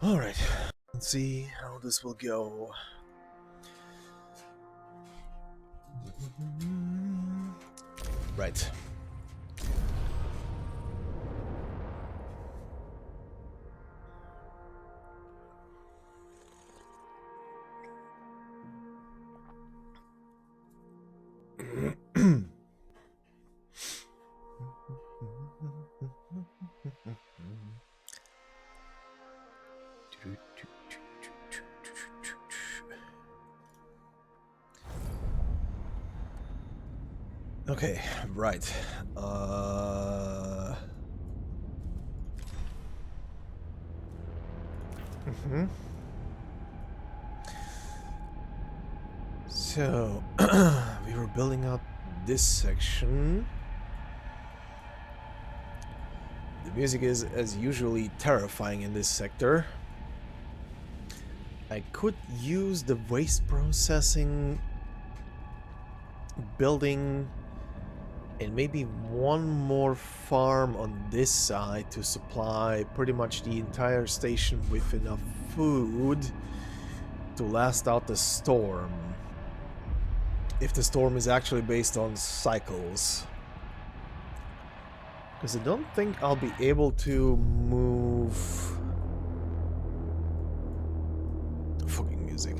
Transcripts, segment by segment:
Alright, let's see how this will go. Right. Okay, right. So, we were building out this section. The music is, as usually, terrifying in this sector. I could use the waste processing building and maybe one more farm on this side to supply pretty much the entire station with enough food to last out the storm. If the storm is actually based on cycles. Because I don't think I'll be able to move... Fucking music.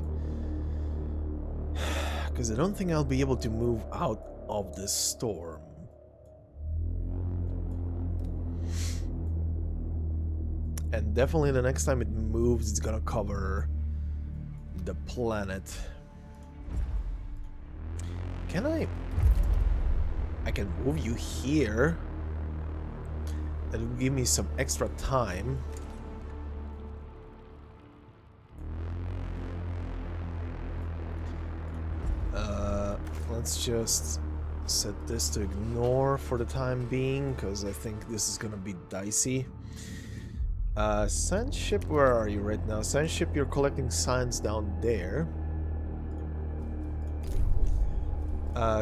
Because I don't think I'll be able to move out of the storm. And definitely the next time it moves, it's gonna cover the planet. Can I can move you here. That will give me some extra time. Let's just set this to ignore for the time being, because I think this is gonna be dicey. Science ship, where are you right now? Science ship, you're collecting science down there.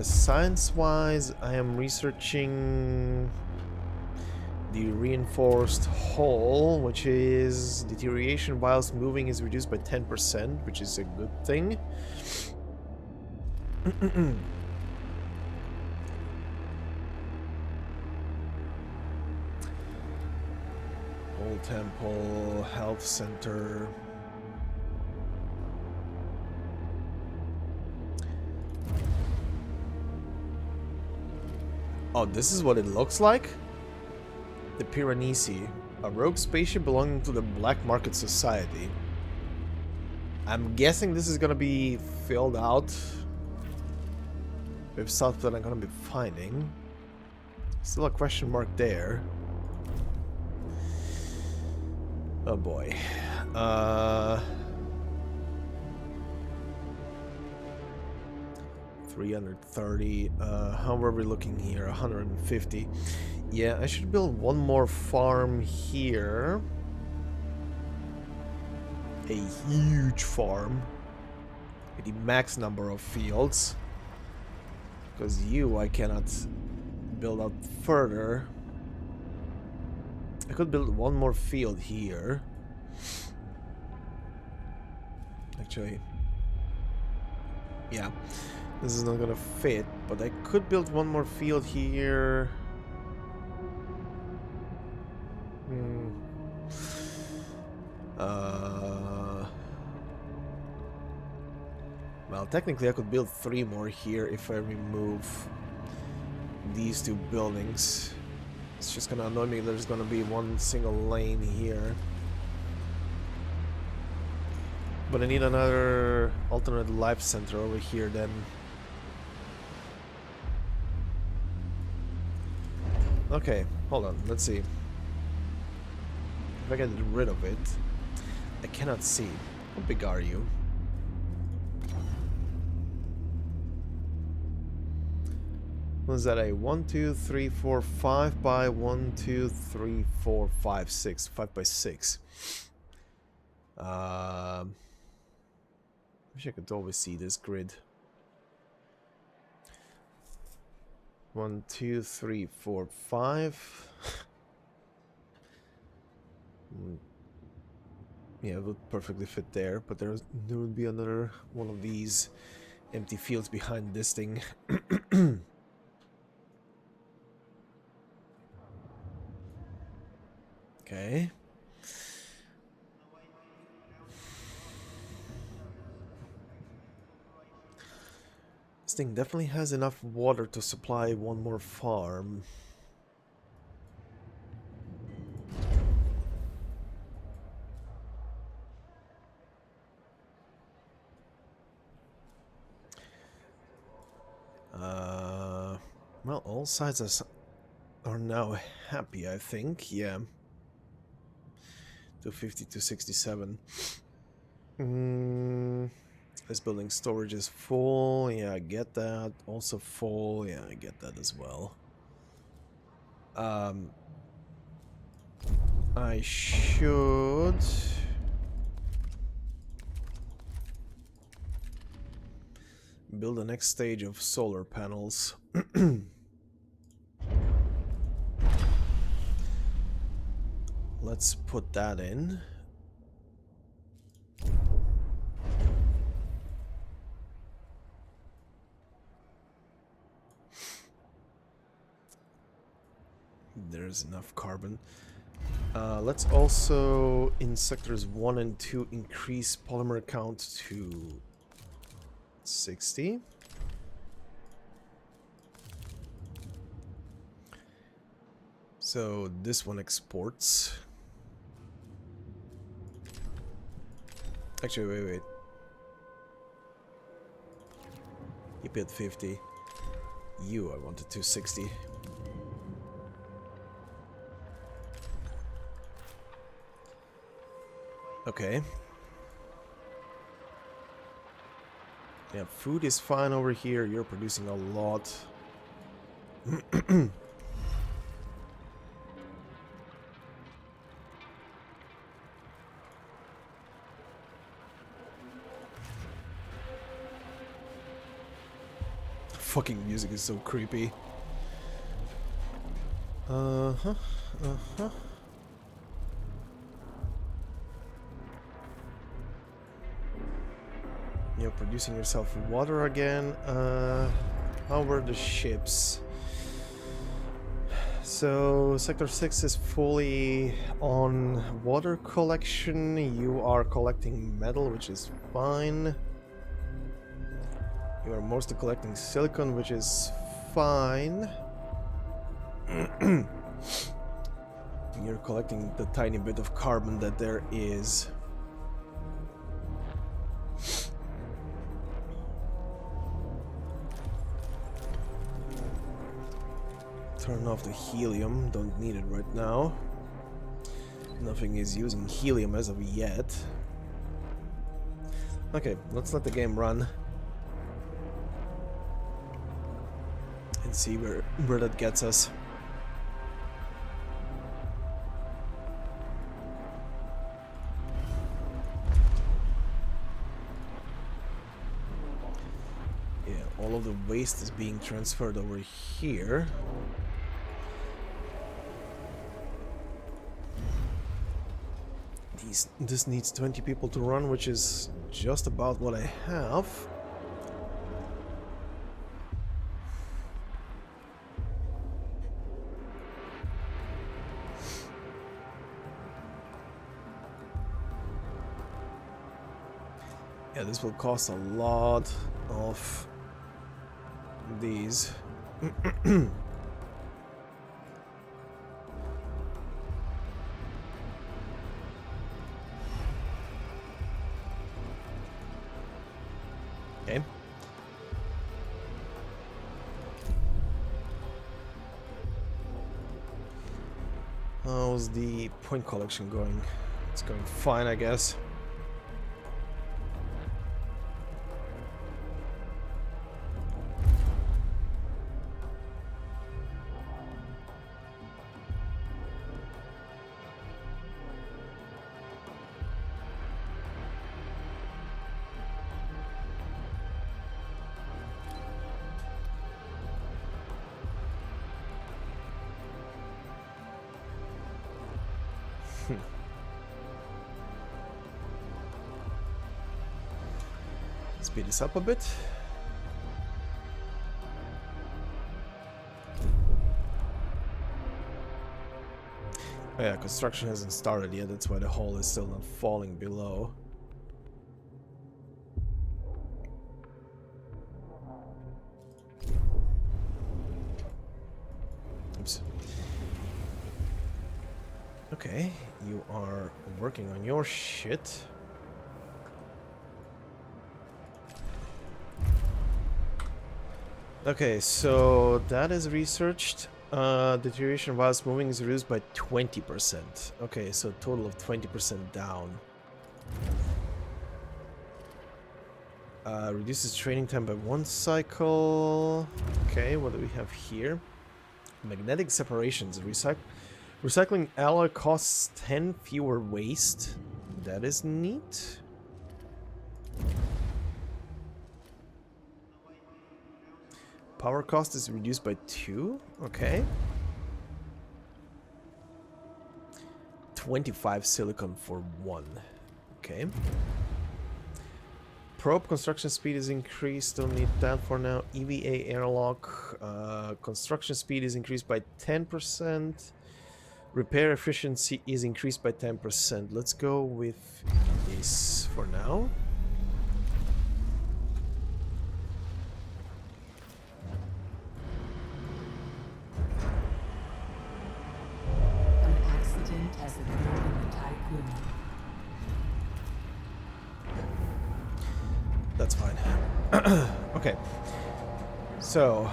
Science-wise, I am researching the reinforced hull, which is deterioration whilst moving is reduced by 10%, which is a good thing. Old Temple, Health Center. Oh, this is what it looks like? The Piranesi, a rogue spaceship belonging to the Black Market Society. I'm guessing this is gonna be filled out with stuff that I'm gonna be finding. Still a question mark there. Oh boy. 330. How are we looking here? 150. Yeah, I should build one more farm here. A huge farm. With the max number of fields. Because I cannot build out further. I could build one more field here. Actually, yeah, this is not gonna fit, but I could build one more field here. Well, technically I could build 3 more here if I remove these 2 buildings. It's just gonna annoy me, there's gonna be one single lane here. But I need another alternate life center over here then. Okay, hold on, let's see. If I get rid of it, I cannot see. How big are you? Was that a 1, 2, 3, 4, 5 by 1, 2, 3, 4, 5, 6. 5 by 6. Wish I could always see this grid. 1, 2, 3, 4, 5. Mm, yeah, it would perfectly fit there, but there would be another one of these empty fields behind this thing. Okay. This thing definitely has enough water to supply one more farm. Well, all sides are now happy, I think. Yeah. 250 to 67. This building storage is full. Yeah, I get that. Also full. Yeah, I get that as well. I should build the next stage of solar panels. Let's put that in. There's enough carbon. Let's also, in sectors 1 and 2, increase polymer count to 60. So this one exports. Actually, wait. Keep it at 50. I wanted 260. Okay. Yeah, food is fine over here. You're producing a lot. Fucking music is so creepy. Uh-huh. You're producing yourself water again. How were the ships? So, Sector 6 is fully on water collection. You are collecting metal, which is fine. You are mostly collecting silicon, which is fine. You're collecting the tiny bit of carbon that there is. Turn off the helium, don't need it right now. Nothing is using helium as of yet. Okay, let's let the game run. And see where that gets us. Yeah, all of the waste is being transferred over here. This needs 20 people to run, which is just about what I have. Yeah, this will cost a lot of these. Okay. How's the point collection going? It's going fine, I guess. Speed this up a bit. Oh yeah, construction hasn't started yet, that's why the hole is still not falling below. Oops. Okay, you are working on your shit. Okay, so that is researched. Deterioration whilst moving is reduced by 20%. Okay, so total of 20% down. Reduces training time by 1 cycle. Okay, what do we have here? Magnetic separations. Recycling alloy costs 10 fewer waste. That is neat. Power cost is reduced by 2. Okay. 25 silicon for 1. Okay. Probe construction speed is increased. Don't need that for now. EVA airlock. Construction speed is increased by 10%. Repair efficiency is increased by 10%. Let's go with this for now. That's fine. Okay. So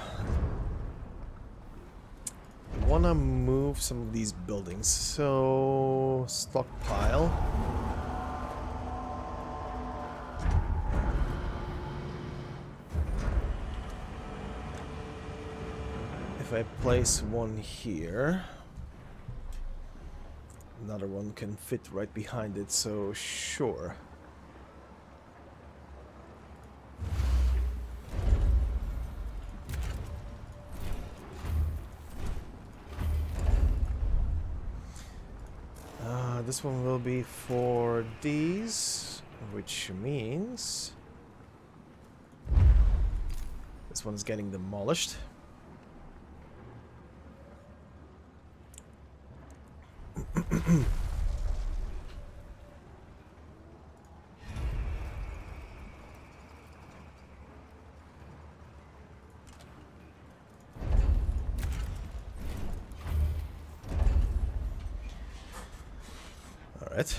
I wanna move some of these buildings. So stockpile. If I place one here, another one can fit right behind it, so sure. This one will be for these, which means this one's getting demolished. Alright.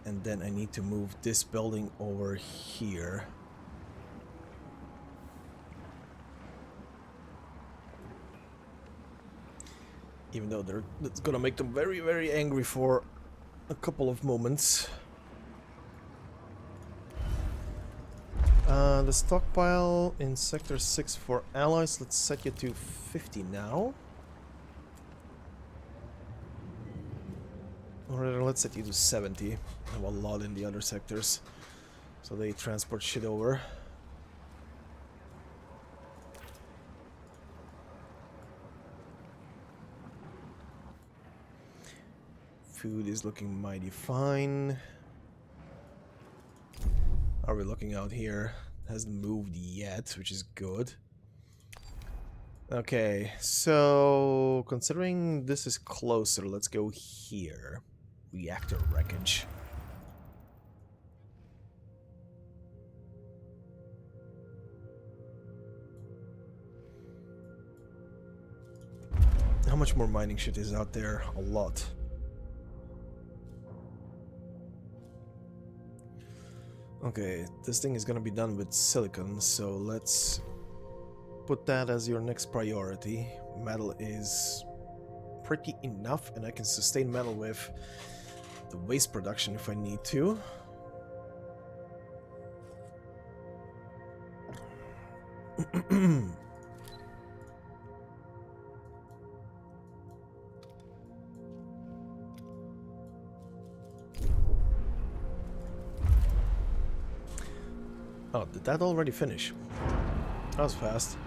And then I need to move this building over here. Even though that's gonna make them very, very angry for a couple of moments. The stockpile in Sector 6 for allies, let's set you to 50 now. Or let's set you to 70. I have a lot in the other sectors, so they transport shit over. Food is looking mighty fine. Are we looking out here? Hasn't moved yet, which is good. Okay, so considering this is closer, let's go here. Reactor wreckage. How much more mining shit is out there? A lot. Okay, this thing is gonna be done with silicon, so let's put that as your next priority. Metal is pretty enough, and I can sustain metal with the waste production if I need to. Oh, did that already finish? That was fast.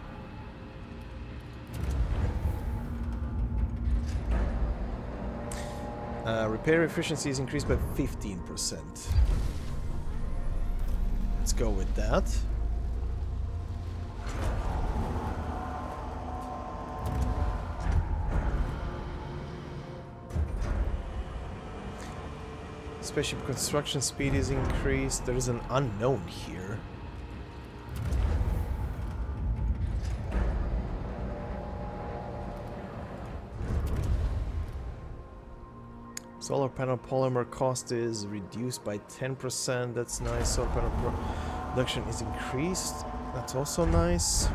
Repair efficiency is increased by 15%. go with that. Spaceship construction speed is increased. There is an unknown here. Solar panel polymer cost is reduced by 10%. That's nice. Solar panel production is increased. That's also nice.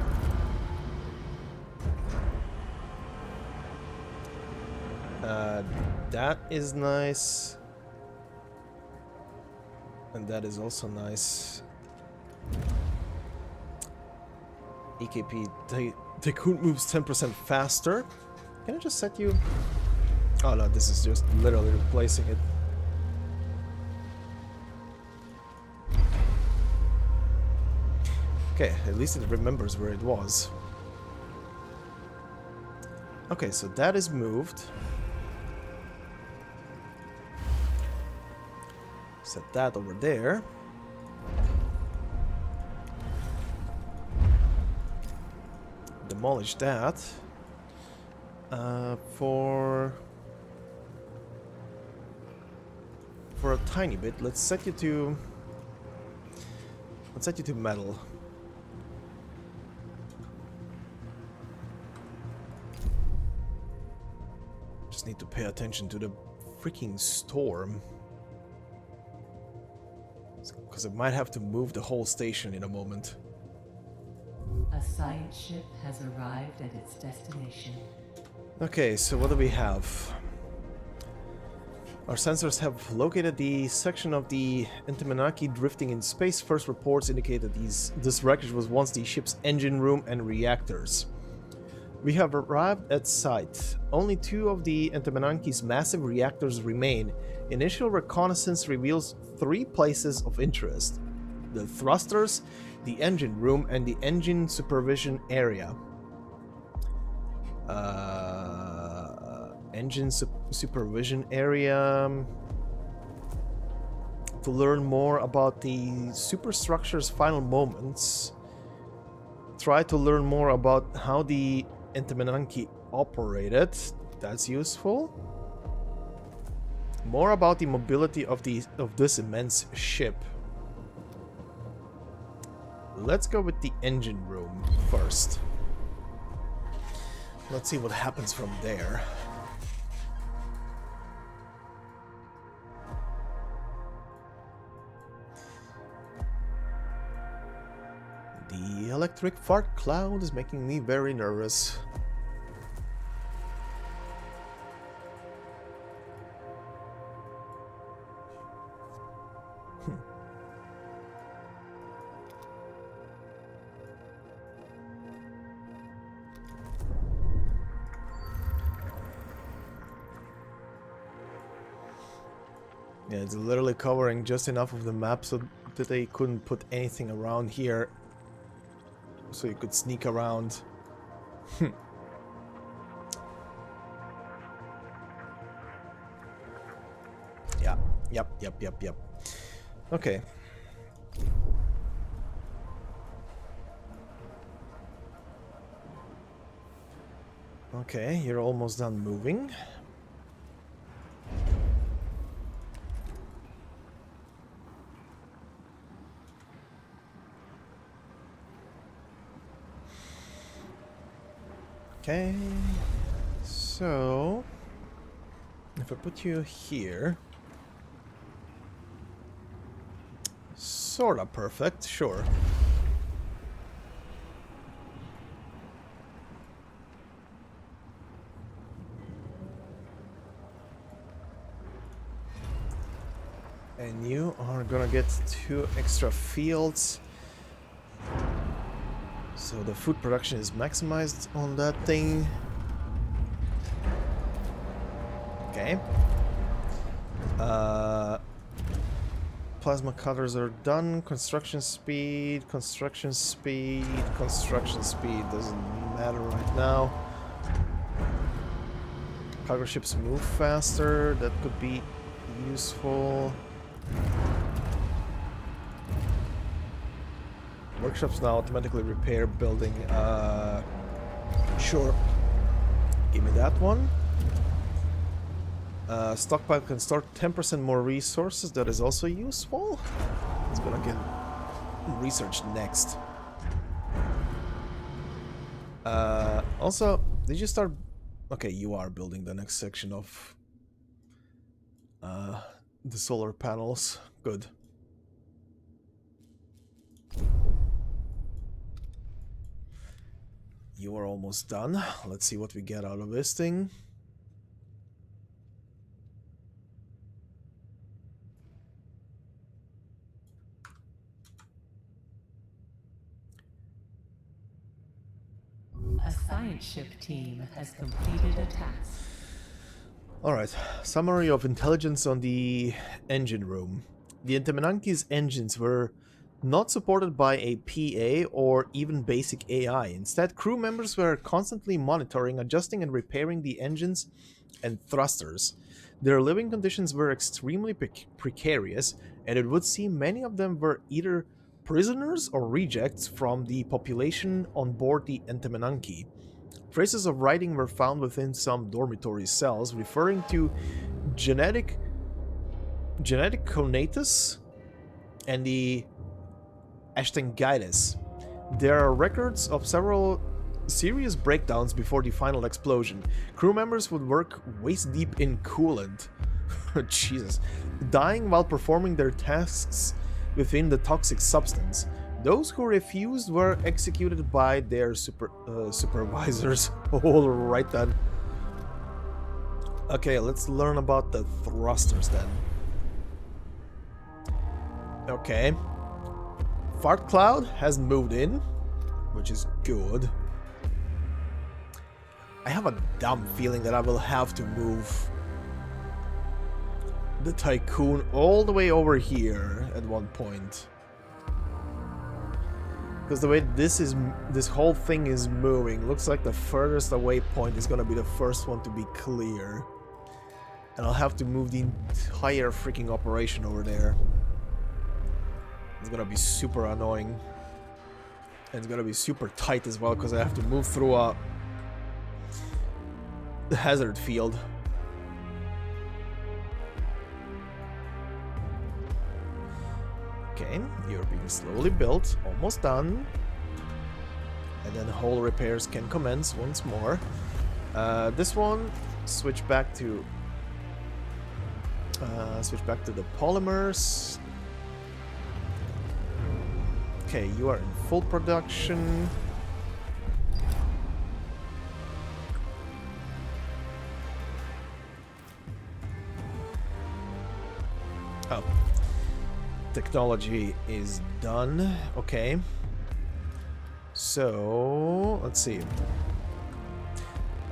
That is nice. And that is also nice. EKP Tycoon moves 10% faster. Can I just set you? Oh no, this is just literally replacing it. Okay, at least it remembers where it was. Okay, so that is moved. Set that over there. Demolish that. For a tiny bit, let's set you to metal. Just need to pay attention to the freaking storm. Because I might have to move the whole station in a moment. A science ship has arrived at its destination. Okay, so what do we have? Our sensors have located the section of the Entemenaki drifting in space. First reports indicate that this wreckage was once the ship's engine room and reactors. We have arrived at site. Only 2 of the Entemenaki's massive reactors remain. Initial reconnaissance reveals 3 places of interest: the thrusters, the engine room, and the engine supervision area. Engine supervision area. To learn more about the superstructure's final moments, try to learn more about how the Entemenaki operated. That's useful. More about the mobility of this immense ship. Let's go with the engine room first. Let's see what happens from there. The electric fart cloud is making me very nervous. Yeah, it's literally covering just enough of the map so that they couldn't put anything around here. So you could sneak around. Yeah, yep. Okay. Okay, you're almost done moving. Okay, so if I put you here, sorta perfect, sure. And you are gonna get 2 extra fields. So the food production is maximized on that thing. Okay. Plasma cutters are done. Construction speed doesn't matter right now. Cargo ships move faster. That could be useful. Workshops now automatically repair building. Sure. Give me that one. Stockpile can store 10% more resources. That is also useful. It's gonna get researched next. Also, did you start... Okay, you are building the next section of the solar panels. Good. You are almost done. Let's see what we get out of this thing. A science ship team has completed a task. Alright, summary of intelligence on the engine room. The Intemenanki's engines were not supported by a PA or even basic AI. Instead, crew members were constantly monitoring, adjusting and repairing the engines and thrusters. Their living conditions were extremely precarious, and it would seem many of them were either prisoners or rejects from the population on board the Entemenanki. Traces of writing were found within some dormitory cells, referring to genetic conatus and the Ashtangitis. There are records of several serious breakdowns before the final explosion. Crew members would work waist deep in coolant. Jesus. Dying while performing their tasks within the toxic substance. Those who refused were executed by their supervisors. Alright then. Okay, let's learn about the thrusters then. Okay. Fart Cloud has moved in, which is good. I have a dumb feeling that I will have to move the Tycoon all the way over here at one point. Because the way this whole thing is moving, looks like the furthest away point is gonna be the first one to be clear. And I'll have to move the entire freaking operation over there. It's gonna be super annoying. And it's gonna be super tight as well, because I have to move through a hazard field. Okay, you're being slowly built, almost done. And then hull repairs can commence once more. This one, switch back to the polymers. Okay, you are in full production. Oh. Technology is done. Okay. So, let's see.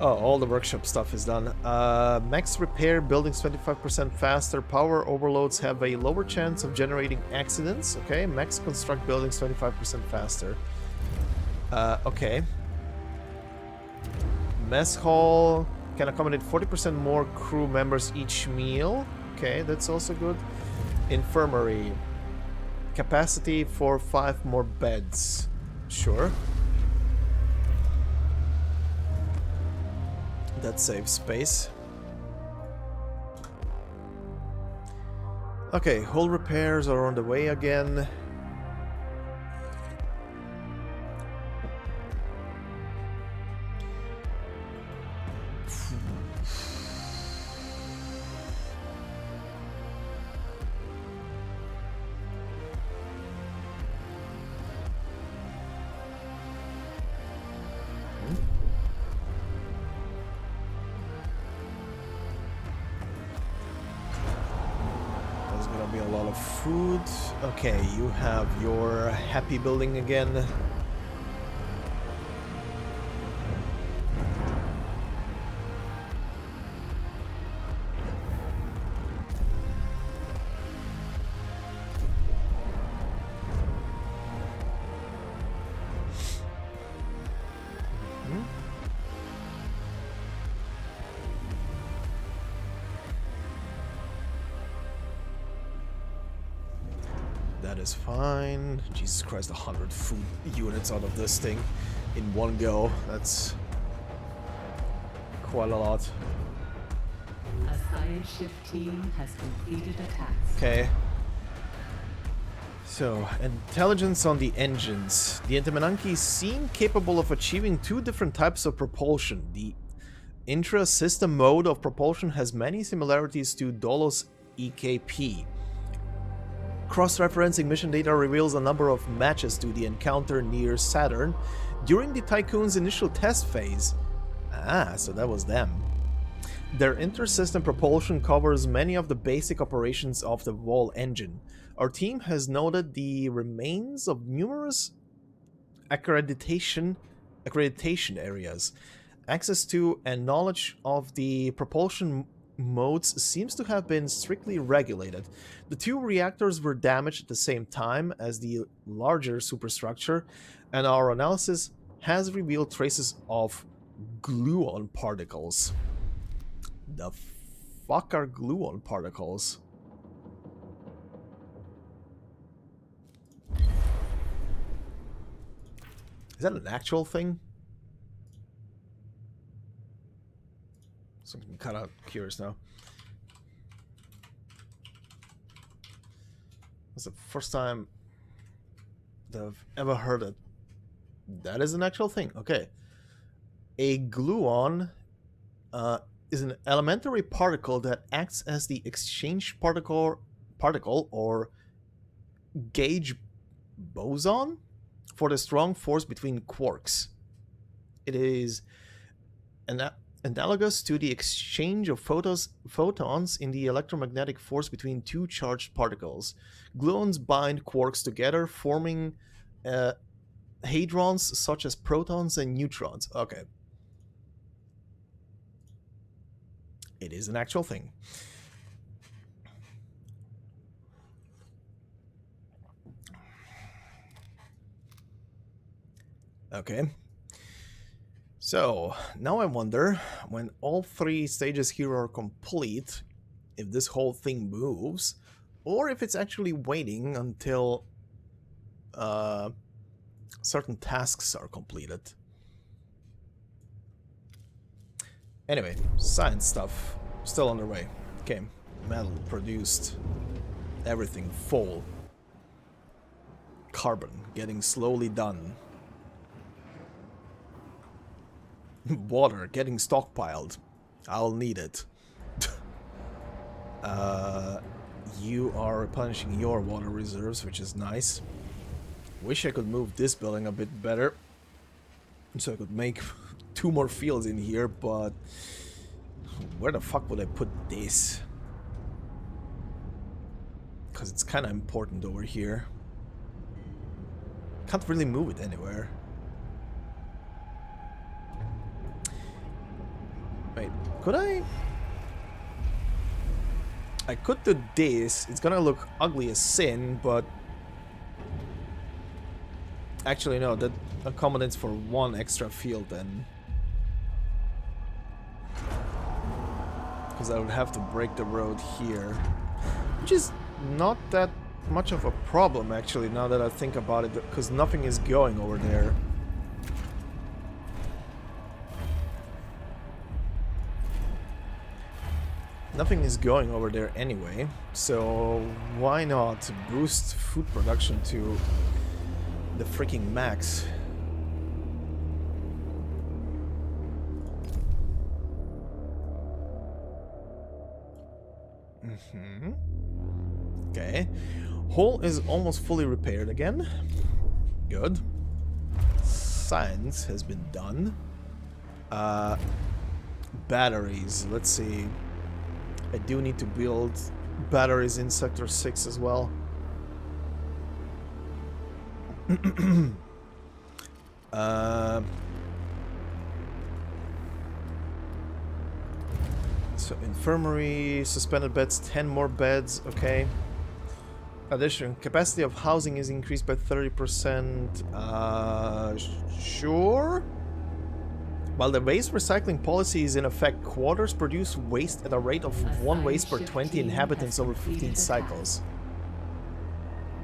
Oh, all the workshop stuff is done. Max repair buildings 25% faster. Power overloads have a lower chance of generating accidents. Okay, max construct buildings 25% faster. Okay. Mess hall can accommodate 40% more crew members each meal. Okay, that's also good. Infirmary. Capacity for 5 more beds. Sure. That saves space. Okay, hull repairs are on the way again. Food. Okay, you have your happy building again. That is fine. Jesus Christ, 100 food units out of this thing in one go. That's quite a lot. A science ship team has completed a task. Okay. So, intelligence on the engines. The Intaminanki seem capable of achieving two different types of propulsion. The intra-system mode of propulsion has many similarities to Dolos EKP. Cross-referencing mission data reveals a number of matches to the encounter near Saturn during the Tycoon's initial test phase. Ah, so that was them. Their inter-system propulsion covers many of the basic operations of the Vol engine. Our team has noted the remains of numerous accreditation areas. Access to and knowledge of the propulsion modes seems to have been strictly regulated. The two reactors were damaged at the same time as the larger superstructure, and our analysis has revealed traces of gluon particles. The fuck are gluon particles? Is that an actual thing? So I'm kind of curious now. That's the first time that I've ever heard it. That is an actual thing. Okay. A gluon is an elementary particle that acts as the exchange particle or gauge boson for the strong force between quarks. It is analogous to the exchange of photons in the electromagnetic force between two charged particles. Gluons bind quarks together, forming hadrons such as protons and neutrons. Okay. It is an actual thing. Okay. So, now I wonder, when all three stages here are complete, if this whole thing moves, or if it's actually waiting until certain tasks are completed. Anyway, science stuff, still underway. Okay, metal produced, everything full. Carbon, getting slowly done. Water getting stockpiled. I'll need it. You are replenishing your water reserves, which is nice. Wish I could move this building a bit better, so I could make 2 more fields in here, but where the fuck would I put this? Because it's kind of important over here. Can't really move it anywhere. Wait, could I? I could do this. It's gonna look ugly as sin, but actually no, that accommodates for 1 extra field then. Because I would have to break the road here, which is not that much of a problem actually, now that I think about it, because nothing is going over there. Nothing is going over there anyway, so why not boost food production to the freaking max? Okay. Hull is almost fully repaired again. Good. Science has been done. Batteries. Let's see. I do need to build batteries in Sector 6 as well. So infirmary, suspended beds, 10 more beds, okay. Addition, capacity of housing is increased by 30%. Sure. While the waste recycling policy is in effect, quarters produce waste at a rate of 1 waste per 20 inhabitants over 15 cycles.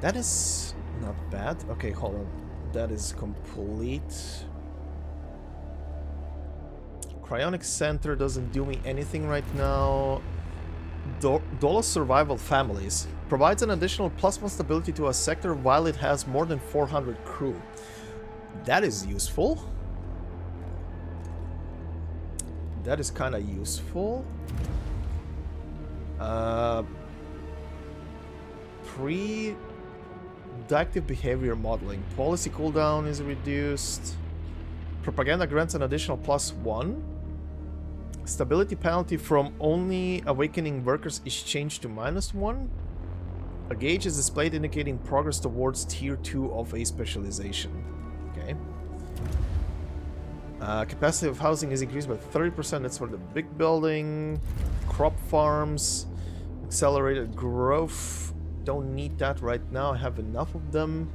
That is not bad. Okay, hold on. That is complete. Cryonic Center doesn't do me anything right now. Dollar Survival Families provides an additional +1 stability to a sector while it has more than 400 crew. That is useful. That is kind of useful. Predictive behavior modeling. Policy cooldown is reduced. Propaganda grants an additional +1. Stability penalty from only awakening workers is changed to -1. A gauge is displayed indicating progress towards tier 2 of a specialization. Okay. Capacity of housing is increased by 30%. That's for the big building. Crop farms. Accelerated growth. Don't need that right now. I have enough of them.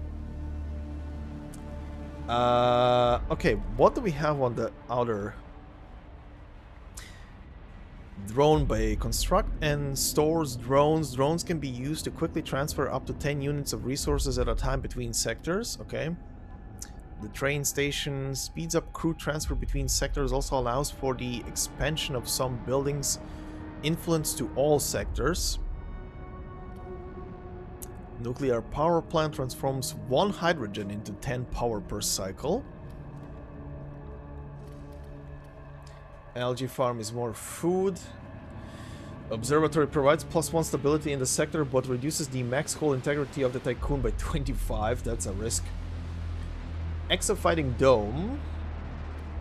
Okay, what do we have on the outer? Drone bay. Construct and stores drones. Drones can be used to quickly transfer up to 10 units of resources at a time between sectors. Okay. The train station speeds up crew transfer between sectors, also allows for the expansion of some buildings, influence to all sectors. Nuclear power plant transforms 1 hydrogen into 10 power per cycle. Algae farm is more food. Observatory provides +1 stability in the sector, but reduces the max hull integrity of the Tycoon by 25. That's a risk. Exofighting Dome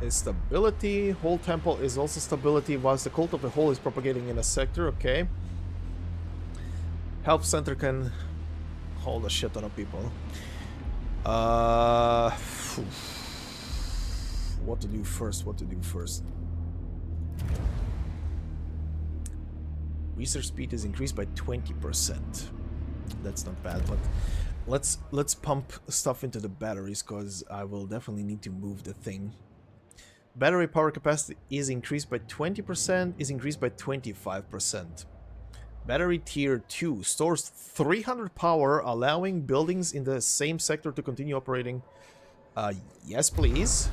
is stability. Whole Temple is also stability, whilst the Cult of the Whole is propagating in a sector. Okay. Health Center can hold a shit ton of people. What to do first? What to do first? Research speed is increased by 20%. That's not bad, but let's pump stuff into the batteries, because I will definitely need to move the thing. Battery power capacity is increased by 20%, is increased by 25%. Battery tier 2 stores 300 power, allowing buildings in the same sector to continue operating. Yes, please.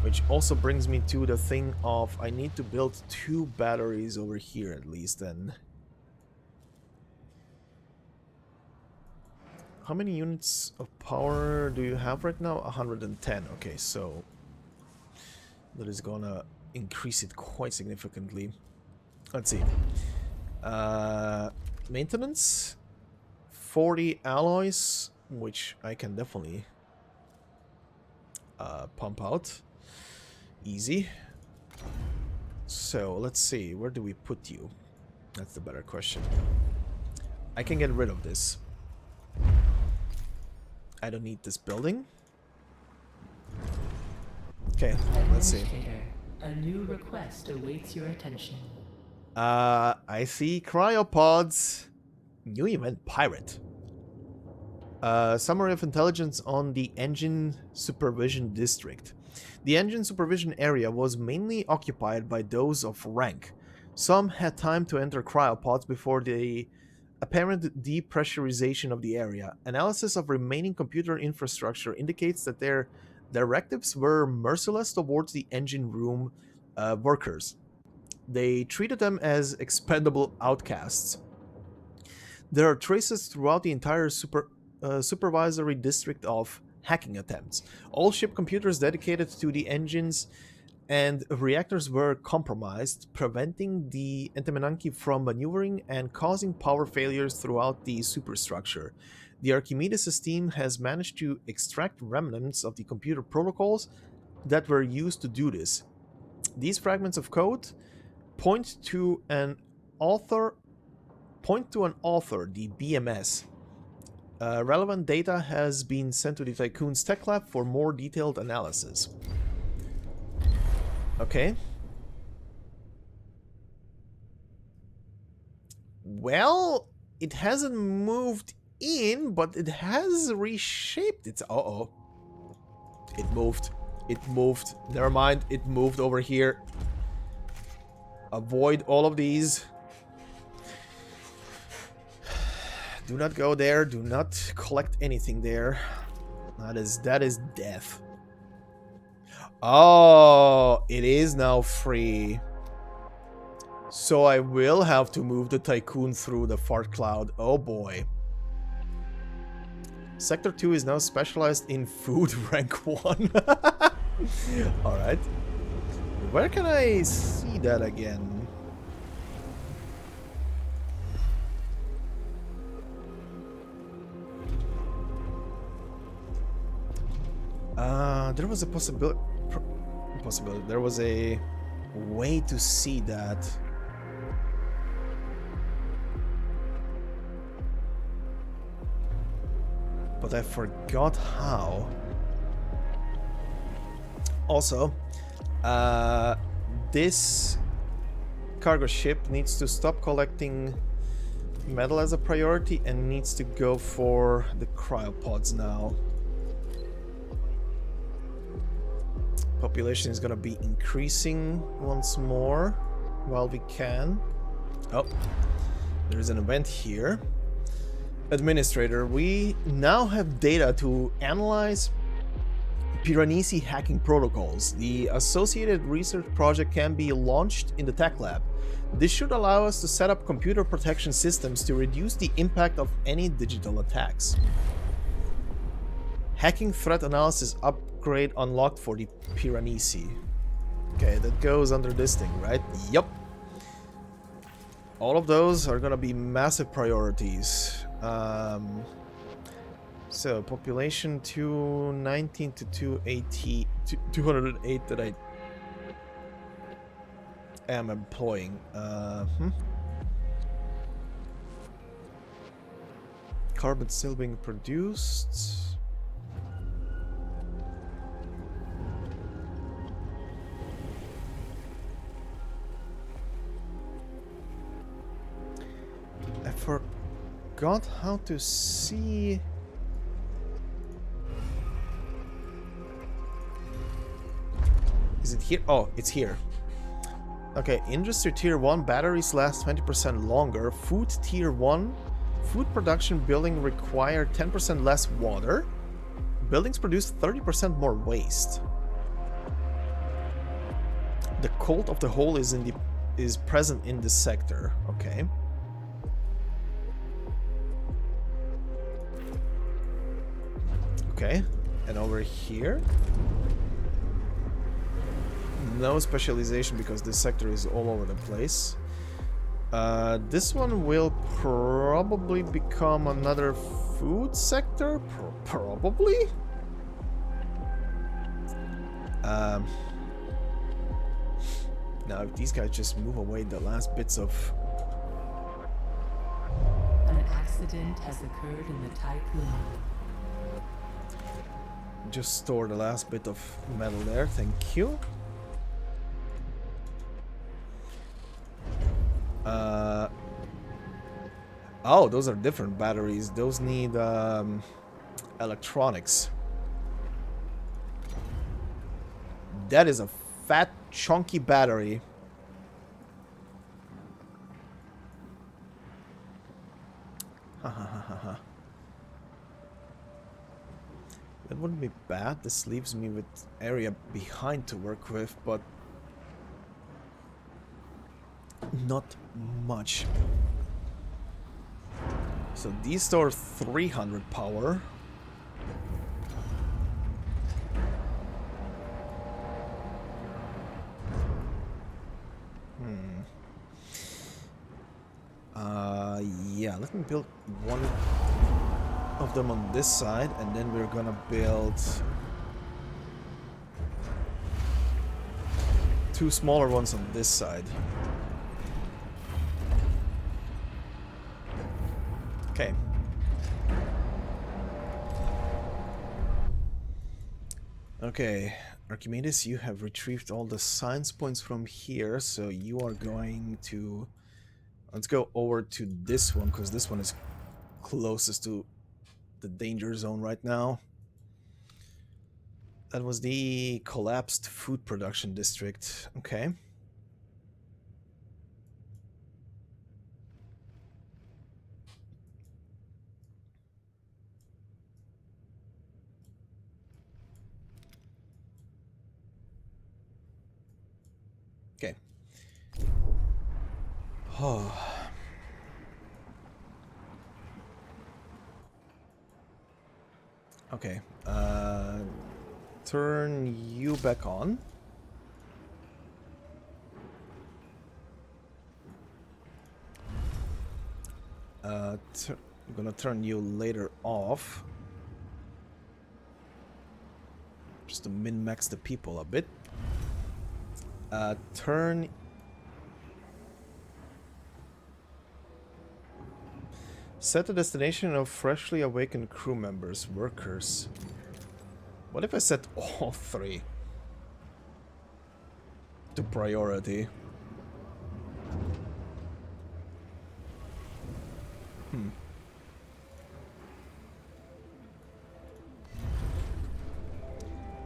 Which also brings me to the thing of I need to build 2 batteries over here at least then. How many units of power do you have right now? 110. Okay, so that is gonna increase it quite significantly. Let's see. Maintenance. 40 alloys, which I can definitely pump out. Easy. So let's see, where do we put you? That's the better question. I can get rid of this. I don't need this building. Okay, let's see. A new request awaits your attention. I see cryopods. New event pirate. Summary of intelligence on the engine supervision district. The engine supervision area was mainly occupied by those of rank. Some had time to enter cryopods before the apparent depressurization of the area. Analysis of remaining computer infrastructure indicates that their directives were merciless towards the engine room workers. They treated them as expendable outcasts. There are traces throughout the entire supervisory district of hacking attempts. All ship computers dedicated to the engines and reactors were compromised, preventing the Entemenanki from maneuvering and causing power failures throughout the superstructure. The Archimedes team has managed to extract remnants of the computer protocols that were used to do this. These fragments of code point to an author, the BMS. Relevant data has been sent to the Tycoon's tech lab for more detailed analysis. Okay. Well, it hasn't moved in, but it has reshaped its... Uh-oh. It moved. It moved. Never mind. It moved over here. Avoid all of these. Do not go there. Do not collect anything there. That is death. Oh, it is now free. So I will have to move the tycoon through the fart cloud. Oh boy. Sector 2 is now specialized in food rank 1. Alright. Where can I see that again? There was a possibility. There was a way to see that. But I forgot how. Also, this cargo ship needs to stop collecting metal as a priority and needs to go for the cryopods now. Population is gonna be increasing once more while we can. Oh, there's an event here. Administrator, we now have data to analyze Piranesi hacking protocols. The associated research project can be launched in the tech lab. This should allow us to set up computer protection systems to reduce the impact of any digital attacks. Hacking threat analysis upgrade unlocked for the Piranesi. Okay, that goes under this thing, right? Yup. All of those are gonna be massive priorities. So population 219 to 280, 208 that I am employing. Carbon still being produced. I forgot how to see. Is it here? Oh, it's here. Okay, industry tier 1 batteries last 20% longer. Food tier 1. Food production building require 10% less water. Buildings produce 30% more waste. The cult of the whole is present in this sector. Okay. Okay, and over here, no specialization because this sector is all over the place. This one will probably become another food sector, probably. Now, if these guys just move away the last bits of... An accident has occurred in the tycoon. Just store the last bit of metal there, thank you. Oh, those are different batteries. Those need electronics. That is a fat, chunky battery. That wouldn't be bad. This leaves me with area behind to work with, but not much. So these store 300 power. Yeah, let me build one of them on this side, and then we're gonna build two smaller ones on this side. Okay. Okay, Archimedes, you have retrieved all the science points from here, so you are going to... Let's go over to this one, because this one is closest to the danger zone right now. That was the collapsed food production district. Okay. Okay. Oh. Okay. Turn you back on. I'm gonna turn you later off. Just to min-max the people a bit. Turn... Set the destination of freshly awakened crew members, workers. What if I set all three to priority?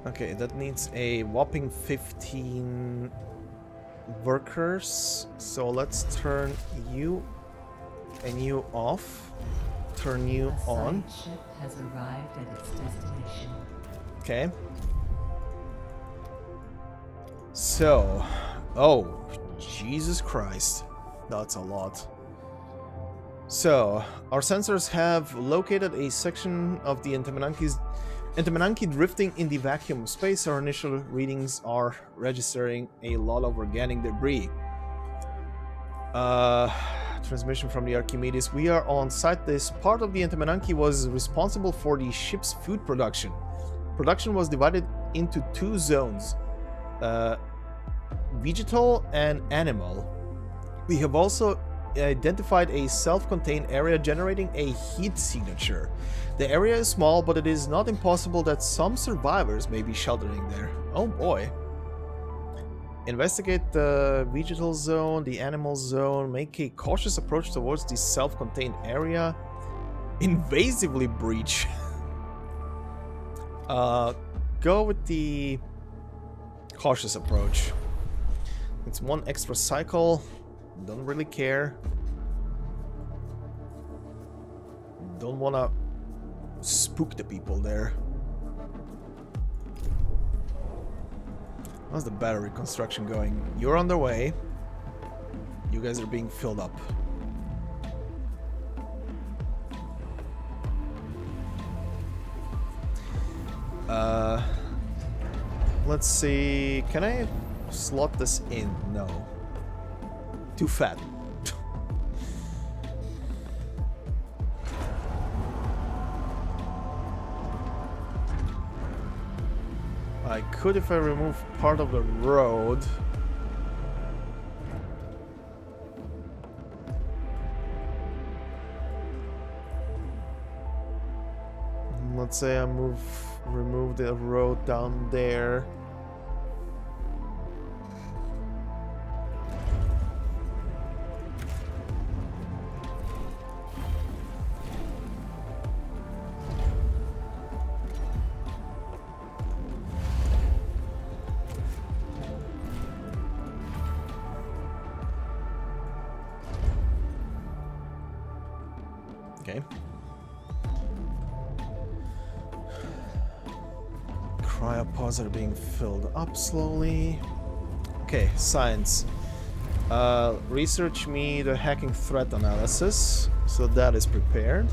Okay, that needs a whopping 15 workers. So let's turn you and you off. Turn you on. A ship has arrived at its destination. Okay. So, oh, Jesus Christ. That's a lot. So, our sensors have located a section of the Entamananki drifting in the vacuum of space. Our initial readings are registering a lot of organic debris. Transmission from the Archimedes. We are on site. This part of the Entamananki was responsible for the ship's food production. Production was divided into two zones, vegetal and animal. We have also identified a self-contained area generating a heat signature. The area is small, but it is not impossible that some survivors may be sheltering there. Oh boy. Investigate the vegetal zone, the animal zone, make a cautious approach towards the self-contained area. Invasively breach. Go with the cautious approach. It's one extra cycle. Don't really care. Don't wanna spook the people there. How's the battery construction going? You're on the way. You guys are being filled up. Let's see. Can I slot this in? No. Too fat. I could if I remove part of the road. Let's say I remove the road down there. Okay. Cryopods are being filled up slowly. Okay, science. Research me the hacking threat analysis. So that is prepared.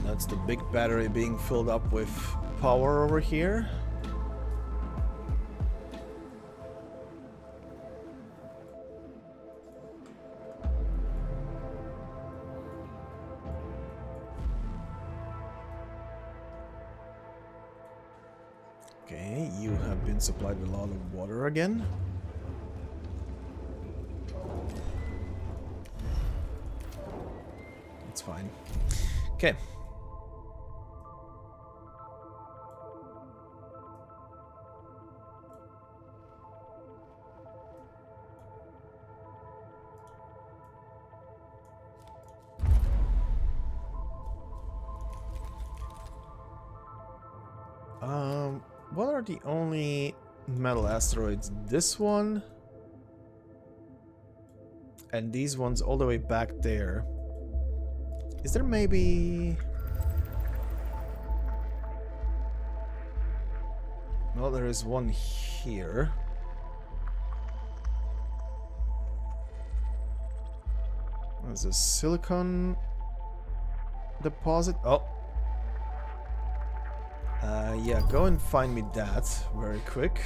That's the big battery being filled up with power over here. Okay, you have been supplied with a lot of water again. It's fine. Okay. What are the only metal asteroids? This one and these ones all the way back there. Is there maybe... Well, there is one here. There's a silicon deposit. Oh. Yeah, go and find me that very quick.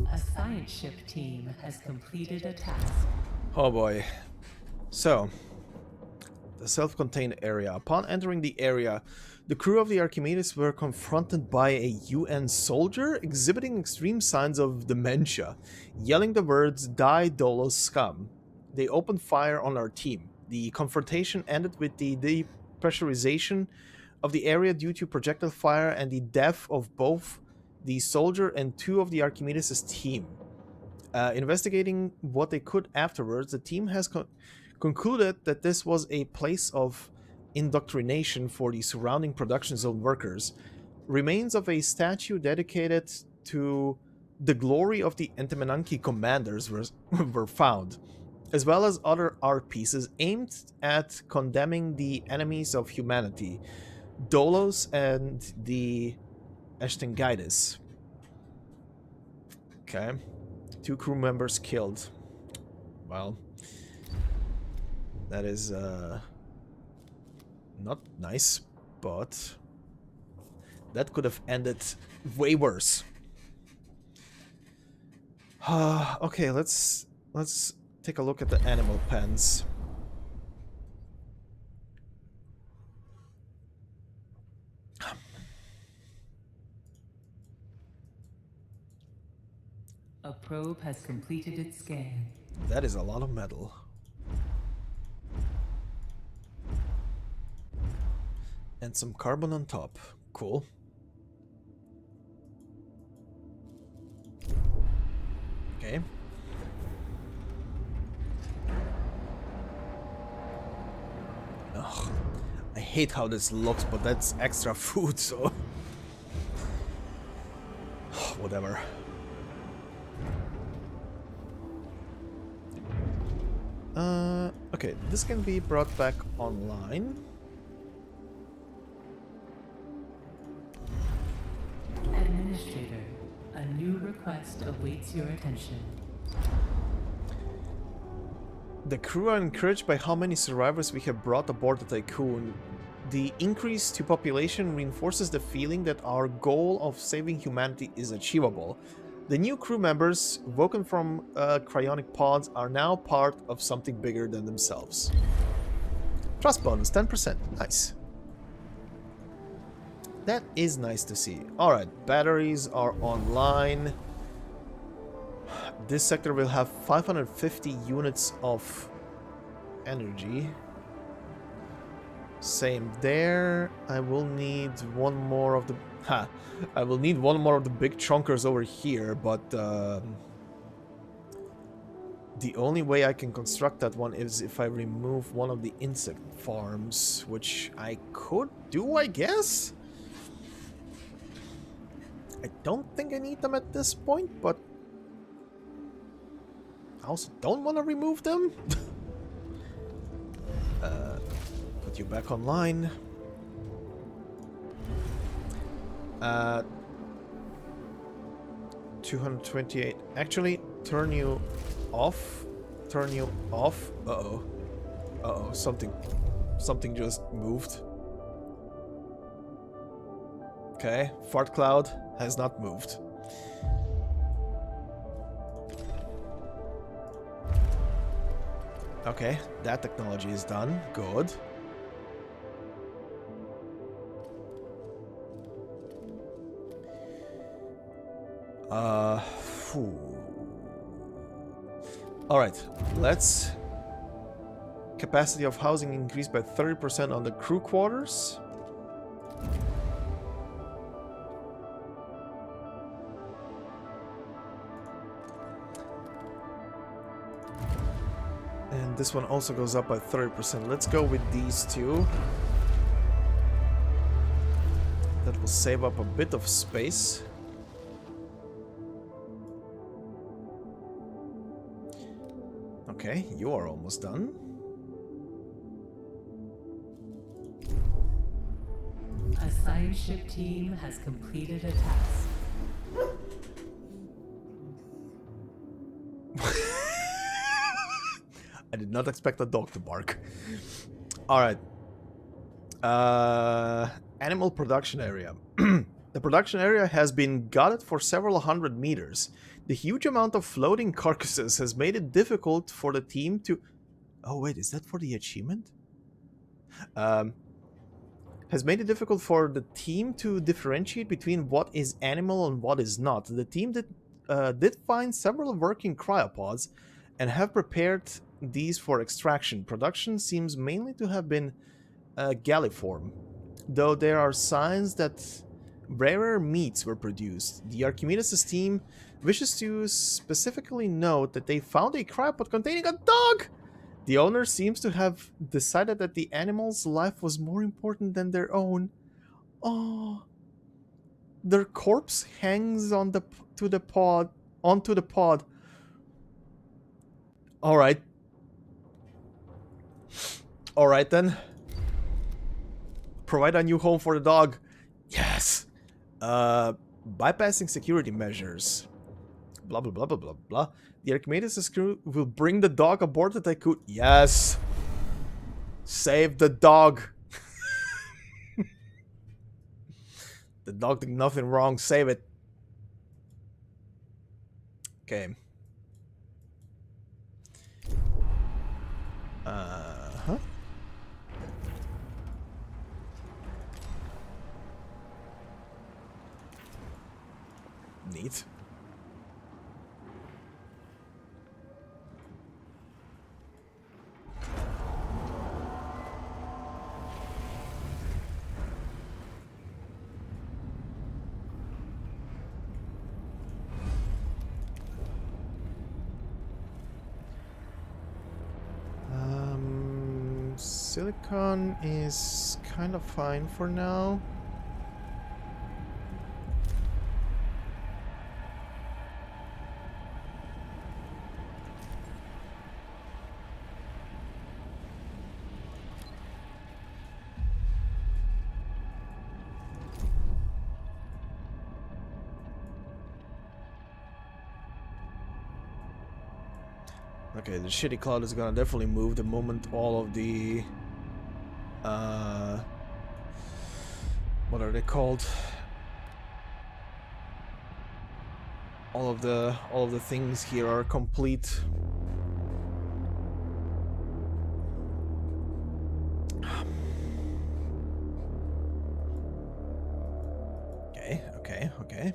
A science ship team has completed a task. Oh boy. So, the self-contained area. Upon entering the area, the crew of the Archimedes were confronted by a UN soldier exhibiting extreme signs of dementia, yelling the words, "Die, Dolos scum." They opened fire on our team. The confrontation ended with the depressurization of the area due to projectile fire and the death of both the soldier and two of the Archimedes' team. Investigating what they could afterwards, the team has concluded that this was a place of indoctrination for the surrounding production zone workers. Remains of a statue dedicated to the glory of the Entemenanki commanders were found, as well as other art pieces aimed at condemning the enemies of humanity, Dolos and the Ashtengitis. Okay. 2 crew members killed. Well, that is not nice, but that could have ended way worse. Okay, let's take a look at the animal pens. A probe has completed its scan. That is a lot of metal. And some carbon on top. Cool. Okay. Ugh. I hate how this looks, but that's extra food, so... whatever. Okay, this can be brought back online. Administrator, a new request awaits your attention. The crew are encouraged by how many survivors we have brought aboard the Tycoon. The increase to population reinforces the feeling that our goal of saving humanity is achievable. The new crew members, woken from cryonic pods, are now part of something bigger than themselves. Trust bonus, 10%. Nice. That is nice to see. Alright, batteries are online. This sector will have 550 units of energy. Same there. I will need one more of the... I will need one more of the big chunkers over here, but... the only way I can construct that one is if I remove one of the insect farms, which I could do, I guess? I don't think I need them at this point, but... I also don't want to remove them. Put you back online. 228. Actually, turn you off. Turn you off. Uh-oh. Uh-oh. Something just moved. Okay. Fart cloud has not moved. Okay, that technology is done. Good. Alright, let's... Capacity of housing increased by 30% on the crew quarters. And this one also goes up by 30%. Let's go with these two. That will save up a bit of space. Okay, you are almost done. A science ship team has completed a task. I did not expect a dog to bark. Alright. Animal production area. The production area has been gutted for several hundred meters. The huge amount of floating carcasses has made it difficult for the team to... Oh wait, is that for the achievement? Has made it difficult for the team to differentiate between what is animal and what is not. The team did find several working cryopods and have prepared these for extraction. Production seems mainly to have been galliform, though there are signs that rarer meats were produced. The Archimedes' team wishes to specifically note that they found a cryopod containing a dog! The owner seems to have decided that the animal's life was more important than their own. Oh, their corpse hangs on onto the pod. All right. All right then. Provide a new home for the dog. Yes. Bypassing security measures. Blah blah blah blah blah blah. The Archimedes' crew will bring the dog aboard the Tycoon. Yes. Save the dog. The dog did nothing wrong. Save it. Okay. Huh? Neat. Silicon is kind of fine for now. Okay, the shitty cloud is gonna definitely move the moment all of the what are they called? All of the things here are complete. Okay.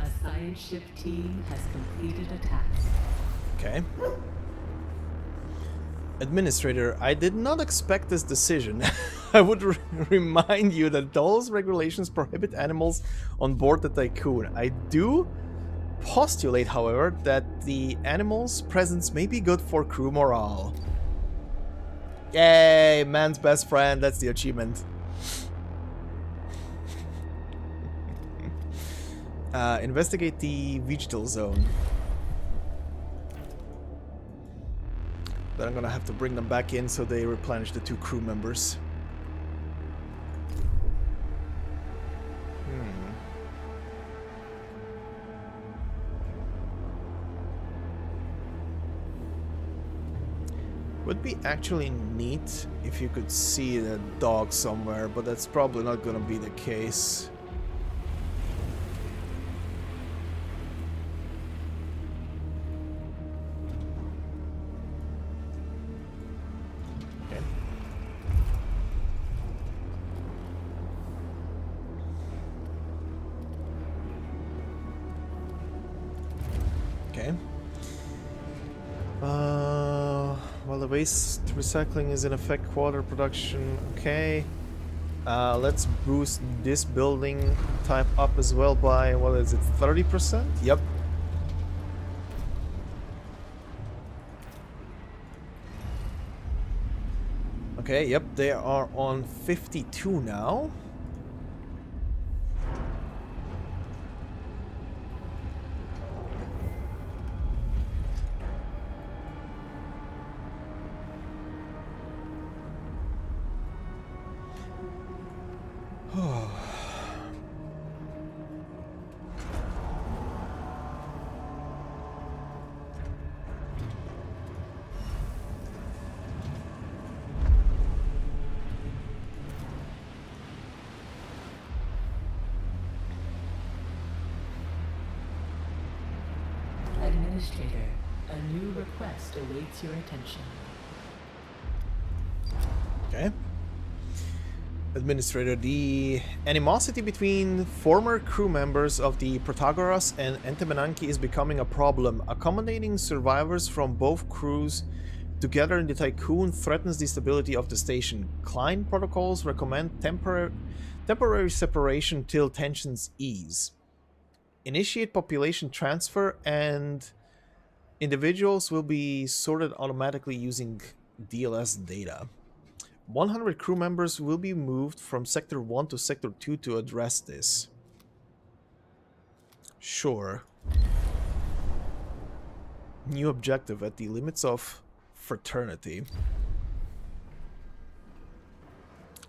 A science ship team has completed a task. Okay. Administrator, I did not expect this decision. I would remind you that those regulations prohibit animals on board the Tycoon. I do postulate, however, that the animals' presence may be good for crew morale. Yay, man's best friend, that's the achievement. Investigate the vegetal zone. Then I'm gonna have to bring them back in so they replenish the 2 crew members. Would be actually neat if you could see the dog somewhere, but that's probably not gonna be the case. Okay. While the waste recycling is in effect, quarter production, okay. Let's boost this building type up as well by, what is it, 30%? Yep. Okay, yep, they are on 52 now. Administrator, a new request awaits your attention. Okay. Administrator, the animosity between former crew members of the Protagoras and Entemenanki is becoming a problem. Accommodating survivors from both crews together in the Tycoon threatens the stability of the station. Client protocols recommend temporary separation till tensions ease. Initiate population transfer and individuals will be sorted automatically using DLS data. 100 crew members will be moved from Sector 1 to Sector 2 to address this. Sure. New objective at the limits of fraternity.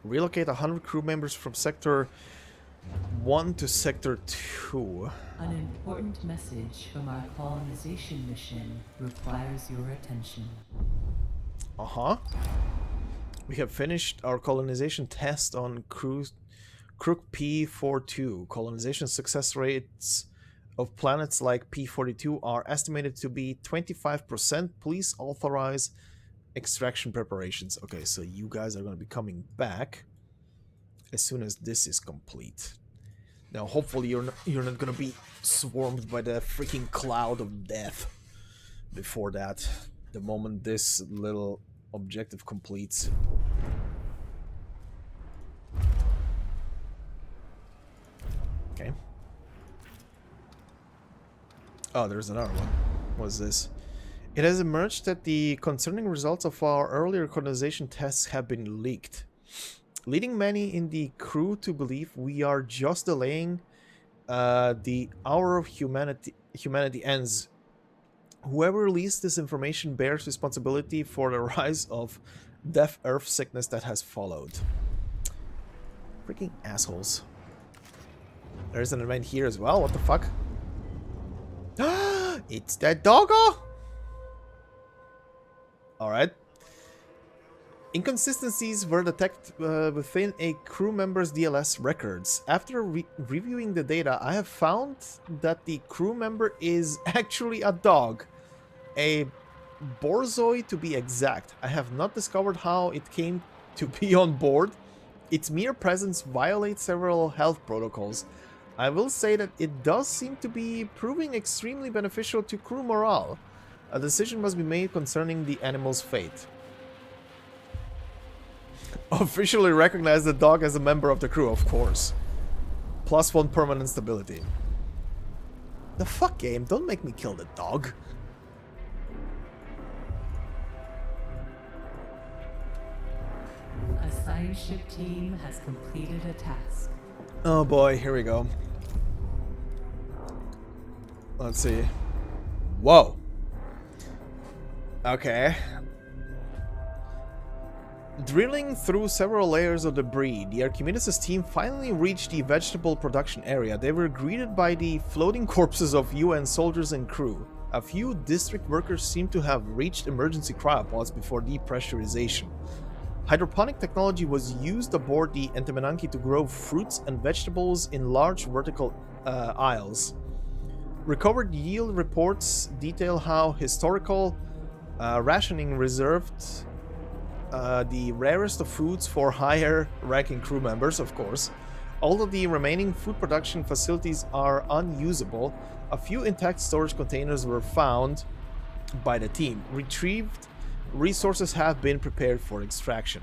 Relocate 100 crew members from Sector 1 to Sector 2. An important message from our colonization mission requires your attention. Uh-huh. We have finished our colonization test on Crook P42. Colonization success rates of planets like P42 are estimated to be 25%. Please authorize extraction preparations. Okay, so you guys are going to be coming back as soon as this is complete. Now, hopefully you're not going to be swarmed by the freaking cloud of death before that. The moment this little objective completes. Okay. Oh, there's another one. What is this? It has emerged that the concerning results of our earlier colonization tests have been leaked, leading many in the crew to believe we are just delaying the hour of humanity ends. Whoever released this information bears responsibility for the rise of deaf earth sickness that has followed. Freaking assholes. There's an event here as well, what the fuck? It's that doggo! Alright. Inconsistencies were detected within a crew member's DLS records. After reviewing the data, I have found that the crew member is actually a dog. A Borzoi to be exact. I have not discovered how it came to be on board. Its mere presence violates several health protocols. I will say that it does seem to be proving extremely beneficial to crew morale. A decision must be made concerning the animal's fate. Officially recognize the dog as a member of the crew, of course. +1 permanent stability. The fuck, game? Don't make me kill the dog. A science ship team has completed a task. Oh boy, here we go. Let's see. Whoa. Okay. Drilling through several layers of debris, the Archimedes' team finally reached the vegetable production area. They were greeted by the floating corpses of UN soldiers and crew. A few district workers seem to have reached emergency cryopods before depressurization. Hydroponic technology was used aboard the Entemenanki to grow fruits and vegetables in large vertical aisles. Recovered yield reports detail how historical rationing reserved the rarest of foods for higher-ranking crew members, of course. Although the remaining food production facilities are unusable, a few intact storage containers were found by the team. Retrieved resources have been prepared for extraction.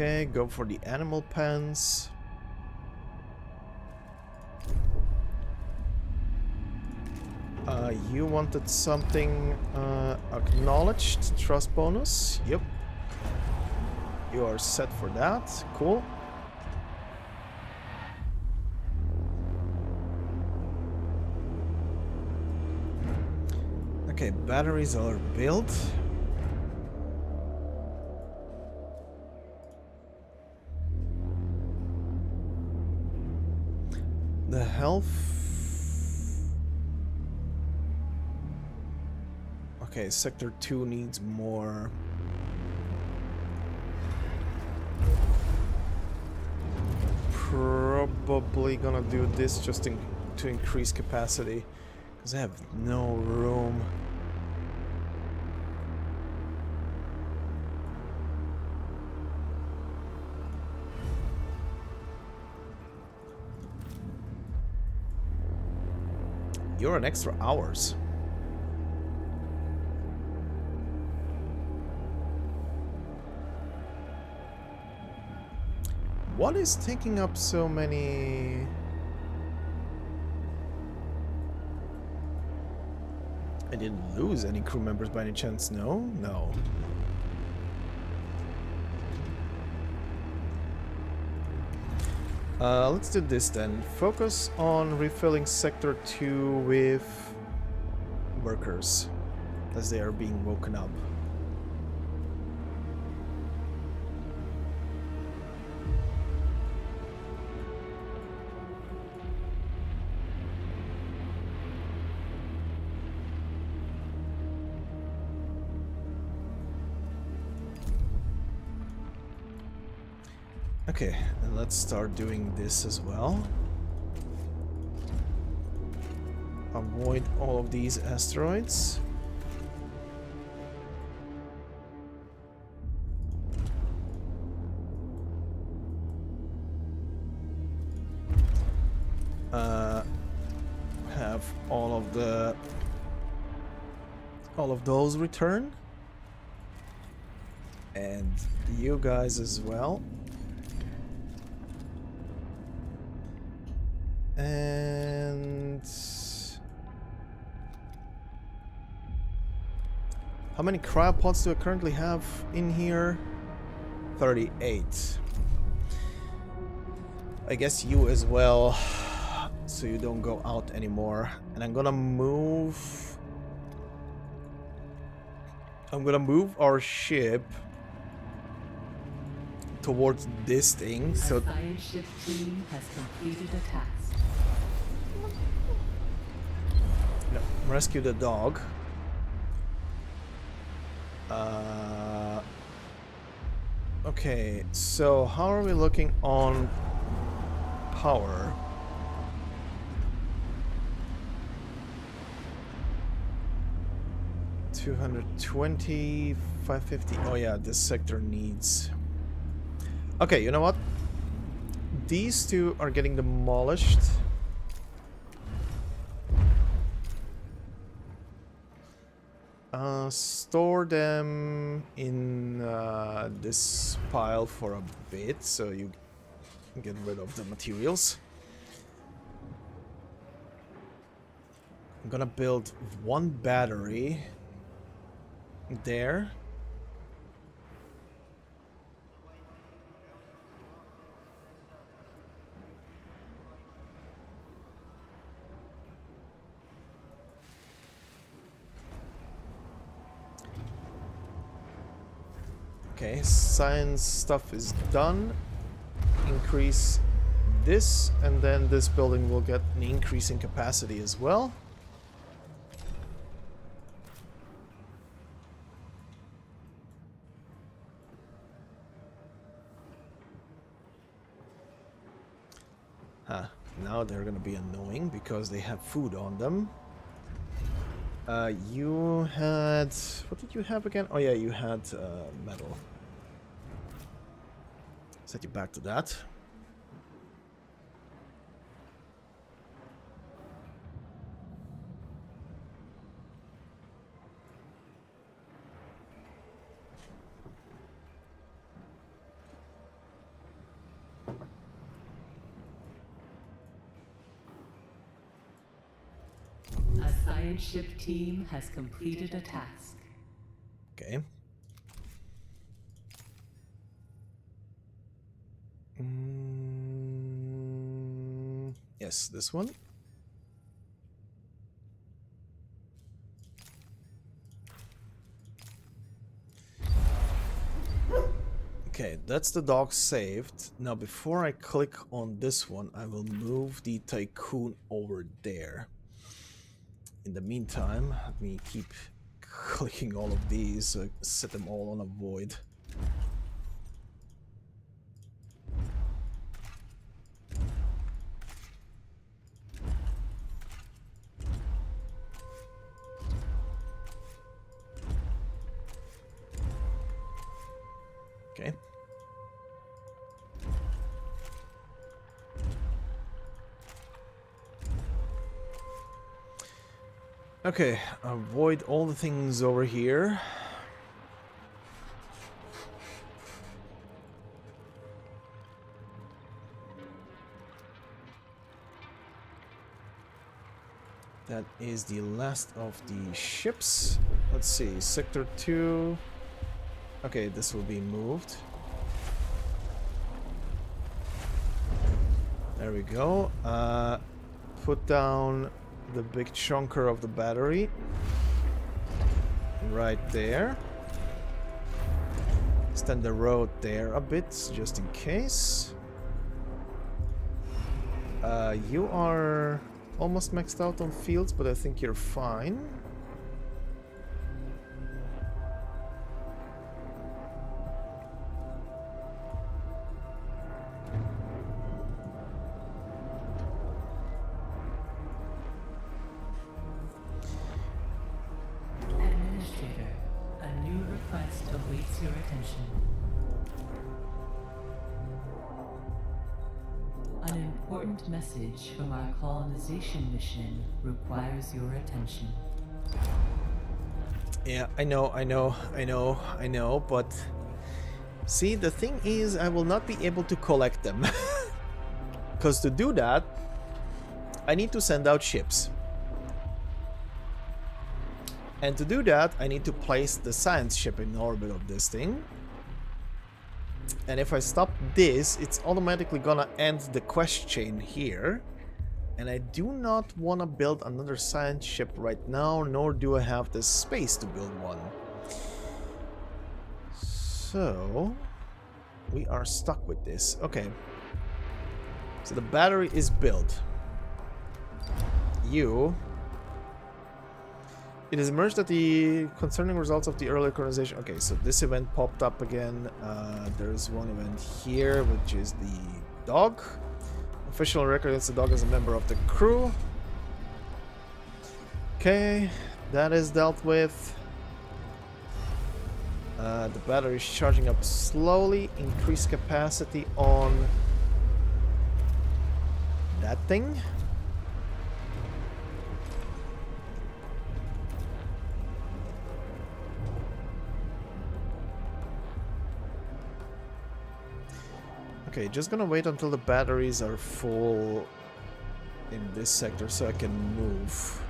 Okay, go for the animal pens. You wanted something acknowledged, trust bonus. Yep. You are set for that. Cool. Okay, batteries are built. The health... Okay, Sector 2 needs more. Probably gonna do this just to increase capacity, because I have no room. You're an extra hours. What is taking up so many... I didn't lose any crew members by any chance, no? No. Let's do this then. Focus on refilling Sector 2 with workers as they are being woken up. Okay, and let's start doing this as well. Avoid all of these asteroids. Have all of those return. And you guys as well. And how many cryopods do I currently have in here? 38. I guess you as well, so you don't go out anymore. And I'm gonna move our ship towards this thing. So a science ship team has completed a task. no, rescue the dog. Okay, so how are we looking on power? $220, $550. Oh yeah, this sector needs... Okay, you know what? These two are getting demolished. Store them in this pile for a bit, so you get rid of the materials. I'm gonna build one battery there. Okay, science stuff is done. Increase this, and then this building will get an increase in capacity as well. Now they're gonna be annoying because they have food on them. You had... What did you have again? Oh yeah, you had metal. Set you back to that. science ship team has completed a task. Okay. Yes, this one. Okay, that's the dog saved. Now, before I click on this one, I will move the Tycoon over there. In the meantime, let me keep clicking all of these, so I set them all on a void. Okay. Okay, avoid all the things over here. That is the last of the ships. Let's see, Sector 2. Okay, this will be moved. There we go. Put down the big chunker of the battery right there. Extend the road there a bit, just in case. You are almost maxed out on fields, but I think you're fine. Message from our colonization mission requires your attention. Yeah, I know, but see, the thing is, I will not be able to collect them. Because to do that, I need to send out ships. And to do that, I need to place the science ship in orbit of this thing. And if I stop this, it's automatically gonna end the quest chain here. And I do not want to build another science ship right now, nor do I have the space to build one. So, we are stuck with this. Okay. So the battery is built. It is emerged that the concerning results of the earlier colonization. Okay, so this event popped up again. There's one event here, which is the dog. Official record is the dog as a member of the crew. Okay, that is dealt with. The battery is charging up slowly. Increase capacity on that thing. Okay, just gonna wait until the batteries are full in this sector so I can move.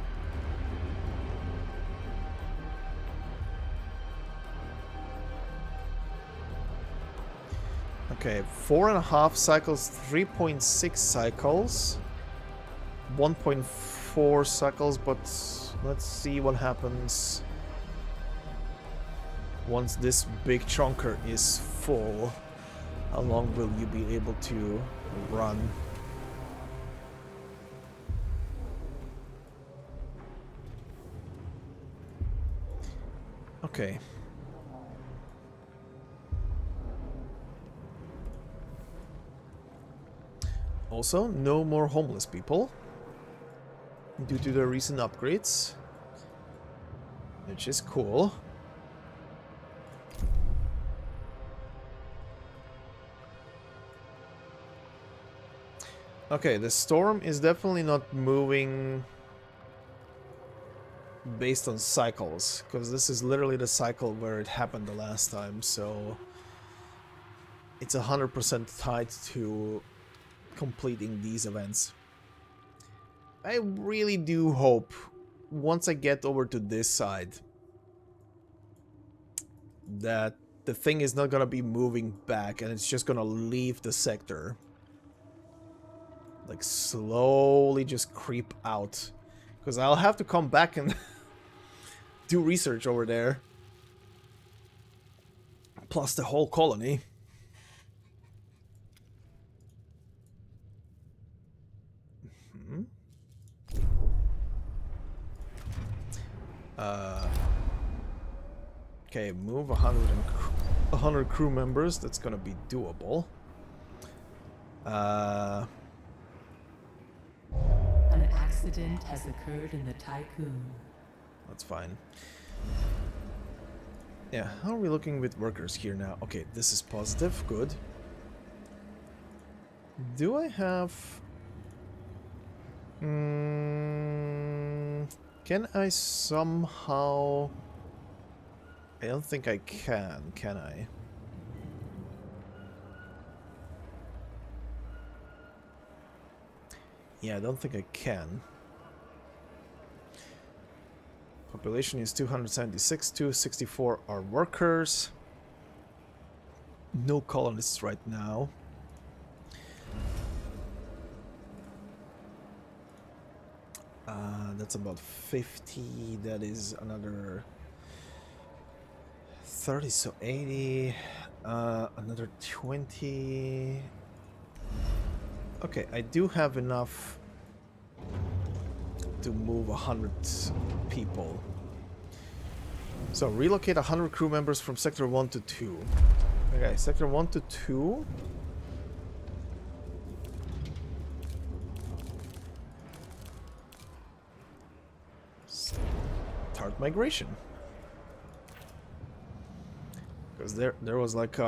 Okay, 4.5 cycles, 3.6 cycles, 1.4 cycles, but let's see what happens once this big chunker is full. How long will you be able to run? Okay. Also, no more homeless people due to the recent upgrades, which is cool. Okay, the storm is definitely not moving based on cycles, because this is literally the cycle where it happened the last time, so it's 100% tied to completing these events. I really do hope once I get over to this side that the thing is not gonna be moving back and it's just gonna leave the sector. Like slowly just creep out. Because I'll have to come back and do research over there. Plus the whole colony. Okay, move 100 crew members. That's gonna be doable. An accident has occurred in the Tycoon. That's fine. Yeah, how are we looking with workers here now? Okay, this is positive. Good. Do I have... can I somehow... I don't think I can I? Yeah, I don't think I can. Population is 276, 264 are workers. No colonists right now. That's about 50, that is another 30, so 80, another 20. Okay, I do have enough to move 100 people. So relocate 100 crew members from Sector 1 to 2. Okay, Sector 1 to 2. Start migration. Because there was like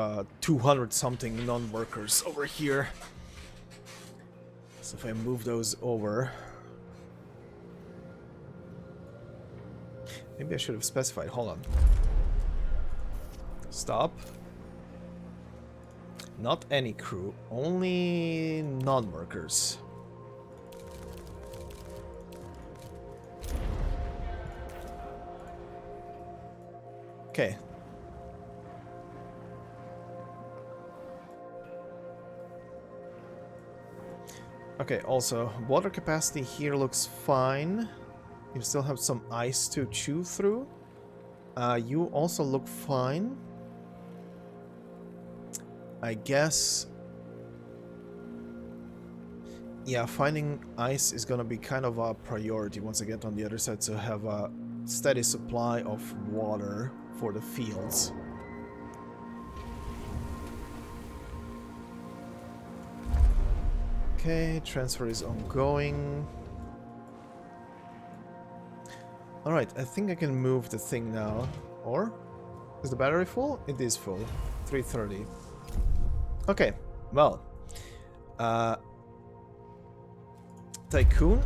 200 something non-workers over here. So if I move those over... Maybe I should have specified. Hold on. Stop. Not any crew, only non-workers. Okay. Okay, also, water capacity here looks fine. You still have some ice to chew through. You also look fine. I guess... Yeah, finding ice is gonna be kind of a priority once I get on the other side to have a steady supply of water for the fields. Okay, transfer is ongoing. Alright, I think I can move the thing now. Or? Is the battery full? It is full. 330. Okay, well. Tycoon.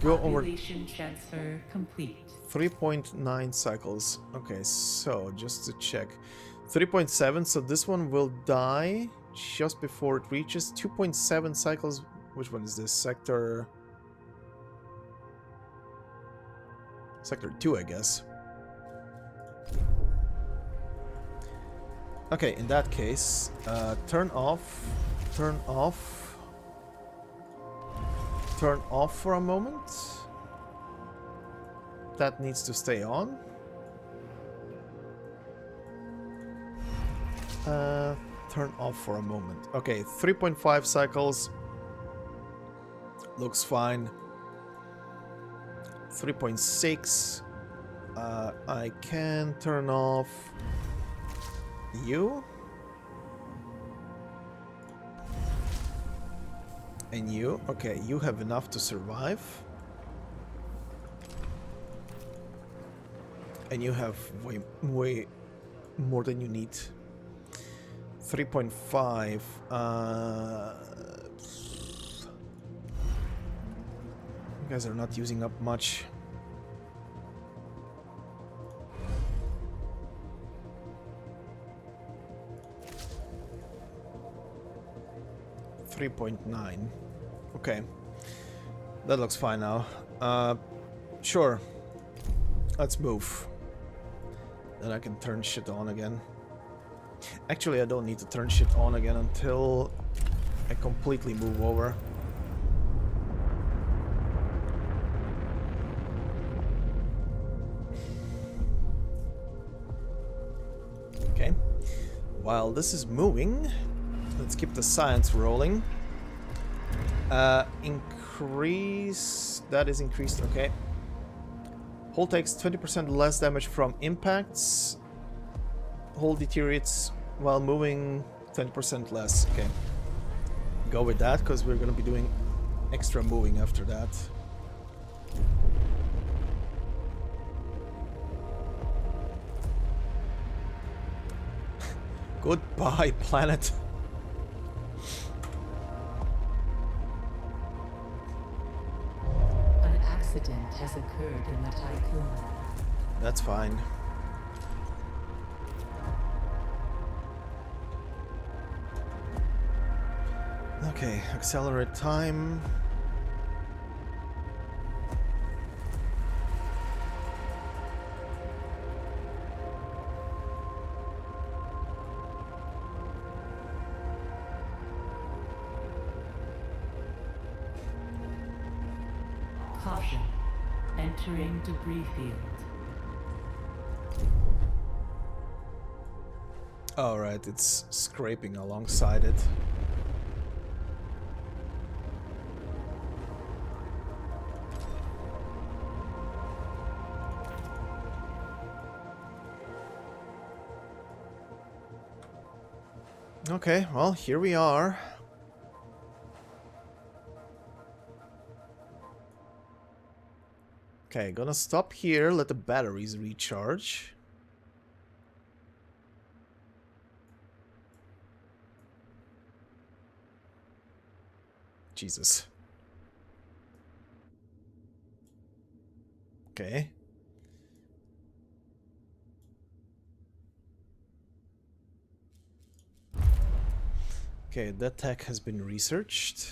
Go over... Population transfer complete. 3.9 cycles. Okay, so just to check. 3.7, so this one will die just before it reaches 2.7 cycles. Which one is this? Sector 2, I guess. Okay, in that case, turn off for a moment. That needs to stay on. Turn off for a moment. Okay, 3.5 cycles. Looks fine. 3.6. I can turn off you. And you. Okay, you have enough to survive. And you have way more than you need. 3.5. You guys are not using up much. $3.9. Okay. That looks fine now. Sure. Let's move. Then I can turn shit on again. Actually, I don't need to turn shit on again until I completely move over. Okay. While this is moving, let's keep the science rolling. Increase... That is increased, okay. Hull takes 20% less damage from impacts. Hull deteriorates while moving 20% less. Okay. Go with that, because we're going to be doing extra moving after that. Goodbye, planet. An accident has occurred in the tycoon. That's fine. Okay, accelerate time. Caution. Entering debris field. Alright, it's scraping alongside it. Okay, well, here we are. Okay, gonna stop here, let the batteries recharge. Jesus. Okay. Okay, that tech has been researched.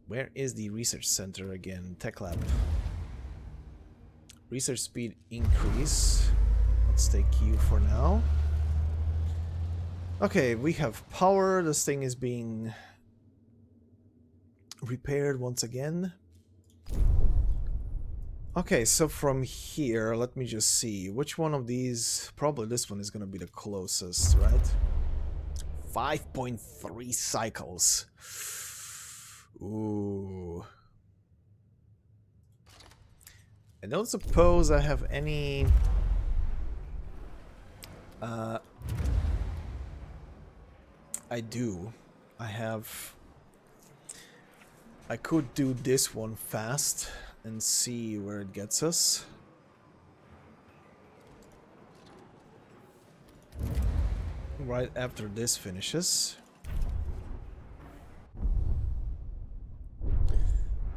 Where is the research center again? Tech lab. Research speed increase. Let's take Q for now. Okay, we have power. This thing is being repaired once again. Okay, so from here, let me just see. Which one of these... Probably this one is going to be the closest, right? 5.3 cycles. Ooh. I don't suppose I have any... I do. I have... I could do this one fast and see where it gets us. Right after this finishes.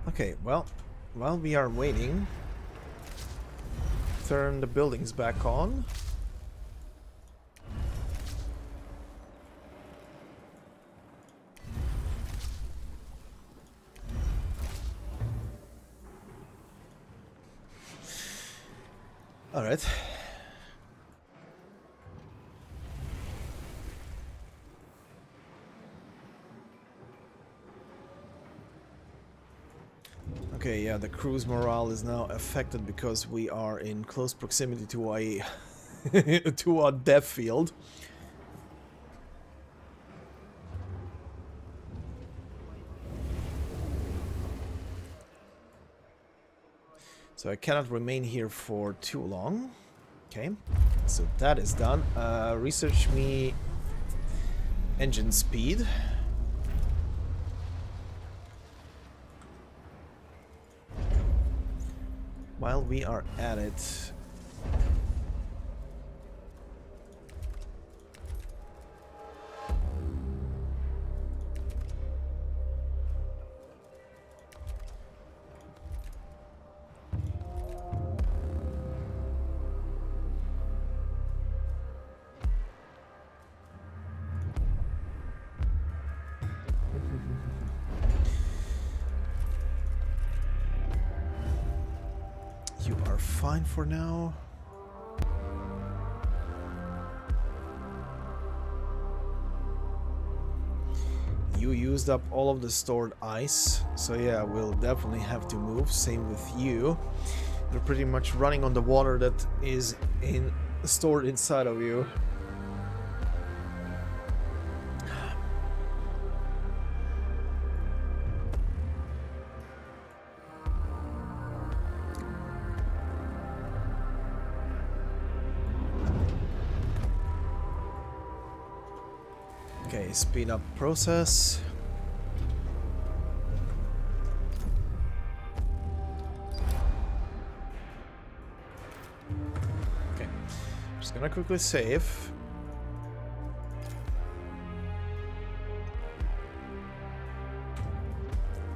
Okay, well, while we are waiting, turn the buildings back on. All right. Okay, yeah, the crew's morale is now affected because we are in close proximity to a to a death field. So I cannot remain here for too long. Okay, so that is done. Research me engine speed. While we are at it... are fine for now. You used up all of the stored ice, so yeah, we'll definitely have to move. Same with you. You're pretty much running on the water that is stored inside of you. Okay, speed up process. Okay, just gonna quickly save.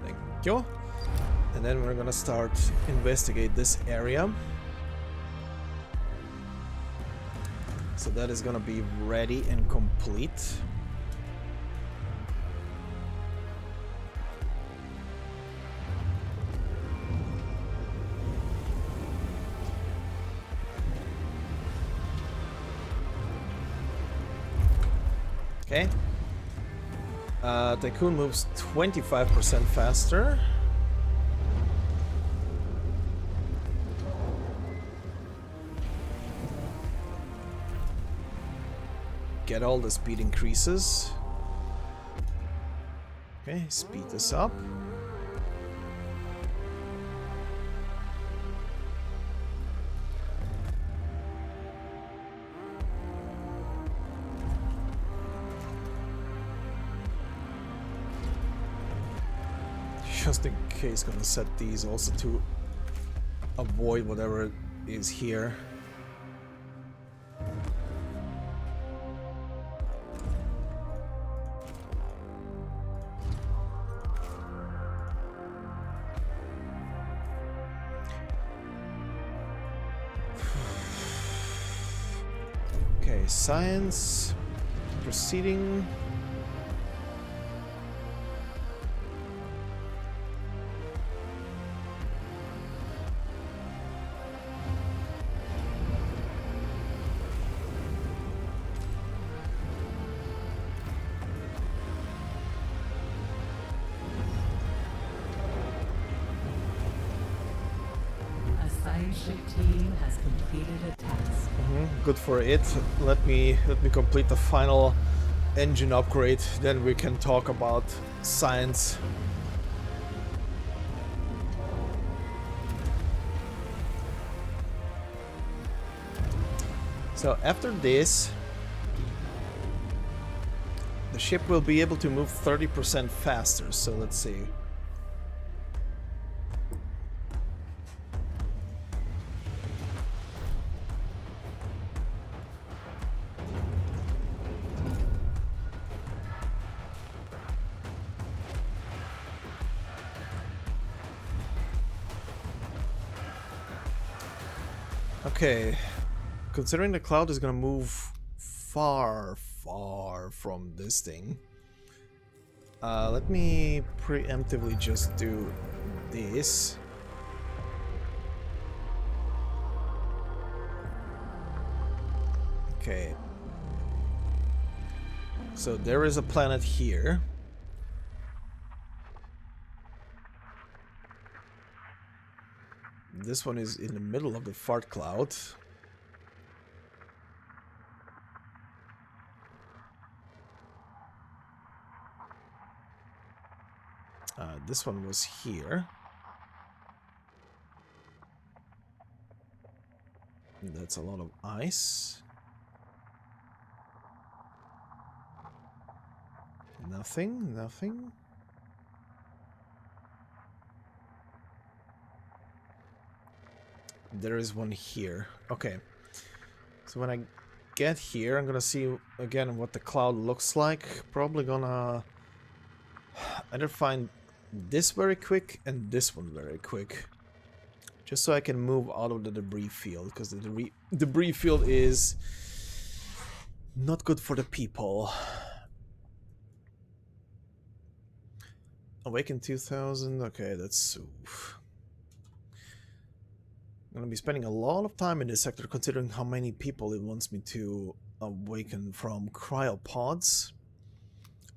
Thank you. And then we're gonna start investigate this area. So that is gonna be ready and complete. Okay. Tycoon moves 25% faster. Get all the speed increases. Okay, speed this up. Just in case, gonna set these also to avoid whatever is here. Okay, science, proceeding. Ship team has completed a task. Good for it. Let me complete the final engine upgrade, then we can talk about science. So after this, the ship will be able to move 30% faster. So let's see. Okay, considering the cloud is gonna move far from this thing, let me preemptively just do this. Okay, so there is a planet here. This one is in the middle of the fart cloud. This one was here. That's a lot of ice. Nothing, nothing. There is one here. Okay. So when I get here, I'm gonna see again what the cloud looks like. Probably gonna either find this very quick and this one very quick. Just so I can move out of the debris field, because the debris field is not good for the people. Awaken 2000, okay, that's... Oof. I'm gonna be spending a lot of time in this sector considering how many people it wants me to awaken from cryopods.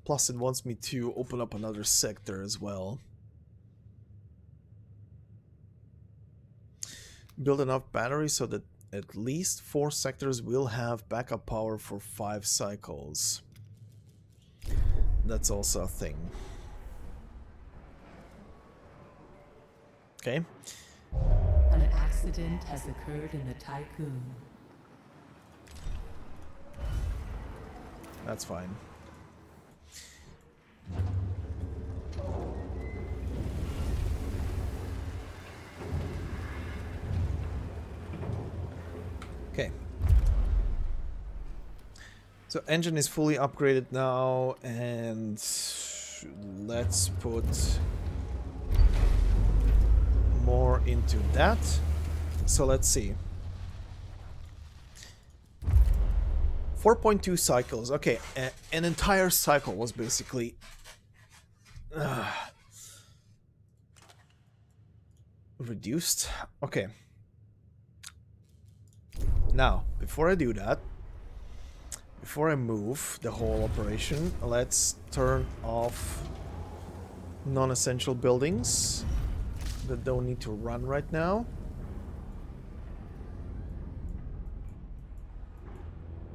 Plus it wants me to open up another sector as well. Build enough batteries so that at least 4 sectors will have backup power for 5 cycles. That's also a thing. Okay. An accident has occurred in the Tycoon. That's fine. Okay. So engine is fully upgraded now, and let's put more into that. So let's see. 4.2 cycles. Okay, an entire cycle was basically reduced. Okay. Now, before I do that, before I move the whole operation, let's turn off non-essential buildings that don't need to run right now.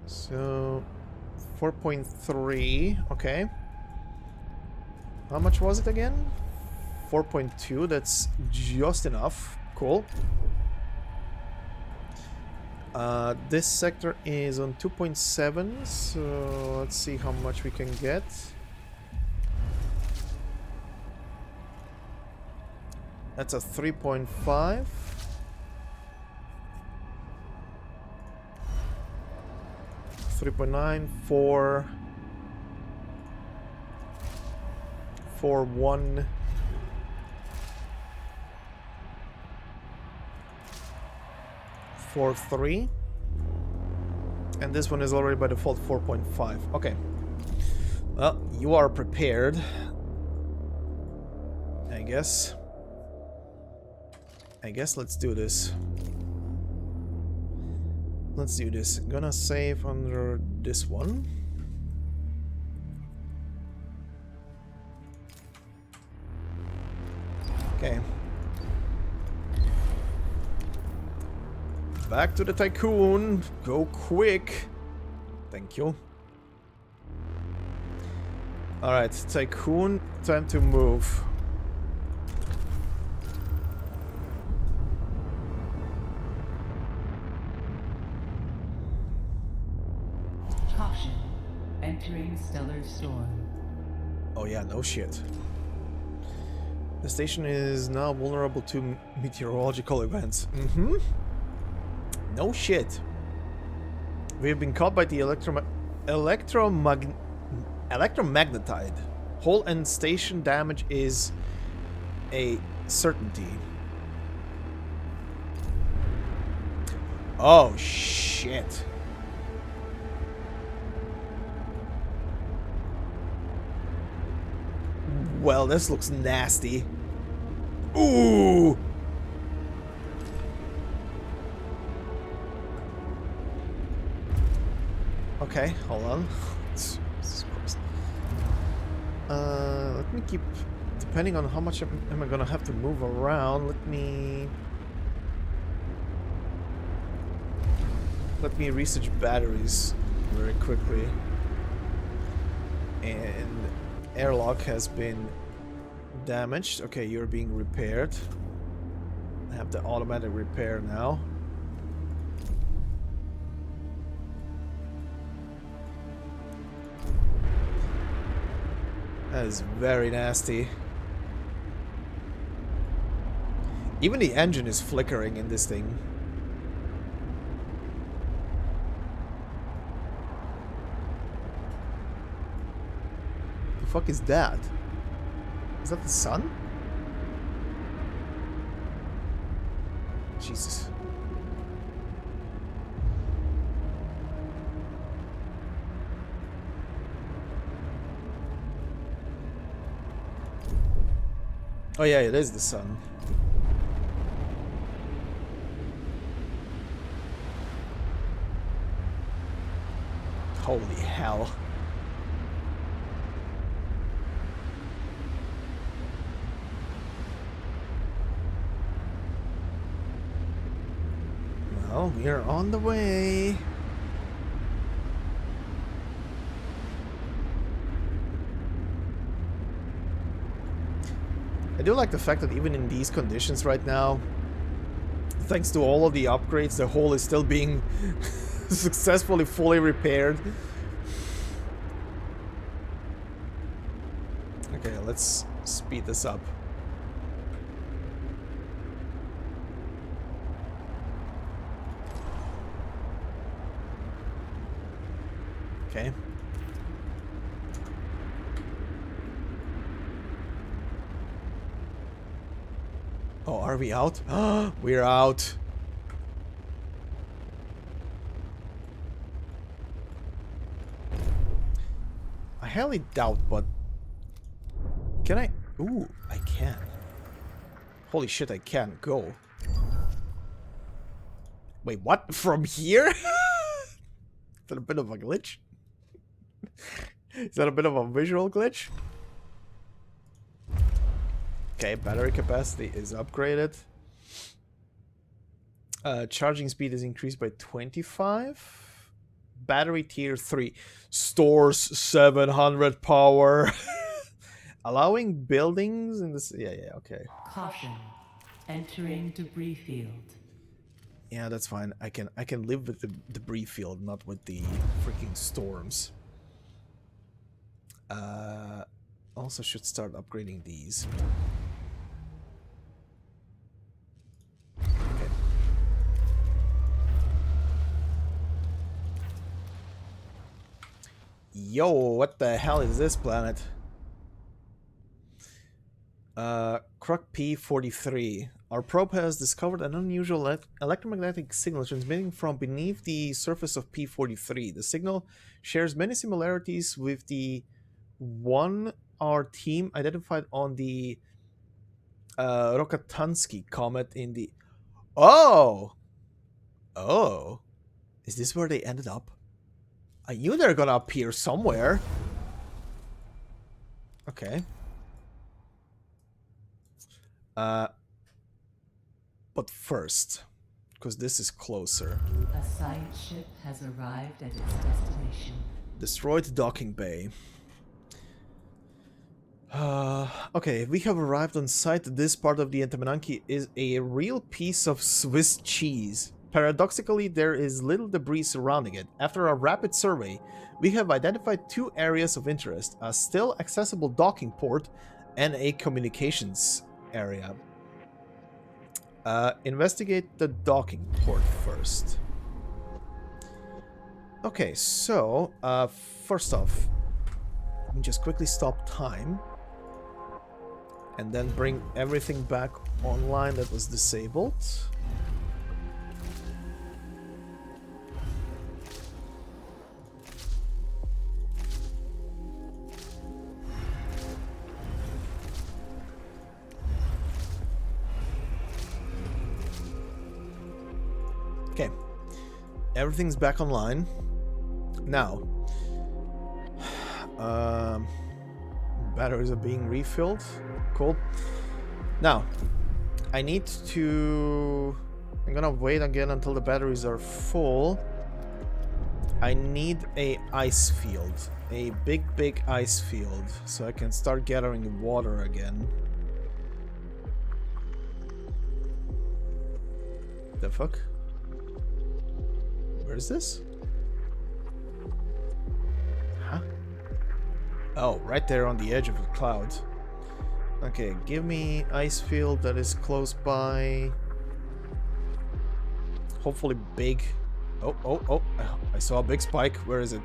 So 4.3, okay. How much was it again? 4.2, that's just enough. Cool. This sector is on 2.7, so let's see how much we can get. That's a 3.5. 3.9, 4, 4, 1. 4.3, and this one is already by default 4.5. Okay. Well, you are prepared, I guess. Let's do this. Let's do this. Gonna save under this one. Okay. Back to the Tycoon. Go quick. Thank you. Alright, Tycoon, time to move. Caution. Entering stellar storm. Oh yeah, no shit. The station is now vulnerable to meteorological events. Mm-hmm. No shit. We have been caught by the electromagnetite. Hull and station damage is a certainty. Oh shit. Well, this looks nasty. Ooh. Okay, hold on. Jesus Christ. Let me keep... Depending on how much am I gonna have to move around, let me research batteries very quickly. And airlock has been damaged. Okay, you're being repaired. I have the automatic repair now. That is very nasty. Even the engine is flickering in this thing. The fuck is that? Is that the sun? Jesus. Oh yeah, it is the sun. Holy hell. Well, we are on the way. I do like the fact that even in these conditions right now, thanks to all of the upgrades, the hull is still being successfully fully repaired. Okay, let's speed this up. Okay. Oh, are we out? We're out. I highly doubt, but... Can I? Ooh, I can. Holy shit, I can go. Wait, what? From here? Is that a bit of a glitch? Is that a bit of a visual glitch? Okay, battery capacity is upgraded. Charging speed is increased by 25. Battery tier 3. Stores 700 power. Allowing buildings in this... Yeah, okay. Caution. Entering debris field. Yeah, that's fine. I can live with the debris field, not with the freaking storms. Also should start upgrading these. Okay. Yo, what the hell is this planet? Croc P43. Our probe has discovered an unusual electromagnetic signal transmitting from beneath the surface of P43. The signal shares many similarities with the one our team identified on the Rokatansky comet in the... Oh! Oh. Is this where they ended up? I knew they're gonna appear somewhere. Okay. But first, because this is closer. A science ship has arrived at its destination. Destroyed docking bay. Okay, we have arrived on site. This part of the Entamananki is a real piece of Swiss cheese. Paradoxically, there is little debris surrounding it. After a rapid survey, we have identified 2 areas of interest, a still accessible docking port and a communications area. Investigate the docking port first. Okay, so, first off, let me just quickly stop time. And then bring everything back online that was disabled. Okay. Everything's back online. Now. Batteries are being refilled. Cool. Now, I need to... I'm gonna wait again until the batteries are full. I need a ice field. A big ice field. So I can start gathering water again. The fuck? Where is this? Huh? Oh, right there on the edge of the cloud. Okay, give me ice field that is close by. Hopefully big. Oh. I saw a big spike. Where is it?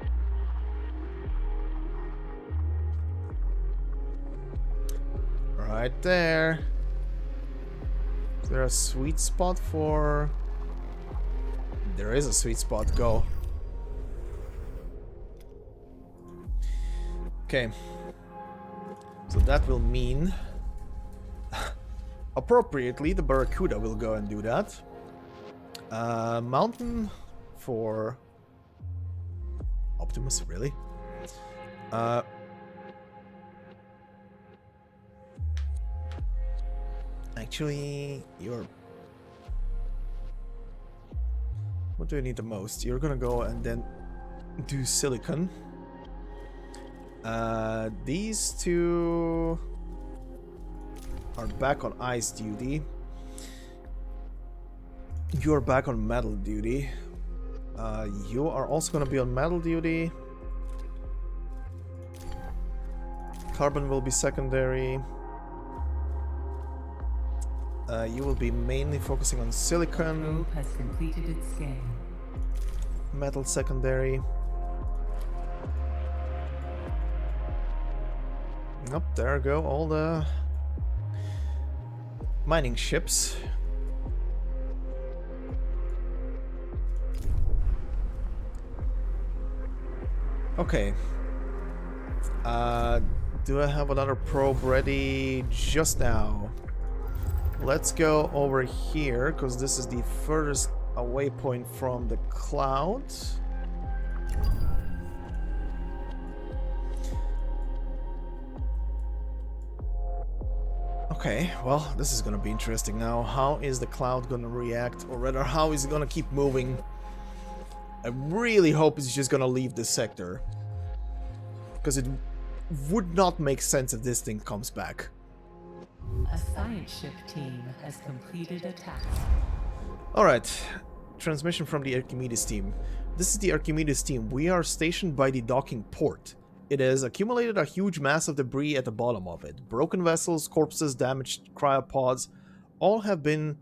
Right there. Is there a sweet spot for... There is a sweet spot. Go. Okay. So that will mean... appropriately, the Barracuda will go and do that. Mountain for Optimus, really? Actually, you're... What do you need the most? You're gonna go and then do silicon. These two are back on ice duty. You're back on metal duty. You are also gonna be on metal duty. Carbon will be secondary. You will be mainly focusing on silicon. Probe has completed its scan. Metal secondary. Up there go all the mining ships. Okay. Do I have another probe ready just now? Let's go over here, because this is the furthest away point from the cloud. Okay, well, this is gonna be interesting now. How is the cloud gonna react, or rather, how is it gonna keep moving? I really hope it's just gonna leave this sector, because it would not make sense if this thing comes back. A science ship team has completed a task. Alright, transmission from the Archimedes team. This is the Archimedes team. We are stationed by the docking port. It has accumulated a huge mass of debris at the bottom of it. Broken vessels, corpses, damaged cryopods, all have been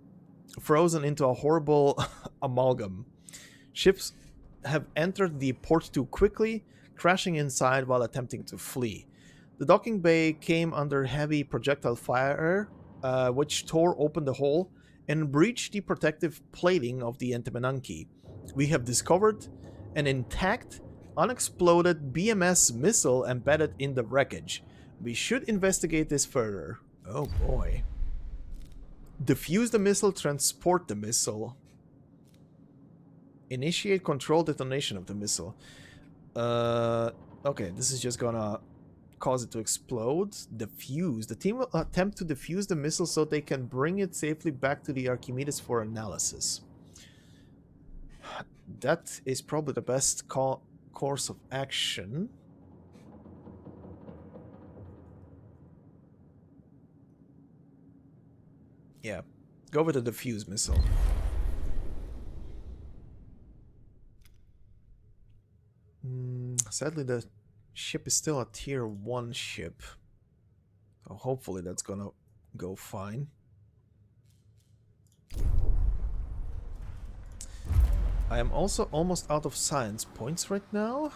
frozen into a horrible amalgam. Ships have entered the port too quickly, crashing inside while attempting to flee. The docking bay came under heavy projectile fire, which tore open the hole and breached the protective plating of the Antimanunki. We have discovered an intact, unexploded BMS missile embedded in the wreckage. We should investigate this further. Oh boy. Defuse the missile, transport the missile. Initiate controlled detonation of the missile. Okay, this is just gonna cause it to explode. Defuse. The team will attempt to defuse the missile so they can bring it safely back to the Archimedes for analysis. That is probably the best course of action. Yeah, go with the defuse missile. Sadly, the ship is still a tier 1 ship. So hopefully that's gonna go fine. I am also almost out of science points right now.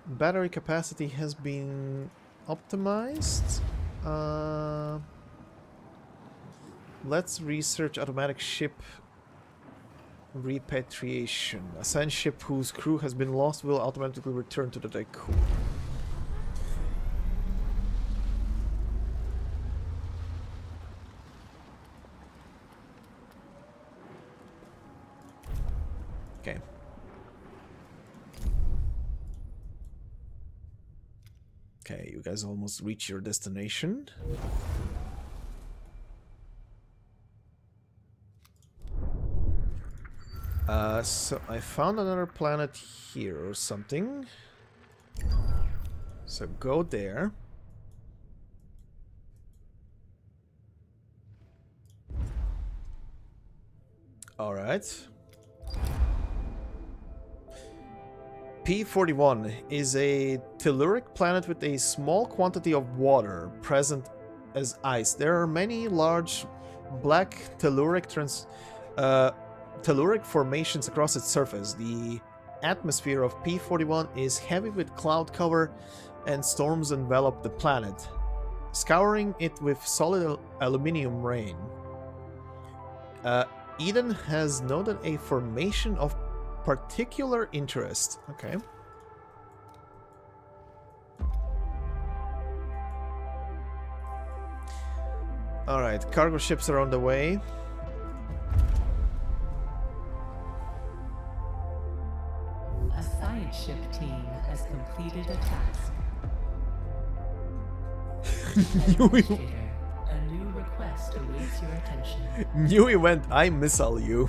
Battery capacity has been optimized. Let's research automatic ship repatriation. A science ship whose crew has been lost will automatically return to the Tycoon. Okay. Okay, you guys almost reach your destination. So I found another planet here or something. So go there. Alright. P41 is a telluric planet with a small quantity of water present as ice. There are many large black telluric formations across its surface. The atmosphere of P41 is heavy with cloud cover and storms envelop the planet, scouring it with solid aluminium rain. Eden has noted a formation of particular interest. Okay. Alright, cargo ships are on the way. A science ship team has completed a task. Administrator, a new request awaits your attention. New event, I missile you.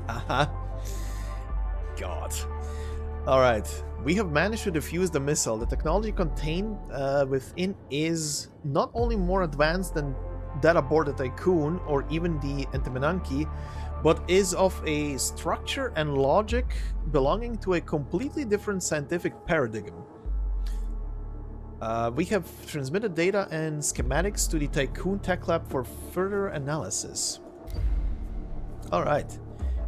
Uh-huh. God. Alright, we have managed to defuse the missile. The technology contained within is not only more advanced than that aboard the Tycoon or even the Entimenanki, but is of a structure and logic belonging to a completely different scientific paradigm. We have transmitted data and schematics to the Tycoon Tech Lab for further analysis. Alright,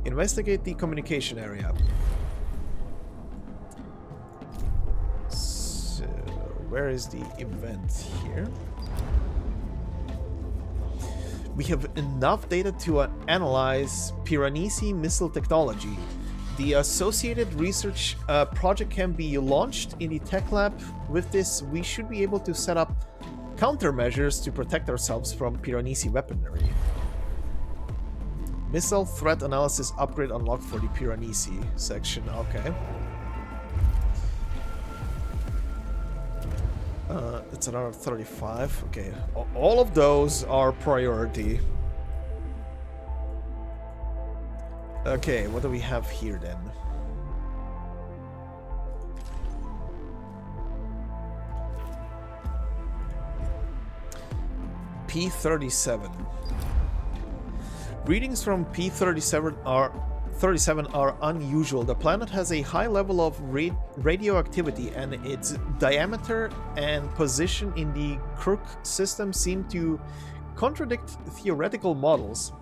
investigate the communication area. So, where is the event here? We have enough data to analyze Piranesi missile technology. The associated research project can be launched in the tech lab. With this, we should be able to set up countermeasures to protect ourselves from Piranesi weaponry. Missile threat analysis upgrade unlocked for the Piranesi section. Okay. It's another 35. Okay, all of those are priority. Okay, what do we have here then? P37. Readings from P37 are unusual. The planet has a high level of radioactivity, and its diameter and position in the Crook system seem to contradict theoretical models.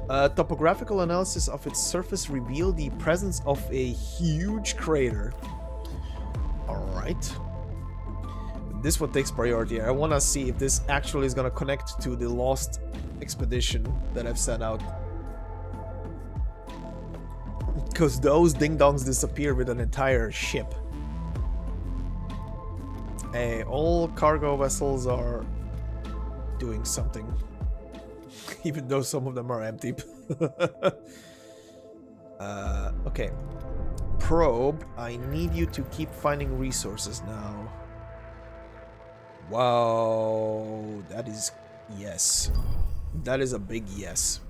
Topographical analysis of its surface revealed the presence of a huge crater. Alright. This one takes priority. I want to see if this actually is going to connect to the lost expedition that I've sent out. Because those ding-dongs disappear with an entire ship. Hey, all cargo vessels are doing something. Even though some of them are empty. Okay. Probe, I need you to keep finding resources now. Wow, that is... yes. That is a big yes.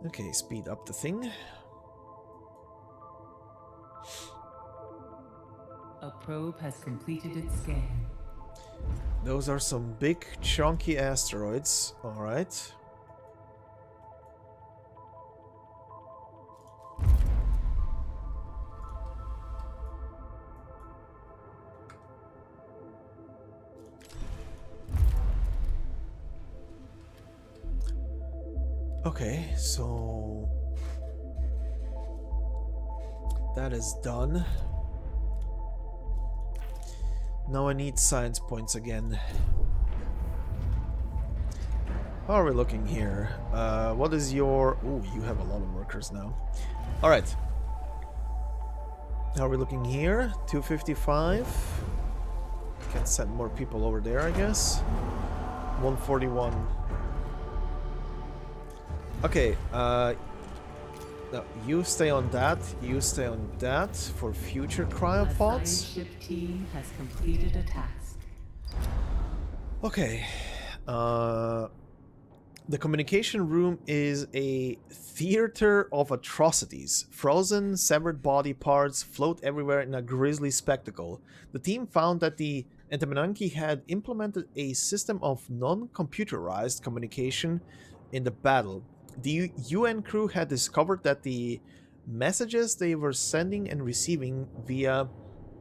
Okay, speed up the thing. A probe has completed its scan. Those are some big, chunky asteroids. Alright. Okay, so that is done. Now I need science points again. How are we looking here? What is your... ooh, you have a lot of workers now. Alright. How are we looking here? 255. Can send more people over there, I guess. 141. Okay, no, you stay on that, you stay on that for future cryopods. A science ship team has completed a task. Okay, the communication room is a theater of atrocities. Frozen, severed body parts float everywhere in a grisly spectacle. The team found that the Entimenanki had implemented a system of non-computerized communication in the battle. The UN crew had discovered that the messages they were sending and receiving via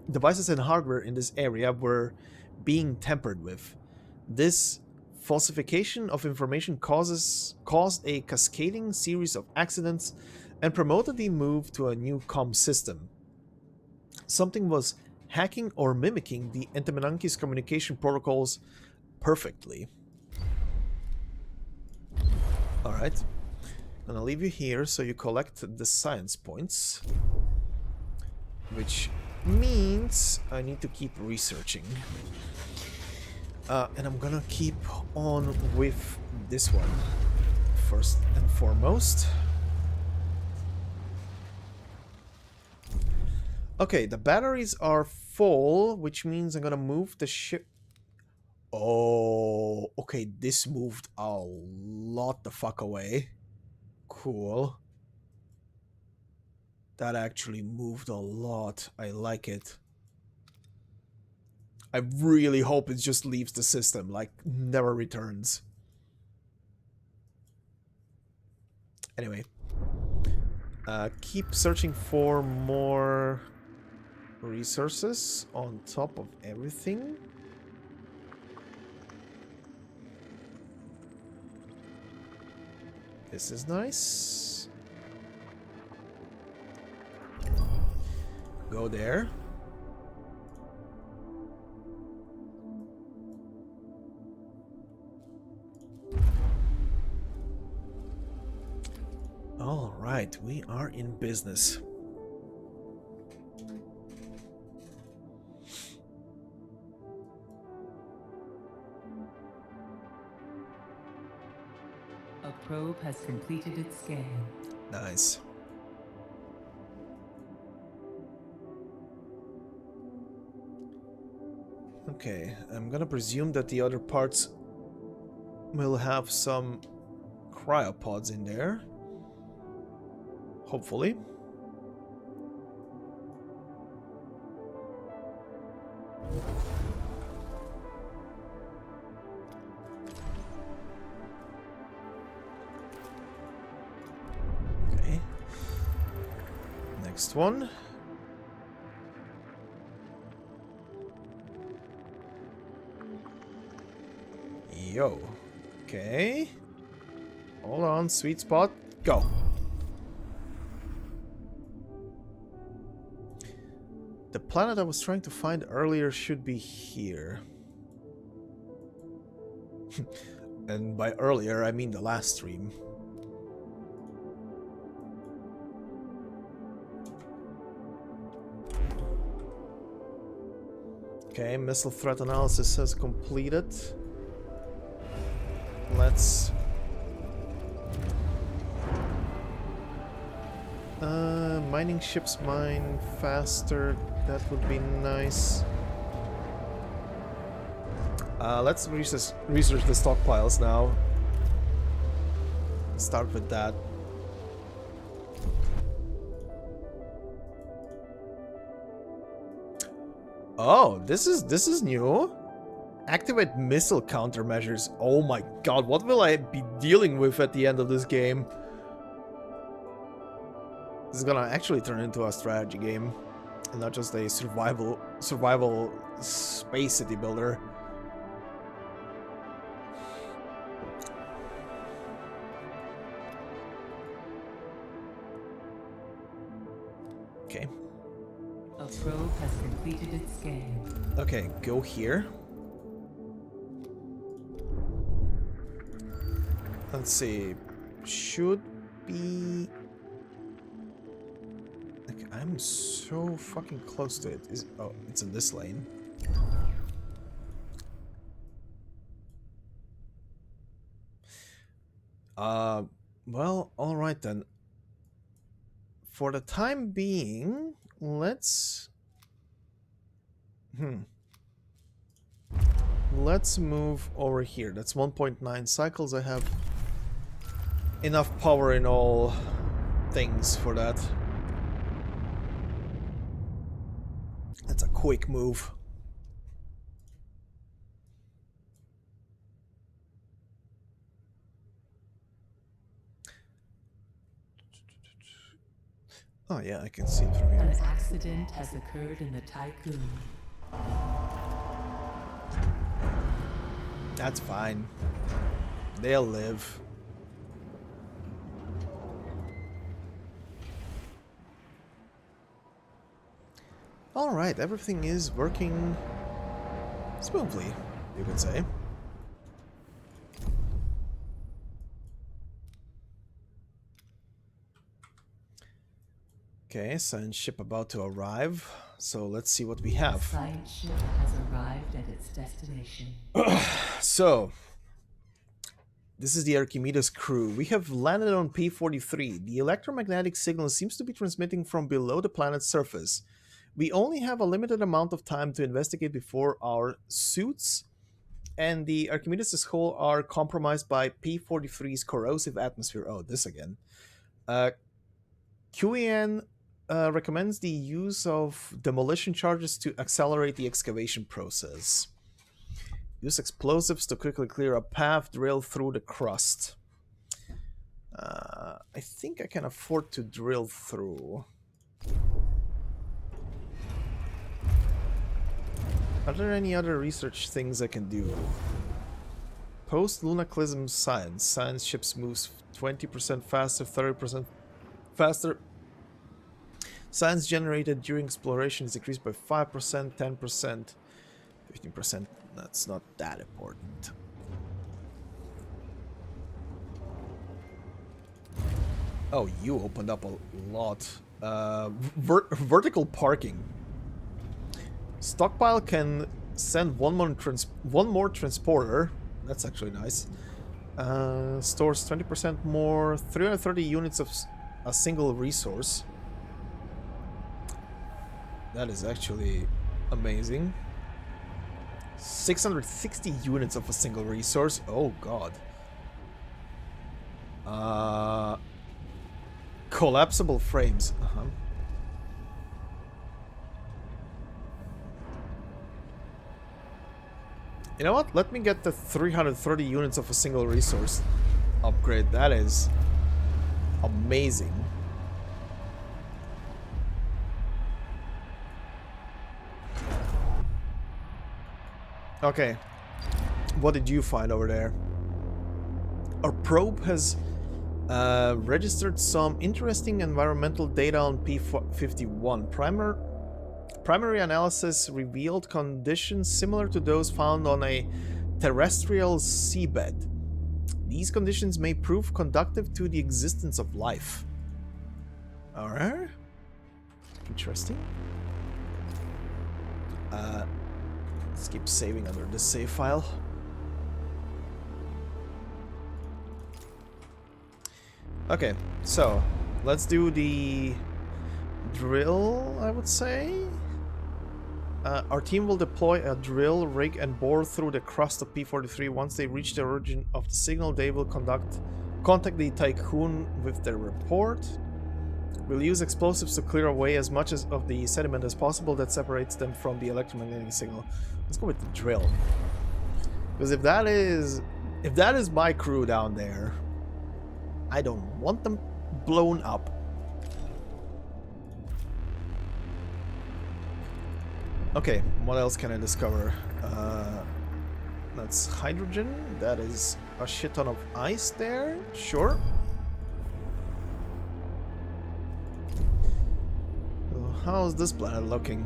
devices and hardware in this area were being tampered with. This falsification of information caused a cascading series of accidents and promoted the move to a new comm system. Something was hacking or mimicking the Entimenanki's communication protocols perfectly. Alright. I'm gonna leave you here so you collect the science points. Which means I need to keep researching. And I'm gonna keep on with grab this one first and foremost. Okay, the batteries are full, which means I'm gonna move the ship. Oh, okay, this moved a lot the fuck away. Cool. That actually moved a lot. I like it. I really hope it just leaves the system, like, never returns. Anyway. Keep searching for more resources on top of everything. This is nice. Go there. All right, we are in business. A probe has completed its scan. Nice. Okay, I'm gonna presume that the other parts will have some cryopods in there. Hopefully. Okay. Next one. Yo. Okay. Hold on, sweet spot. Go. The planet I was trying to find earlier should be here. And by earlier, I mean the last stream. Okay, missile threat analysis has completed. Let's... mining ships mine faster. That would be nice. Let's research the stockpiles now. Start with that. Oh, this is new. Activate missile countermeasures. Oh my god, what will I be dealing with at the end of this game? This is gonna actually turn into a strategy game, and not just a survival space city builder. Okay. A probe has completed its scan. Okay, go here. Let's see. Should be... Like, I'm so fucking close to it. Oh, it's in this lane. Well, alright then. For the time being, let's... Let's move over here. That's 1.9 cycles. I have enough power in all things for that. That's a quick move. Oh yeah, I can see it from here. An accident has occurred in the Tycoon. That's fine. They'll live. Alright, everything is working smoothly, you could say. Okay, science ship about to arrive. So let's see what we have. The science ship has arrived at its destination. So, This is the Archimedes crew. We have landed on P43. The electromagnetic signal seems to be transmitting from below the planet's surface. We only have a limited amount of time to investigate before our suits and the Archimedes' hull are compromised by P43's corrosive atmosphere. Oh, this again. Uh, QAN recommends the use of demolition charges to accelerate the excavation process. Use explosives to quickly clear a path, drill through the crust. I think I can afford to drill through. Are there any other research things I can do? Post-lunaclism science. Science ships moves 20% faster, 30% faster. Science generated during exploration is increased by 5%, 10%, 15%. That's not that important. Oh, you opened up a lot. Vertical parking. Stockpile can send one more transporter. That's actually nice. Stores 20% more, 330 units of a single resource. That is actually amazing. 660 units of a single resource. Oh god. Collapsible frames. You know what? Let me get the 330 units of a single resource upgrade. That is amazing. Okay. What did you find over there? Our probe has registered some interesting environmental data on P51. Primary analysis revealed conditions similar to those found on a terrestrial seabed. These conditions may prove conducive to the existence of life. Alright. Interesting. Let's keep saving under the save file. Okay, so let's do the drill, I would say. Our team will deploy a drill rig and bore through the crust of P43. Once they reach the origin of the signal, they will contact the Tycoon with their report. We'll use explosives to clear away as much of the sediment as possible that separates them from the electromagnetic signal. Let's go with the drill. Because if that is my crew down there, I don't want them blown up. Okay, what else can I discover? That's hydrogen. That is a shit ton of ice there. Sure. How's this planet looking?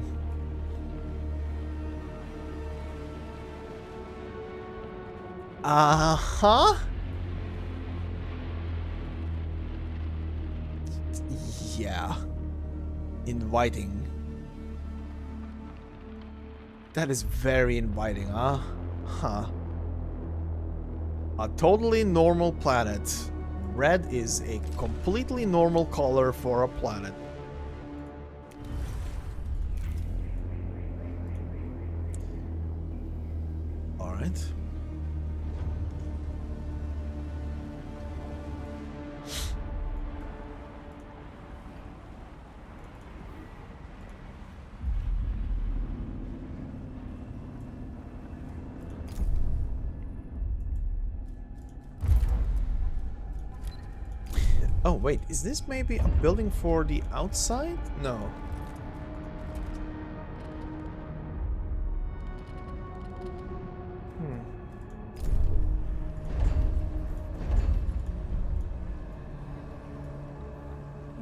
Uh-huh. Yeah. Inviting. That is very inviting, huh? Huh. A totally normal planet. Red is a completely normal color for a planet. Alright. Oh, wait, is this maybe a building for the outside? No.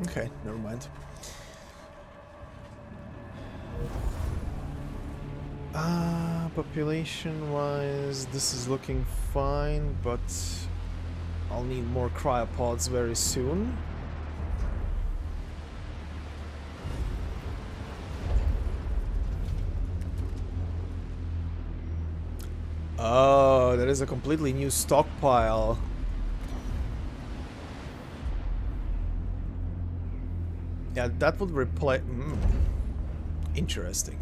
Okay, never mind. Population-wise, this is looking fine, but I'll need more cryopods very soon. Oh, that is a completely new stockpile. Yeah, that would replace... Interesting.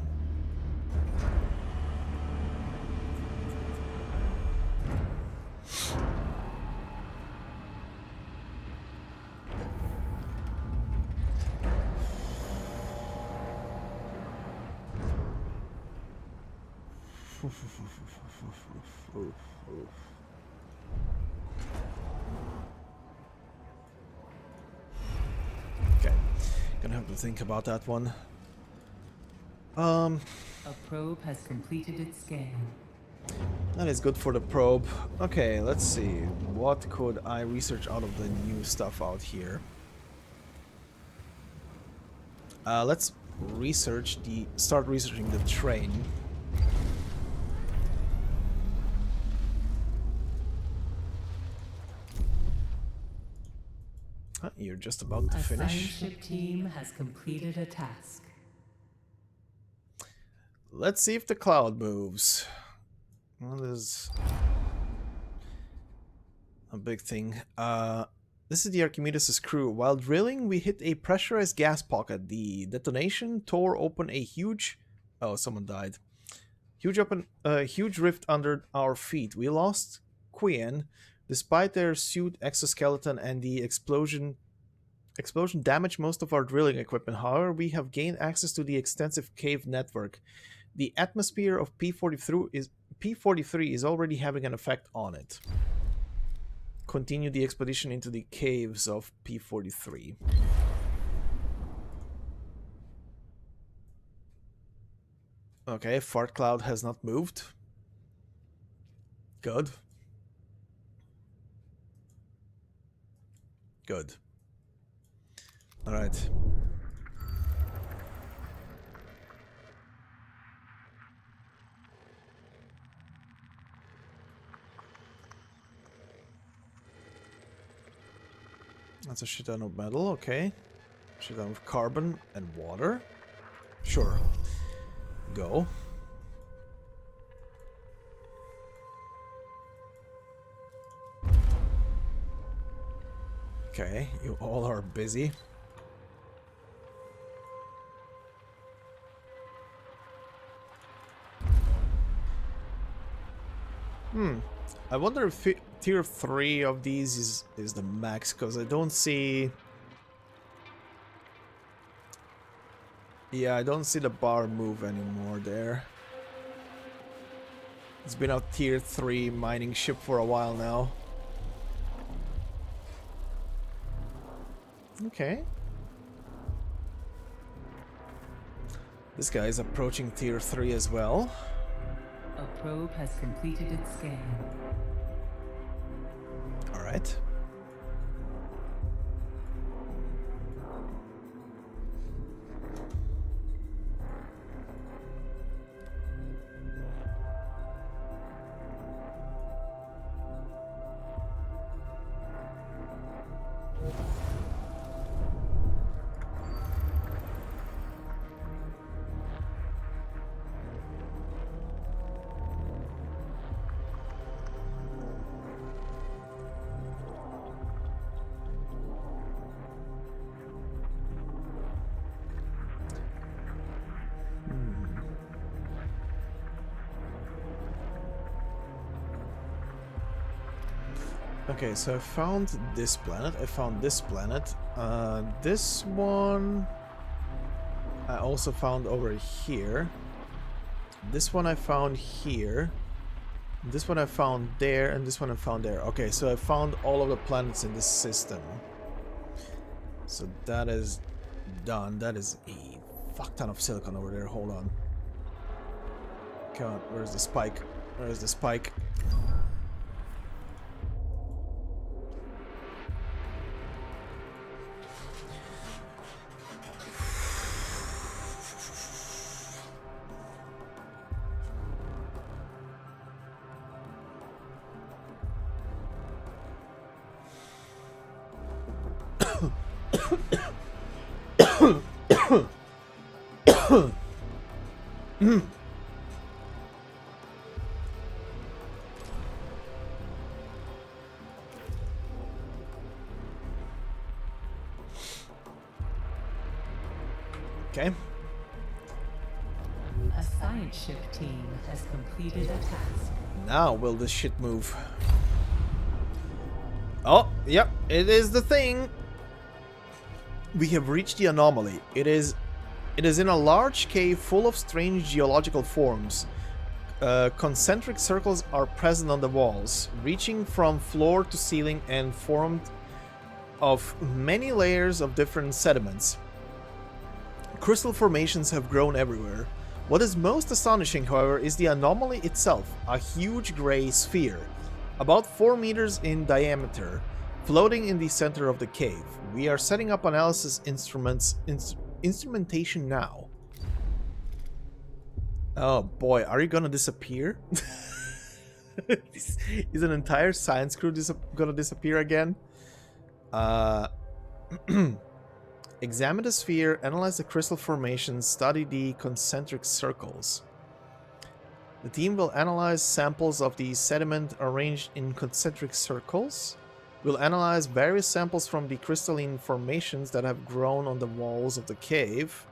Okay, gonna have to think about that one. A probe has completed its scan. That is good for the probe. Okay, let's see. What could I research out of the new stuff out here? Let's start researching the train. You're just about to finish. A science ship team has completed a task. Let's see if the cloud moves. Well, there's a big thing. This is the Archimedes' crew. While drilling, we hit a pressurized gas pocket. The detonation tore open a huge... Oh, someone died. Huge rift under our feet. We lost Quien. Despite their suit exoskeleton and the explosion damaged most of our drilling equipment. However, we have gained access to the extensive cave network. The atmosphere of P43 is already having an effect on it. Continue the expedition into the caves of P43. Okay, fart cloud has not moved. Good. Good. Alright. That's a shit ton of metal, okay. Shit ton of carbon and water. Sure. Go. Okay, you all are busy. I wonder if tier 3 of these is the max, because I don't see... Yeah, I don't see the bar move anymore there. It's been a tier 3 mining ship for a while now. Okay. This guy is approaching tier 3 as well. A probe has completed its scan. Alright. Okay, so I found this planet, I found this planet, this one I also found over here, this one I found here, this one I found there, and this one I found there. Okay, so I found all of the planets in this system. So that is done. That is a fuck ton of silicon over there, hold on. Come on, where's the spike? Where's the spike? Okay. A science ship team has completed a task. Now will this shit move? Oh, yep, it is the thing. We have reached the anomaly. It is in a large cave full of strange geological forms. Concentric circles are present on the walls, reaching from floor to ceiling and formed of many layers of different sediments. Crystal formations have grown everywhere. What is most astonishing, however, is the anomaly itself, a huge gray sphere, about 4 meters in diameter, floating in the center of the cave. We are setting up analysis instrumentation now. Oh boy, are you gonna disappear? Is an entire science crew gonna disappear again? Examine the sphere, analyze the crystal formations, study the concentric circles. The team will analyze samples of the sediment arranged in concentric circles. We'll analyze various samples from the crystalline formations that have grown on the walls of the cave.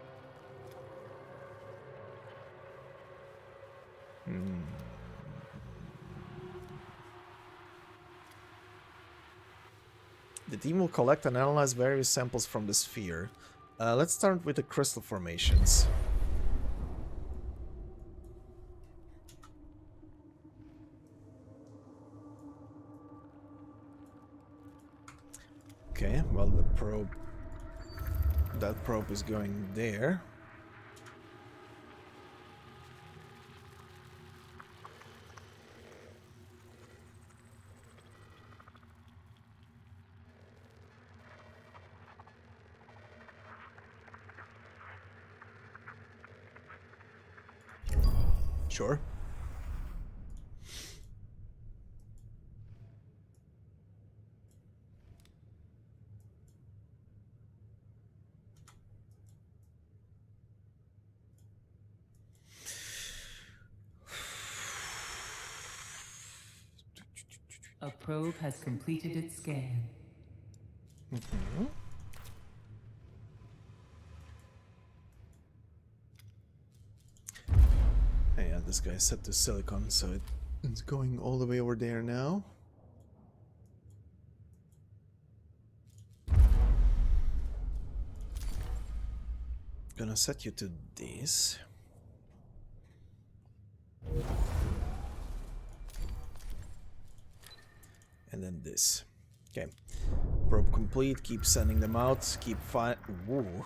The team will collect and analyze various samples from the sphere. Let's start with the crystal formations. Okay, well that probe is going there. Sure. A probe has completed its scan. Yeah, this guy's set to silicon, so it's going all the way over there now. Gonna set you to this. And then this. Okay. Probe complete. Keep sending them out. Keep Ooh.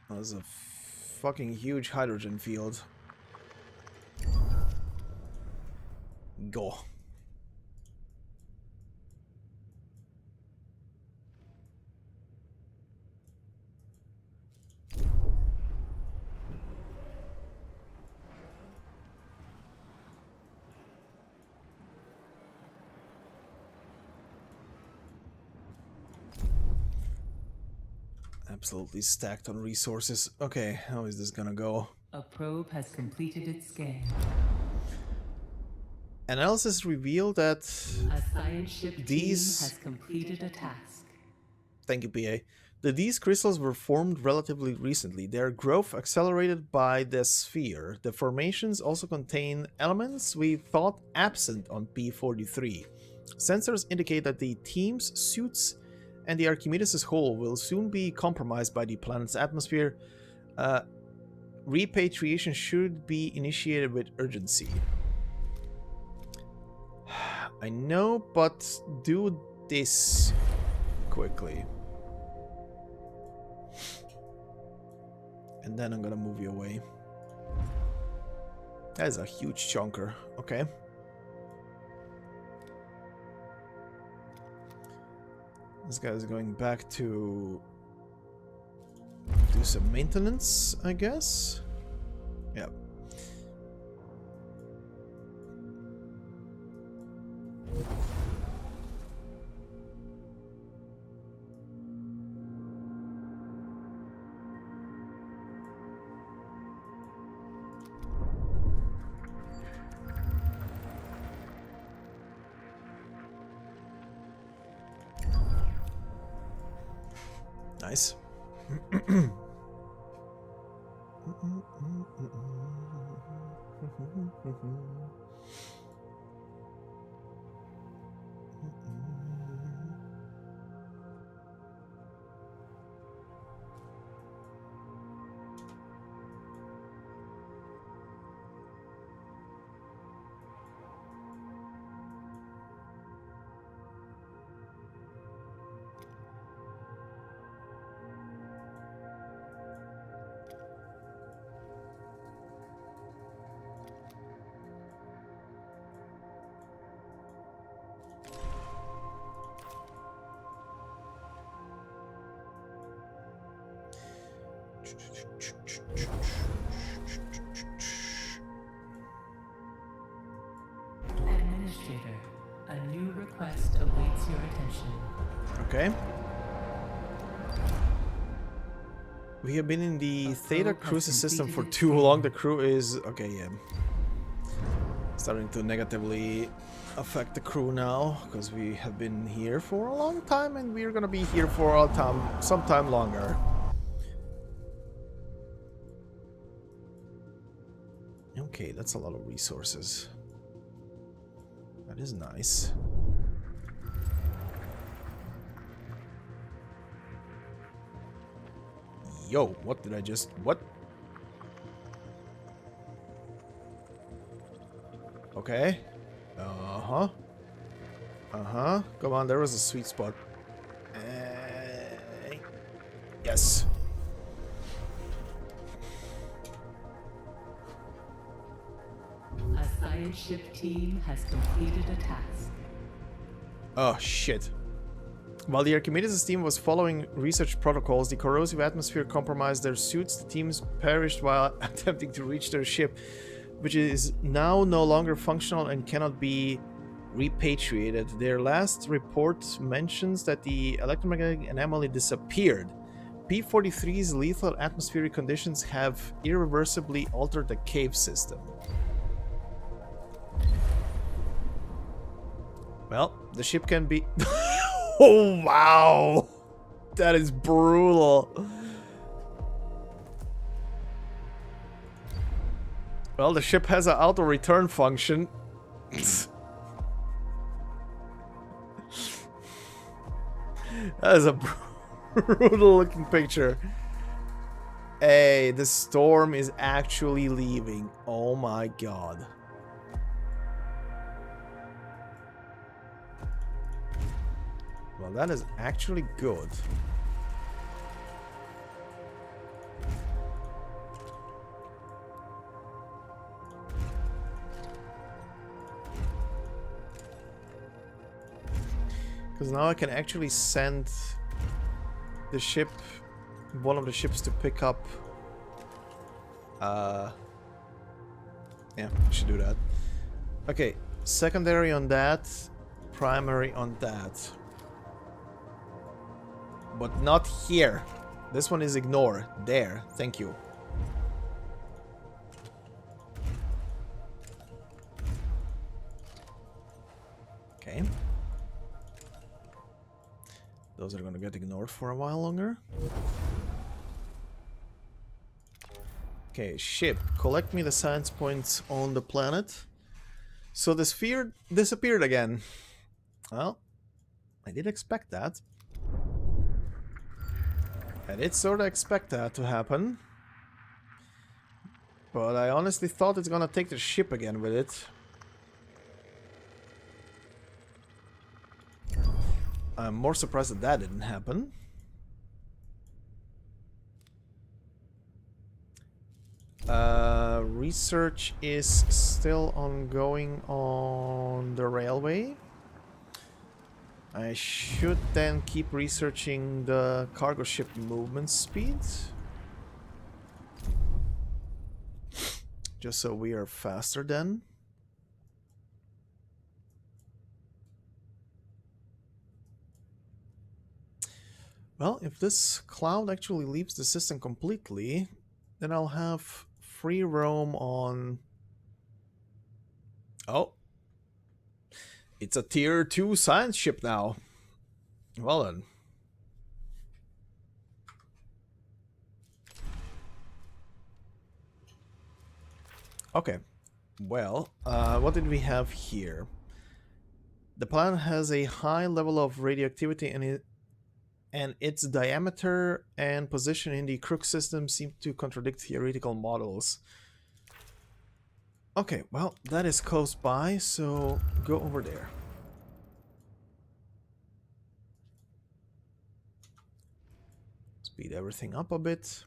That was a fucking huge hydrogen field. Go. Absolutely stacked on resources. Okay, how is this gonna go? A probe has completed its scan. Analysis revealed that A science ship team has completed a task. Thank you, PA. These crystals were formed relatively recently. Their growth accelerated by the sphere. The formations also contain elements we thought absent on P-43. Sensors indicate that the team's suits and the Archimedes' hull will soon be compromised by the planet's atmosphere. Repatriation should be initiated with urgency. I know, but do this quickly. And then I'm gonna move you away. That is a huge chunker. Okay. This guy is going back to do some maintenance, I guess. Yep. Nice. Administrator, a new request awaits your attention. Okay. We have been in the Theta Cruiser system for too long. The crew is... Okay, yeah. Starting to negatively affect the crew now, because we have been here for a long time and we're gonna be here for a time, some time longer. Okay, that's a lot of resources. That is nice. Yo, what did I just... What? Okay. Uh-huh. Uh-huh. Come on, there was a sweet spot. Yes. A science ship team has completed a task. Oh, shit. While the Archimedes team was following research protocols, the corrosive atmosphere compromised their suits. The teams perished while attempting to reach their ship, which is now no longer functional and cannot be repatriated. Their last report mentions that the electromagnetic anomaly disappeared. P-43's lethal atmospheric conditions have irreversibly altered the cave system. Well, the ship can be... Oh, wow! That is brutal. Well, the ship has an auto-return function. That is a brutal-looking picture. Hey, the storm is actually leaving. Oh my god. Well, that is actually good. Because now I can actually send the ship, one of the ships, to pick up... Yeah, I should do that. Okay, secondary on that, primary on that. But not here. This one is ignore. There. Thank you. Okay. Those are gonna get ignored for a while longer. Okay, ship. Collect me the science points on the planet. So the sphere disappeared again. Well, I did expect that. I did sort of expect that to happen. But I honestly thought it's gonna take the ship again with it. I'm more surprised that that didn't happen. Research is still ongoing on the railway. I should then keep researching the cargo ship movement speed. Just so we are faster then. Well, if this cloud actually leaves the system completely, then I'll have free roam on... Oh. It's a tier 2 science ship now. Well then. Okay. Well, what did we have here? The planet has a high level of radioactivity and its diameter and position in the Crook system seem to contradict theoretical models. Okay, well, that is close by, so go over there. Speed everything up a bit.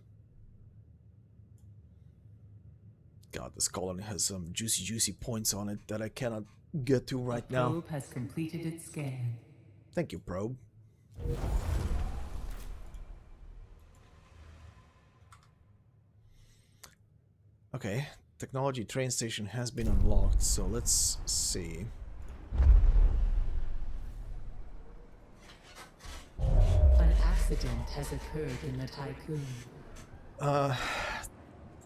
God, this colony has some juicy points on it that I cannot get to right now. The probe has completed its scan. Thank you, probe. Okay, technology train station has been unlocked, so let's see. An accident has occurred in the Tycoon.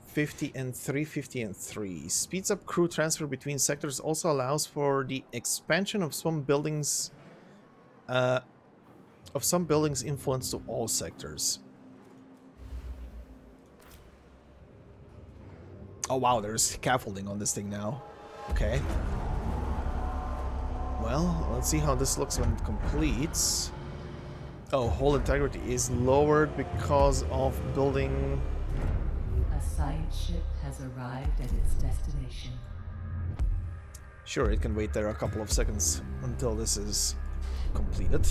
50 and 350 and 3. Speeds up crew transfer between sectors, also allows for the expansion of some buildings influence to all sectors. Oh wow, there's scaffolding on this thing now. Okay. Well, let's see how this looks when it completes. Oh, hull integrity is lowered because of building... A science ship has arrived at its destination. Sure, it can wait there a couple of seconds until this is completed.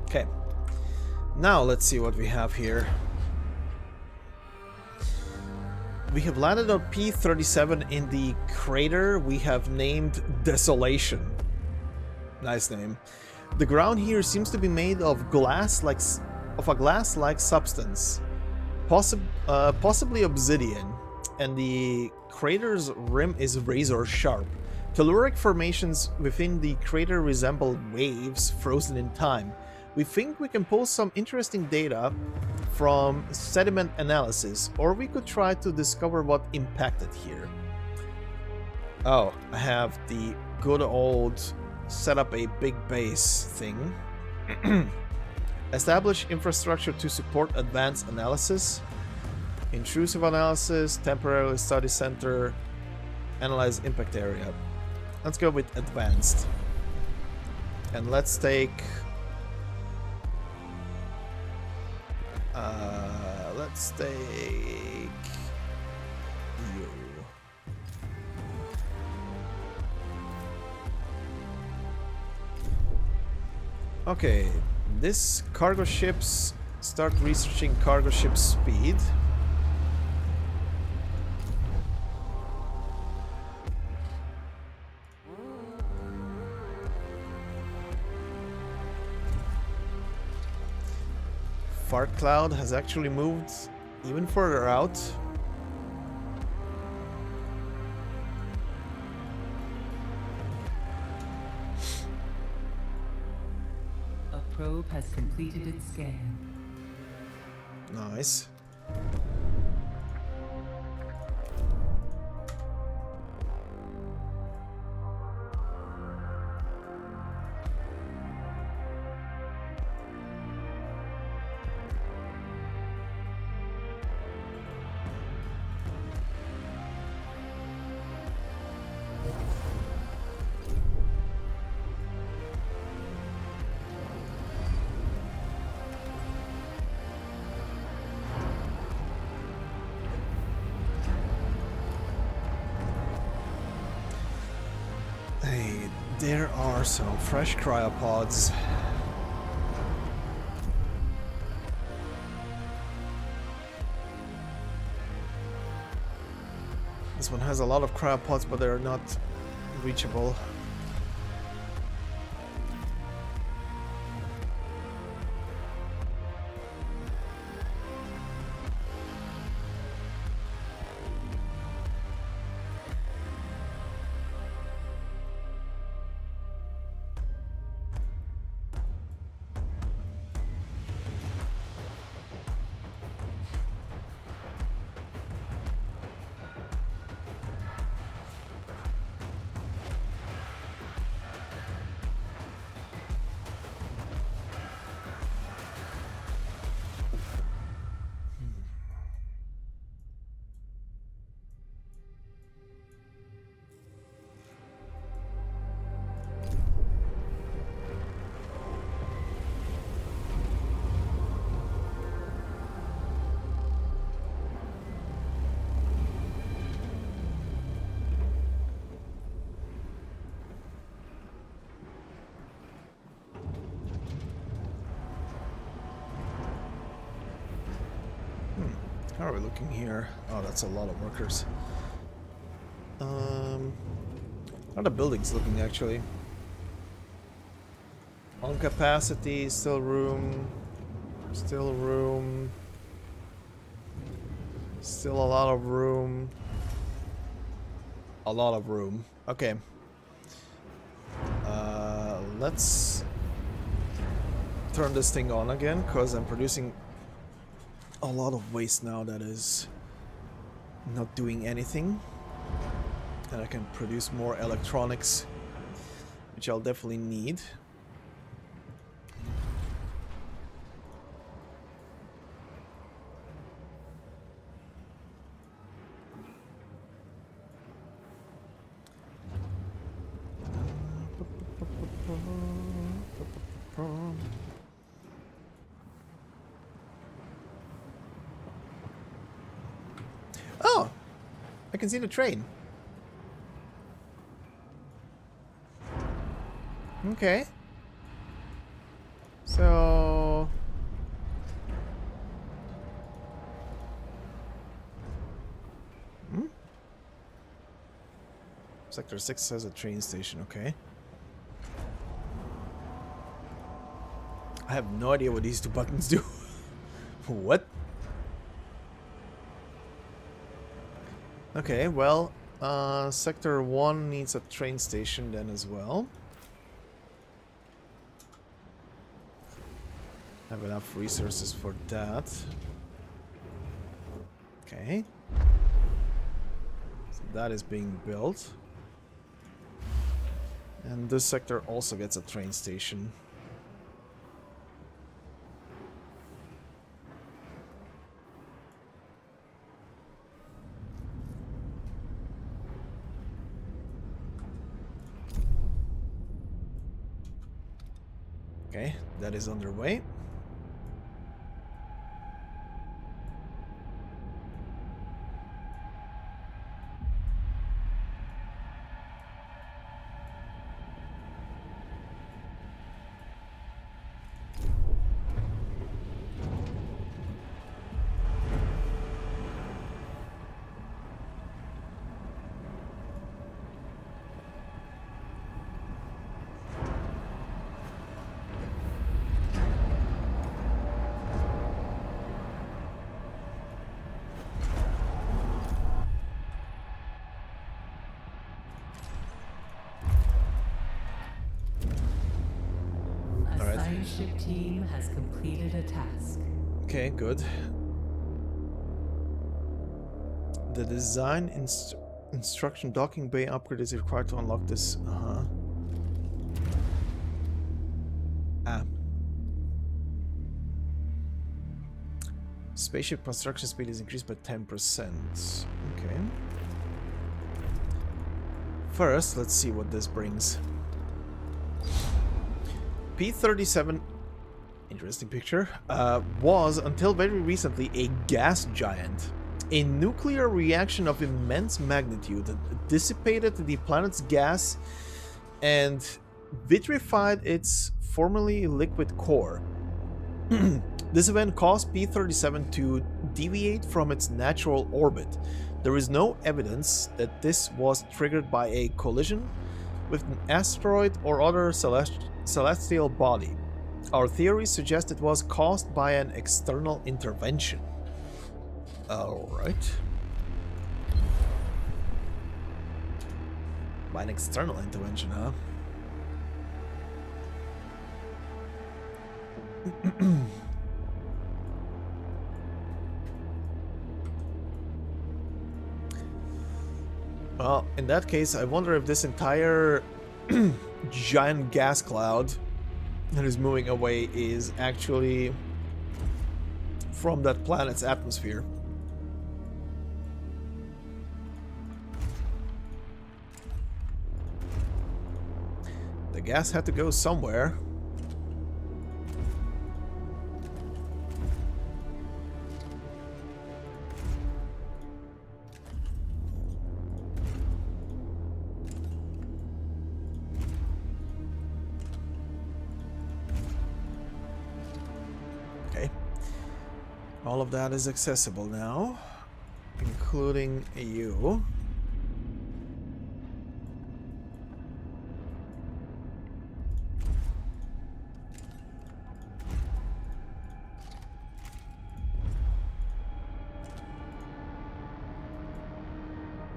Okay, now let's see what we have here. We have landed on P-37 in the crater we have named Desolation. Nice name. The ground here seems to be made of a glass-like substance, possibly obsidian, and the crater's rim is razor sharp. Telluric formations within the crater resemble waves frozen in time. We think we can pull some interesting data from sediment analysis, or we could try to discover what impacted here. Oh, I have the good old set up a big base thing. Establish infrastructure to support advanced analysis. Intrusive analysis, temporary study center, analyze impact area. Let's go with advanced. And let's take... let's take you. Okay, this cargo ships start researching cargo ship speed. Fart cloud has actually moved even further out. A probe has completed its scan. Nice. Hey, there are some fresh cryopods. This one has a lot of cryopods, but they're not reachable. How are we looking here? Oh, that's a lot of workers. How are the buildings looking actually? On capacity, still room. Still room. Still a lot of room. A lot of room. Okay. Let's turn this thing on again, because I'm producing a lot of waste now that is not doing anything. And I can produce more electronics, which I'll definitely need. Oh! I can see the train. Okay. So... Sector 6 has a train station, okay. I have no idea what these two buttons do. What? Okay, well, Sector 1 needs a train station then as well. Have enough resources for that. Okay. So that is being built. And this sector also gets a train station. Okay, that is underway. Science ship team has completed a task. Okay, good. The design instruction docking bay upgrade is required to unlock this. Ah. Spaceship construction speed is increased by 10%. Okay. First, let's see what this brings. P-37, interesting picture, was until very recently a gas giant. A nuclear reaction of immense magnitude dissipated the planet's gas and vitrified its formerly liquid core. This event caused P-37 to deviate from its natural orbit. There is no evidence that this was triggered by a collision with an asteroid or other celestial body. Our theories suggest it was caused by an external intervention. Alright. By an external intervention, huh? Well, in that case, I wonder if this entire giant gas cloud that is moving away is actually from that planet's atmosphere. The gas had to go somewhere. All of that is accessible now, including you.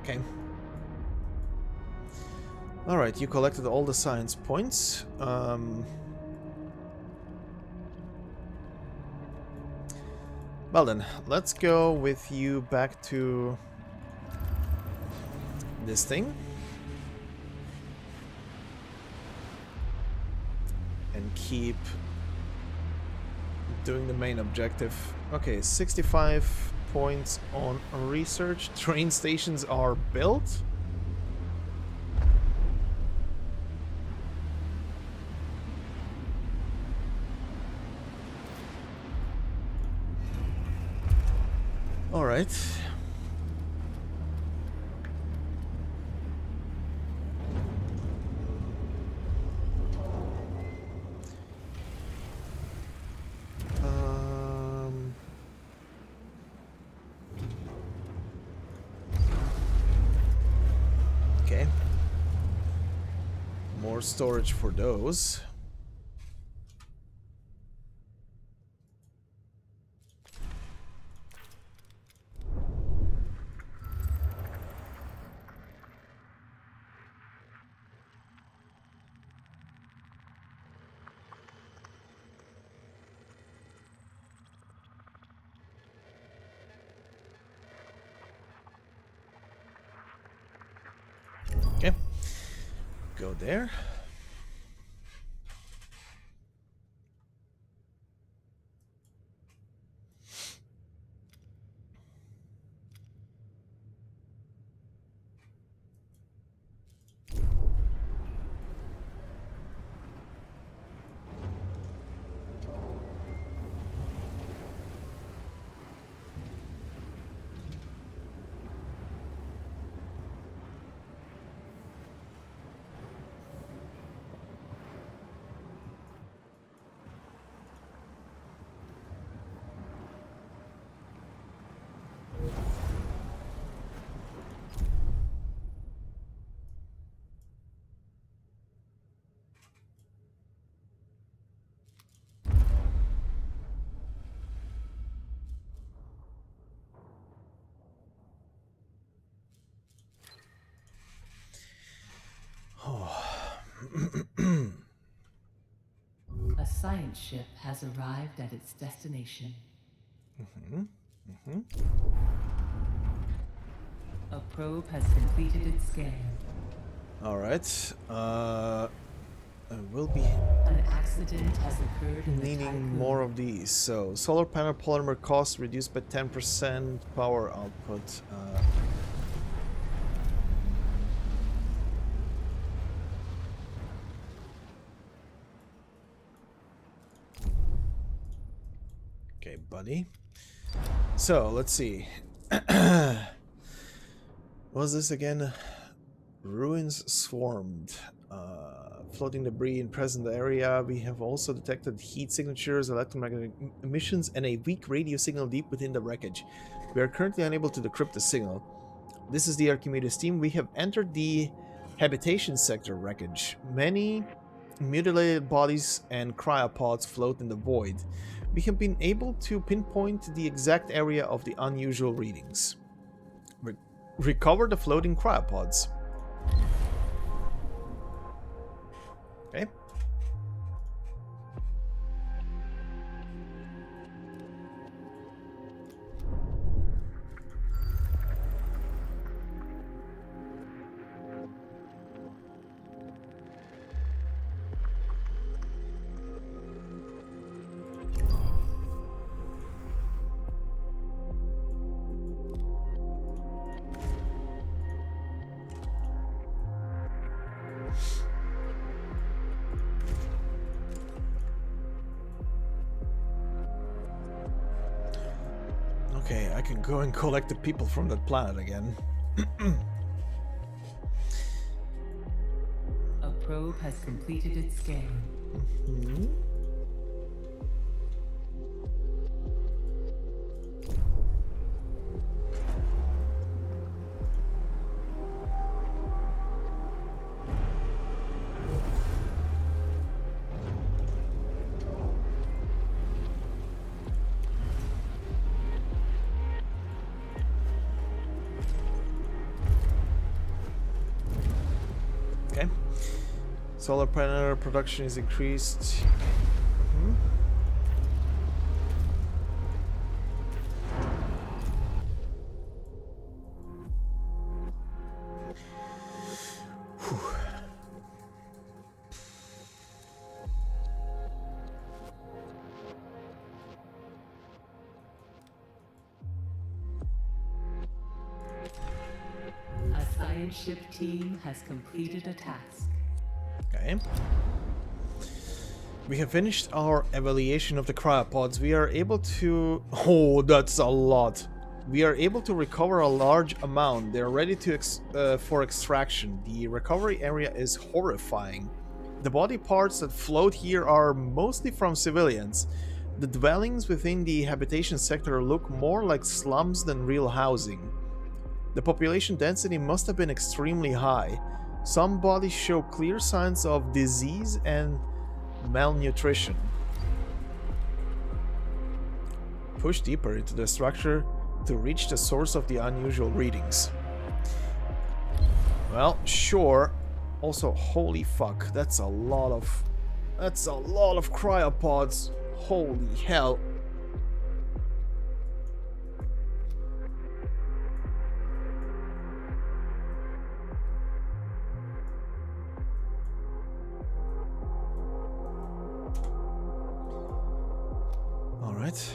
Okay. Alright, you collected all the science points. Well then, let's go with you back to this thing. And keep doing the main objective. Okay, 65 points on research. Train stations are built. All right. Okay. More storage for those. Okay. Go there. A science ship has arrived at its destination. A probe has completed its scan. All right. I will be An accident has occurred in the needing tycoon. more of these. So, solar panel polymer cost reduced by 10%. Power output. Okay, buddy. So, let's see. What was this again? Ruins swarmed. Floating debris in present area. We have also detected heat signatures, electromagnetic emissions, and a weak radio signal deep within the wreckage. We are currently unable to decrypt the signal. This is the Archimedes team. We have entered the habitation sector wreckage. Many mutilated bodies and cryopods float in the void. We have been able to pinpoint the exact area of the unusual readings. Recover the floating cryopods. Okay. Okay, I can go and collect the people from that planet again. A probe has completed its scan. Solar panel production is increased. Mhm. A science ship team has completed a task. Okay. We have finished our evaluation of the cryopods. We are able to... Oh, that's a lot. We are able to recover a large amount. They are ready to for extraction. The recovery area is horrifying. The body parts that float here are mostly from civilians. The dwellings within the habitation sector look more like slums than real housing. The population density must have been extremely high. Some bodies show clear signs of disease and malnutrition. Push deeper into the structure to reach the source of the unusual readings. Well, sure. Also, holy fuck, that's a lot of cryopods. Holy hell. All right.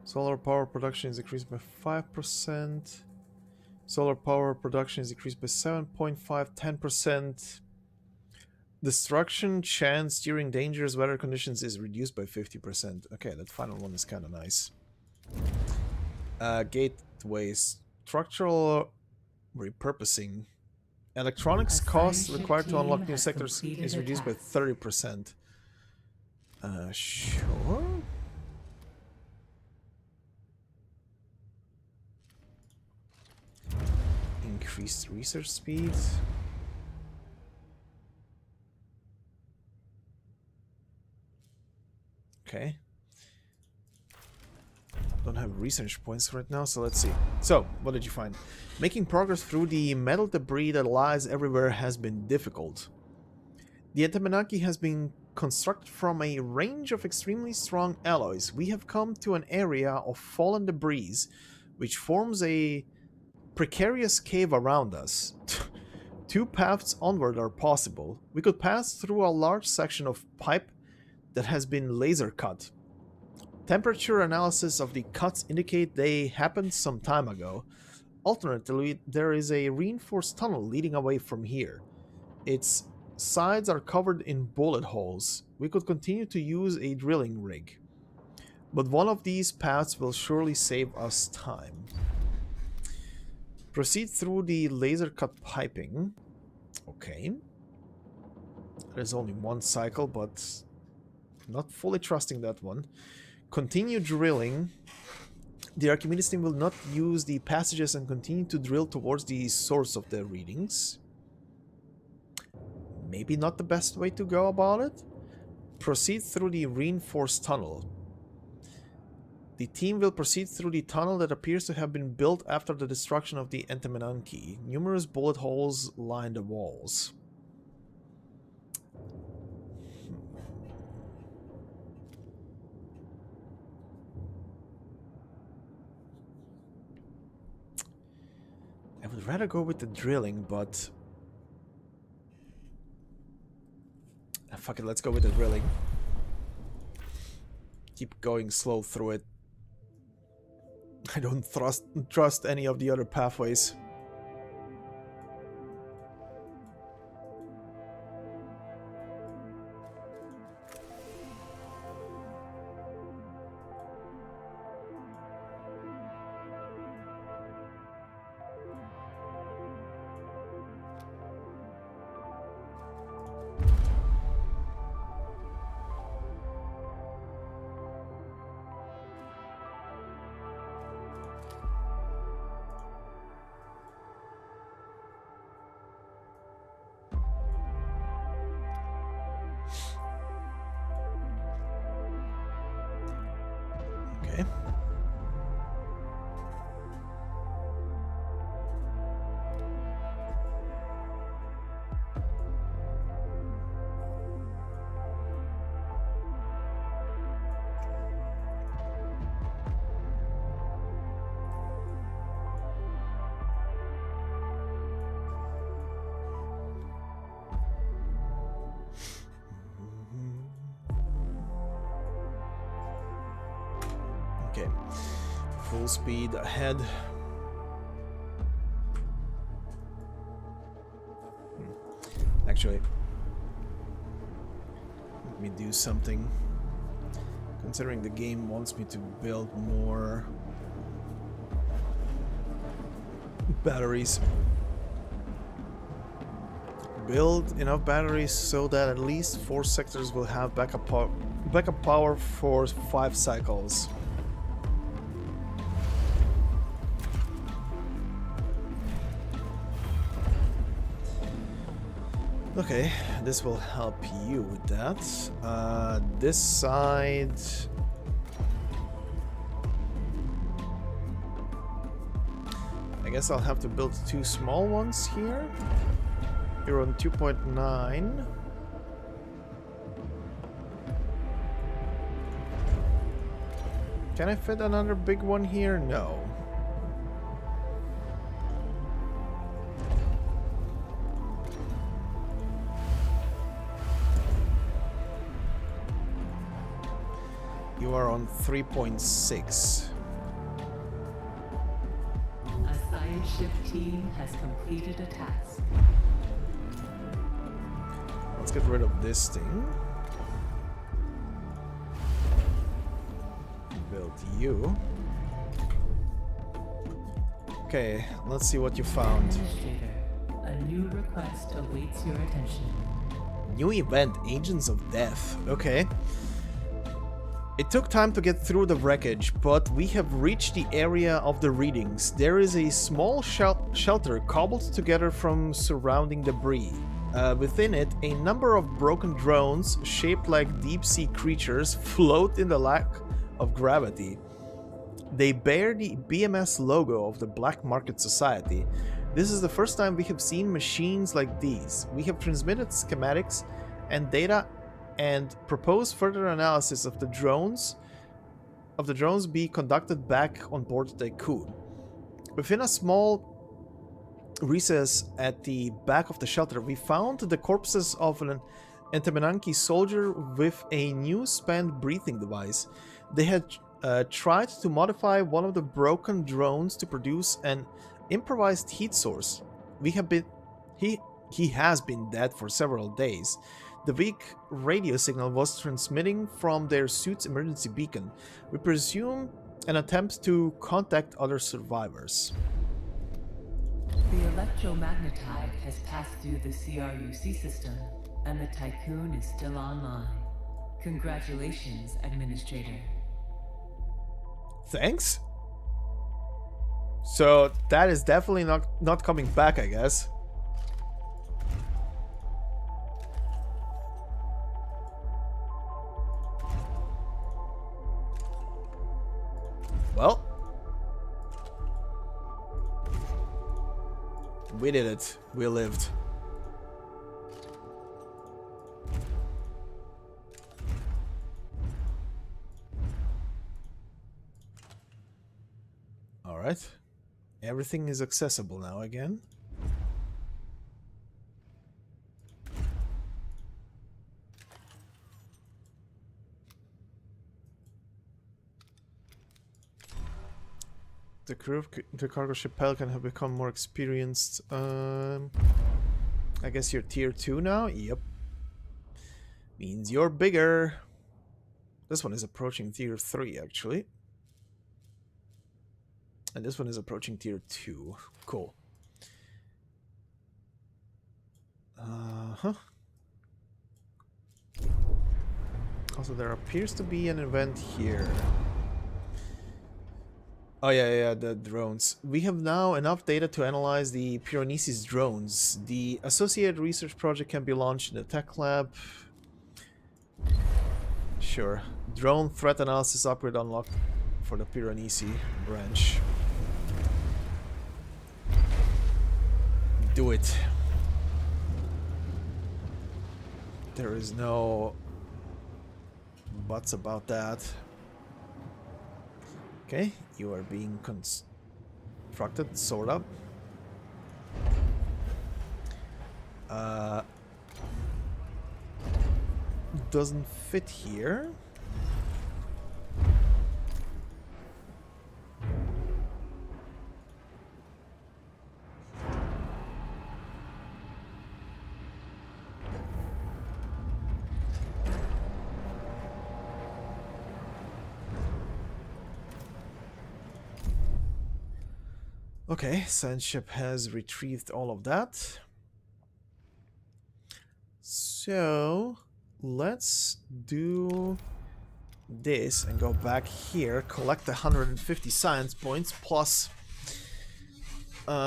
Solar power production is increased by 5%. Solar power production is increased by 7.5, 10%. Destruction chance during dangerous weather conditions is reduced by 50%. Okay, that final one is kind of nice. Gateways. Structural repurposing. Electronics costs required to unlock new sectors is reduced by 30%. Sure. Increased research speed. Okay. Don't have research points right now, so let's see. So, what did you find? Making progress through the metal debris that lies everywhere has been difficult. The Entamanaki has been constructed from a range of extremely strong alloys. We have come to an area of fallen debris, which forms a precarious cave around us. Two paths onward are possible. We could pass through a large section of pipe that has been laser cut. Temperature analysis of the cuts indicate they happened some time ago. Alternatively, there is a reinforced tunnel leading away from here. Its sides are covered in bullet holes. We could continue to use a drilling rig. But one of these paths will surely save us time. Proceed through the laser cut piping. Okay. There's only one cycle, but not fully trusting that one. Continue drilling. The Archimedes team will not use the passages and continue to drill towards the source of the readings. Maybe not the best way to go about it. Proceed through the reinforced tunnel. The team will proceed through the tunnel that appears to have been built after the destruction of the Entamanaki. Numerous bullet holes line the walls. I would rather go with the drilling, but... fuck it, let's go with the drilling. Keep going slow through it. I don't trust any of the other pathways. Okay. Okay. Full speed ahead. Actually, let me do something. Considering the game wants me to build more batteries. Build enough batteries so that at least 4 sectors will have backup power for 5 cycles. Okay, this will help you with that. This side... I guess I'll have to build 2 small ones here. You're on 2.9. Can I fit another big one here? No. You are on 3.6. A science ship team has completed a task. Let's get rid of this thing. Build you. Okay, let's see what you found. Administrator, a new request awaits your attention. New event, Agents of Death. Okay. It took time to get through the wreckage, but we have reached the area of the readings. There is a small shelter cobbled together from surrounding debris. Within it, a number of broken drones shaped like deep-sea creatures float in the lack of gravity. They bear the BMS logo of the Black Market Society. This is the first time we have seen machines like these. We have transmitted schematics and data and propose further analysis of the drones be conducted back on board the Tycoon. Within a small recess at the back of the shelter, we found the corpses of an Entemenanki soldier with a new spanned breathing device. They had tried to modify one of the broken drones to produce an improvised heat source. He has been dead for several days. The weak radio signal was transmitting from their suit's emergency beacon. We presume an attempt to contact other survivors. The electromagnetite has passed through the CRUC system, and the Tycoon is still online. Congratulations, Administrator. Thanks? So that is definitely not coming back, I guess. Well, we did it. We lived. All right. Everything is accessible now again. The crew of the cargo ship Pelican have become more experienced. I guess you're tier 2 now? Yep. Means you're bigger. This one is approaching tier 3, actually. And this one is approaching tier 2. Cool. Also, there appears to be an event here. Oh yeah, the drones. We have now enough data to analyze the Piranesi's drones. The associated research project can be launched in the tech lab. Sure. Drone threat analysis upgrade unlocked for the Piranesi branch. Do it. There is no buts about that. Okay, you are being constructed, sort of. Doesn't fit here. Okay, science ship has retrieved all of that. So let's do this and go back here, collect 150 science points, plus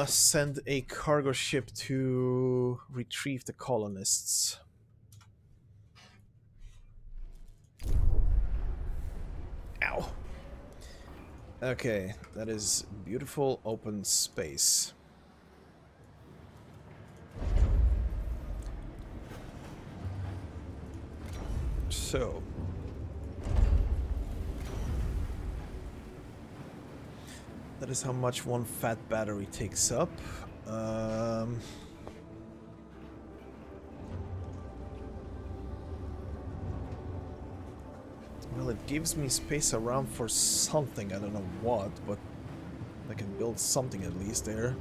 send a cargo ship to retrieve the colonists. Ow. Okay, that is beautiful open space. So that is how much one fat battery takes up. Well, it gives me space around for something, I don't know what, but I can build something at least there,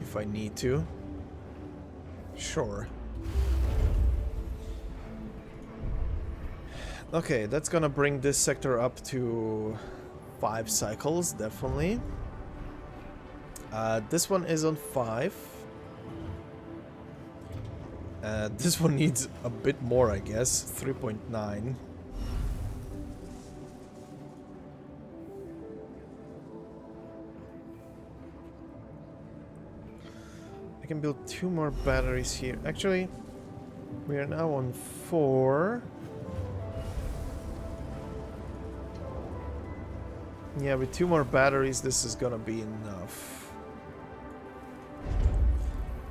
if I need to. Sure. Okay, that's gonna bring this sector up to 5 cycles, definitely. This one is on 5. This one needs a bit more, I guess, 3.9. I can build 2 more batteries here. Actually, we are now on 4. Yeah, with 2 more batteries, this is gonna be enough.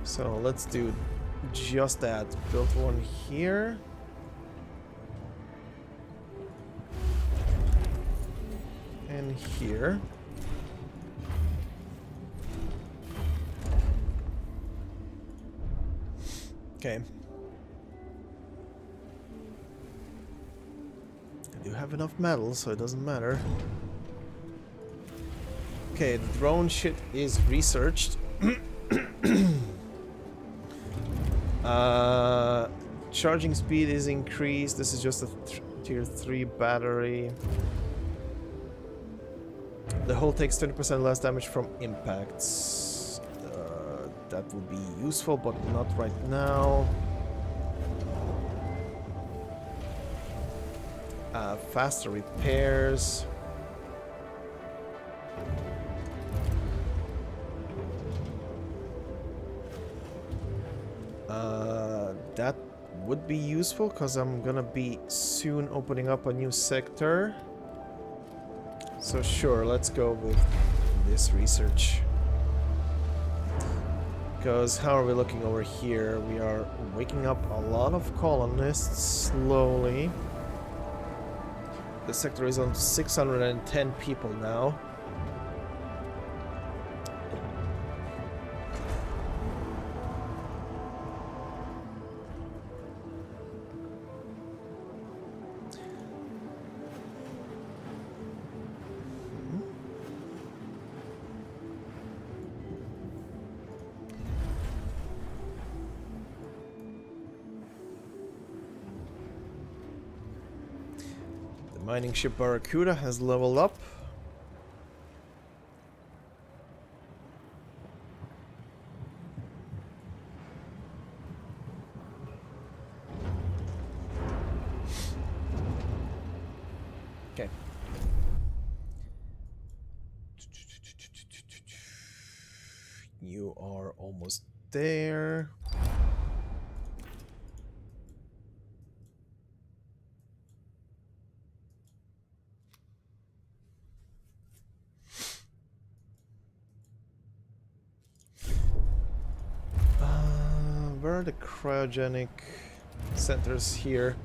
So let's do just that. Build one here. And here. Okay. I do have enough metal, so it doesn't matter. Okay, the drone shit is researched. Charging speed is increased. This is just a tier 3 battery. The hull takes 20% less damage from impacts. That would be useful, but not right now. Faster repairs. That would be useful because I'm gonna be soon opening up a new sector. So sure, let's go with this research. Because how are we looking over here? We are waking up a lot of colonists slowly. The sector is on 610 people now. Mining ship Barracuda has leveled up. Okay. You are almost there. are the cryogenic centers here?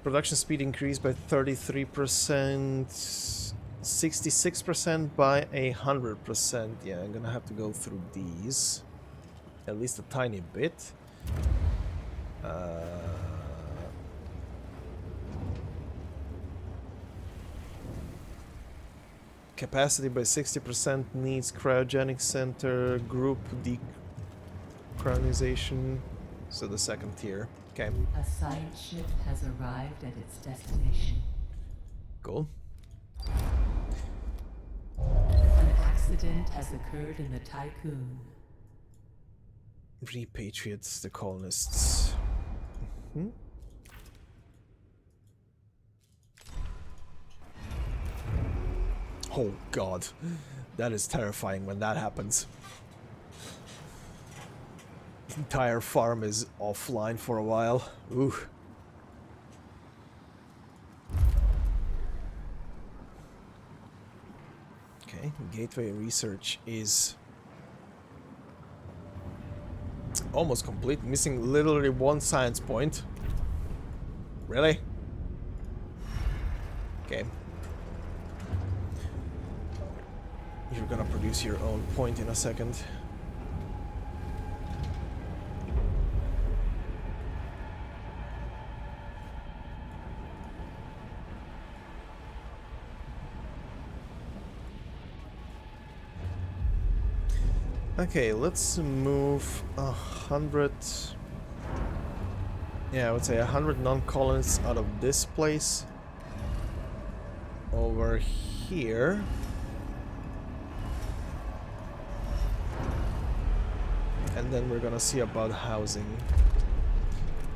Production speed increased by 33%, 66% by 100%. Yeah, I'm gonna have to go through these. At least a tiny bit. Capacity by 60% needs cryogenic center, group decryonization. So the second tier. Okay. A science ship has arrived at its destination. Cool. An accident has occurred in the Tycoon. Repatriates the colonists. Mm-hmm. Oh god, that is terrifying when that happens. The entire farm is offline for a while. Ooh. Okay, Gateway research is almost complete, missing literally one science point. Really? Okay. You're gonna produce your own point in a second. Okay, let's move 100. Yeah, I would say 100 non-colonists out of this place over here. And then we're gonna see about housing.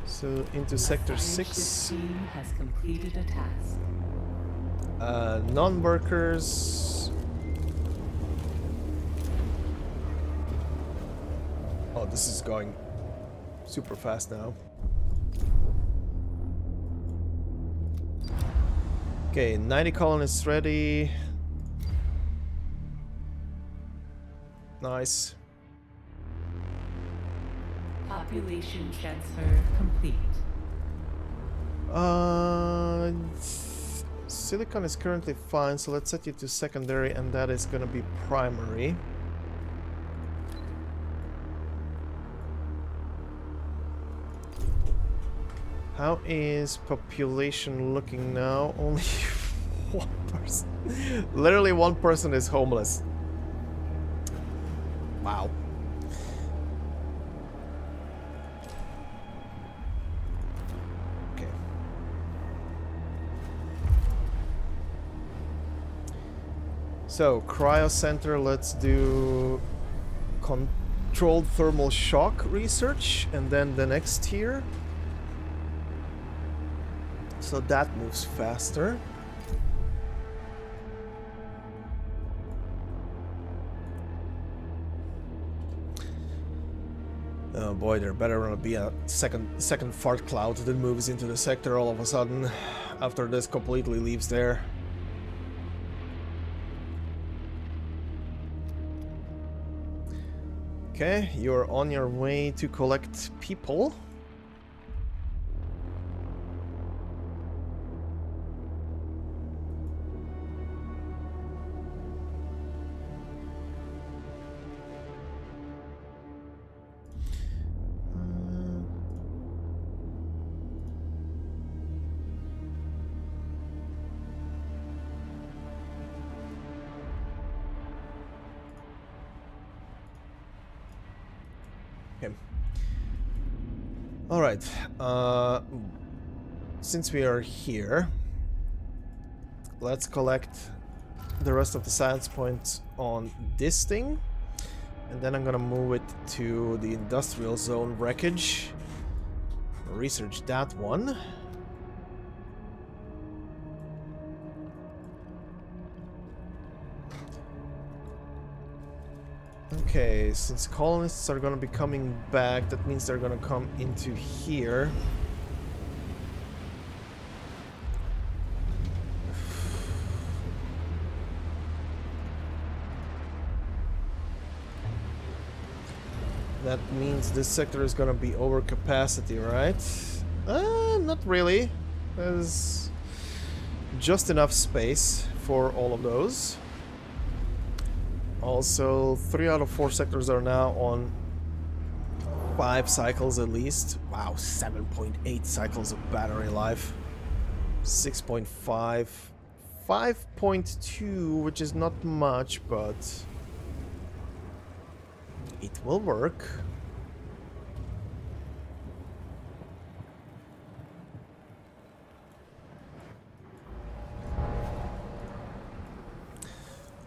So into sector 6. Team has completed a task. Non-workers. Oh, this is going super fast now. Okay, 90 colonists ready. Nice. Population transfer complete. Silicon is currently fine, so let's set you to secondary, and that is gonna be primary. How is population looking now? Only one person. Literally one person is homeless. Wow. Okay. So, cryo center, let's do controlled thermal shock research, and then the next tier. So that moves faster. Oh boy, there better gonna be a second fart cloud that moves into the sector all of a sudden after this completely leaves there. Okay, you're on your way to collect people. Okay. All right. Since we are here, let's collect the rest of the science points on this thing, and then I'm gonna move it to the industrial zone wreckage. Research that one. Okay, since colonists are gonna be coming back, that means they're gonna come into here. That means this sector is gonna be over capacity, right? Not really. There's just enough space for all of those. Also, 3 out of 4 sectors are now on 5 cycles at least. Wow, 7.8 cycles of battery life. 6.5. 5.2, which is not much, but it will work.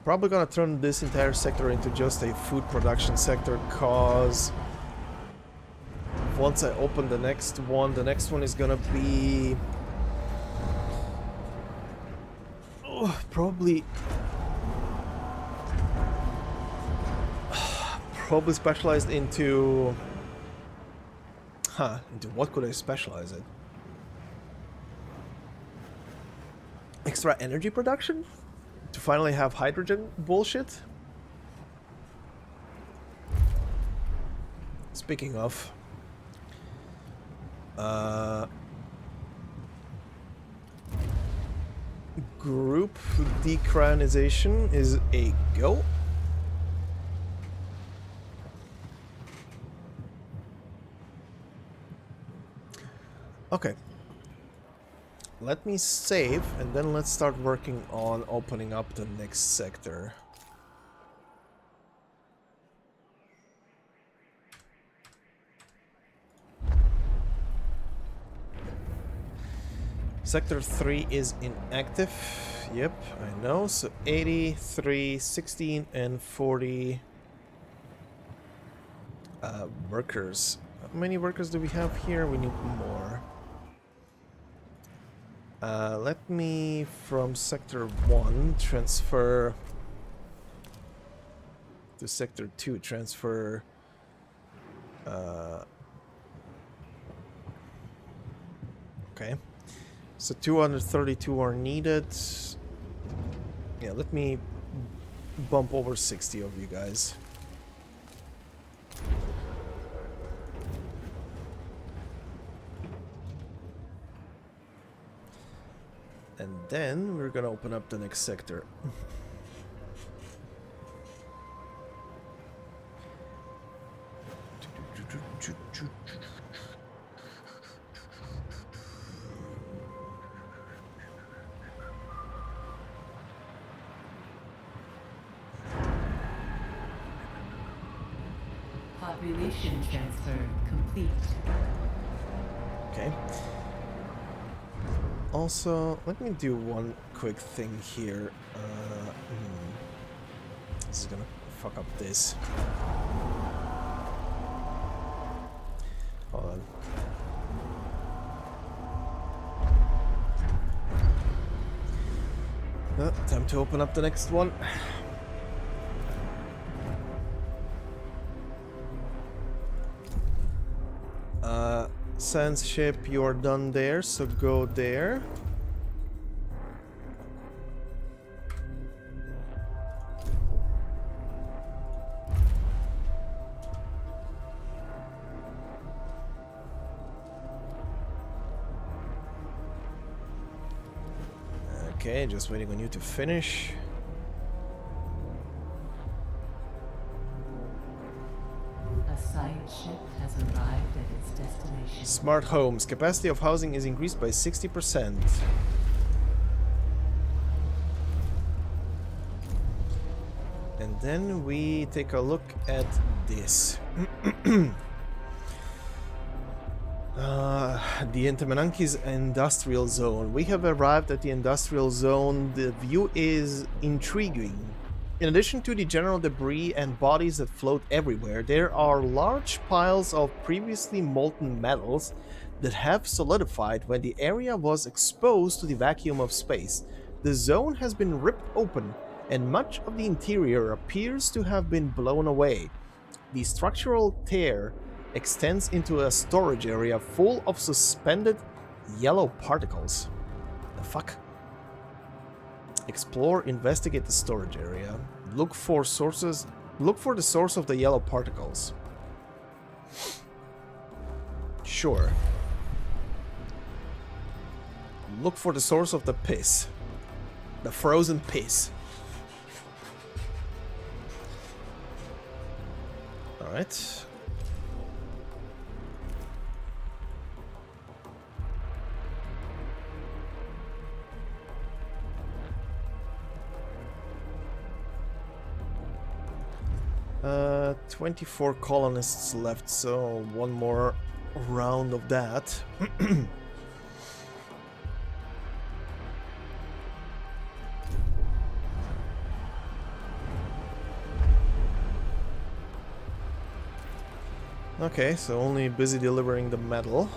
Probably gonna turn this entire sector into just a food production sector, cause once I open the next one is gonna be probably specialized into into what could I specialize it? Extra energy production? To finally have hydrogen bullshit? Speaking of, group decrionization is a go. Okay. Let me save, and then let's start working on opening up the next sector. Sector 3 is inactive. Yep, I know. So 83, 16, and 40 workers. How many workers do we have here? We need more. Let me, from Sector 1, transfer to Sector 2, transfer okay. So 232 are needed. Yeah, let me bump over 60 of you guys. And then we're gonna open up the next sector. Population transfer complete. Okay. Also, let me do one quick thing here. This is gonna fuck up this. Hold on. Time to open up the next one. Sans ship, you are done there, so go there. Okay, just waiting on you to finish. A side ship has arrived at its destination. Smart homes. Capacity of housing is increased by 60%. And then we take a look at this. The Intemananki's industrial zone. We have arrived at the industrial zone. The view is intriguing. In addition to the general debris and bodies that float everywhere, there are large piles of previously molten metals that have solidified when the area was exposed to the vacuum of space. The zone has been ripped open, and much of the interior appears to have been blown away. The structural tear extends into a storage area full of suspended yellow particles. The fuck? Explore, investigate the storage area. Look for the source of the yellow particles. sure. Look for the source of the piss. The frozen piss. Alright. Uh, 24 colonists left, so one more round of that. Okay, so only busy delivering the metal.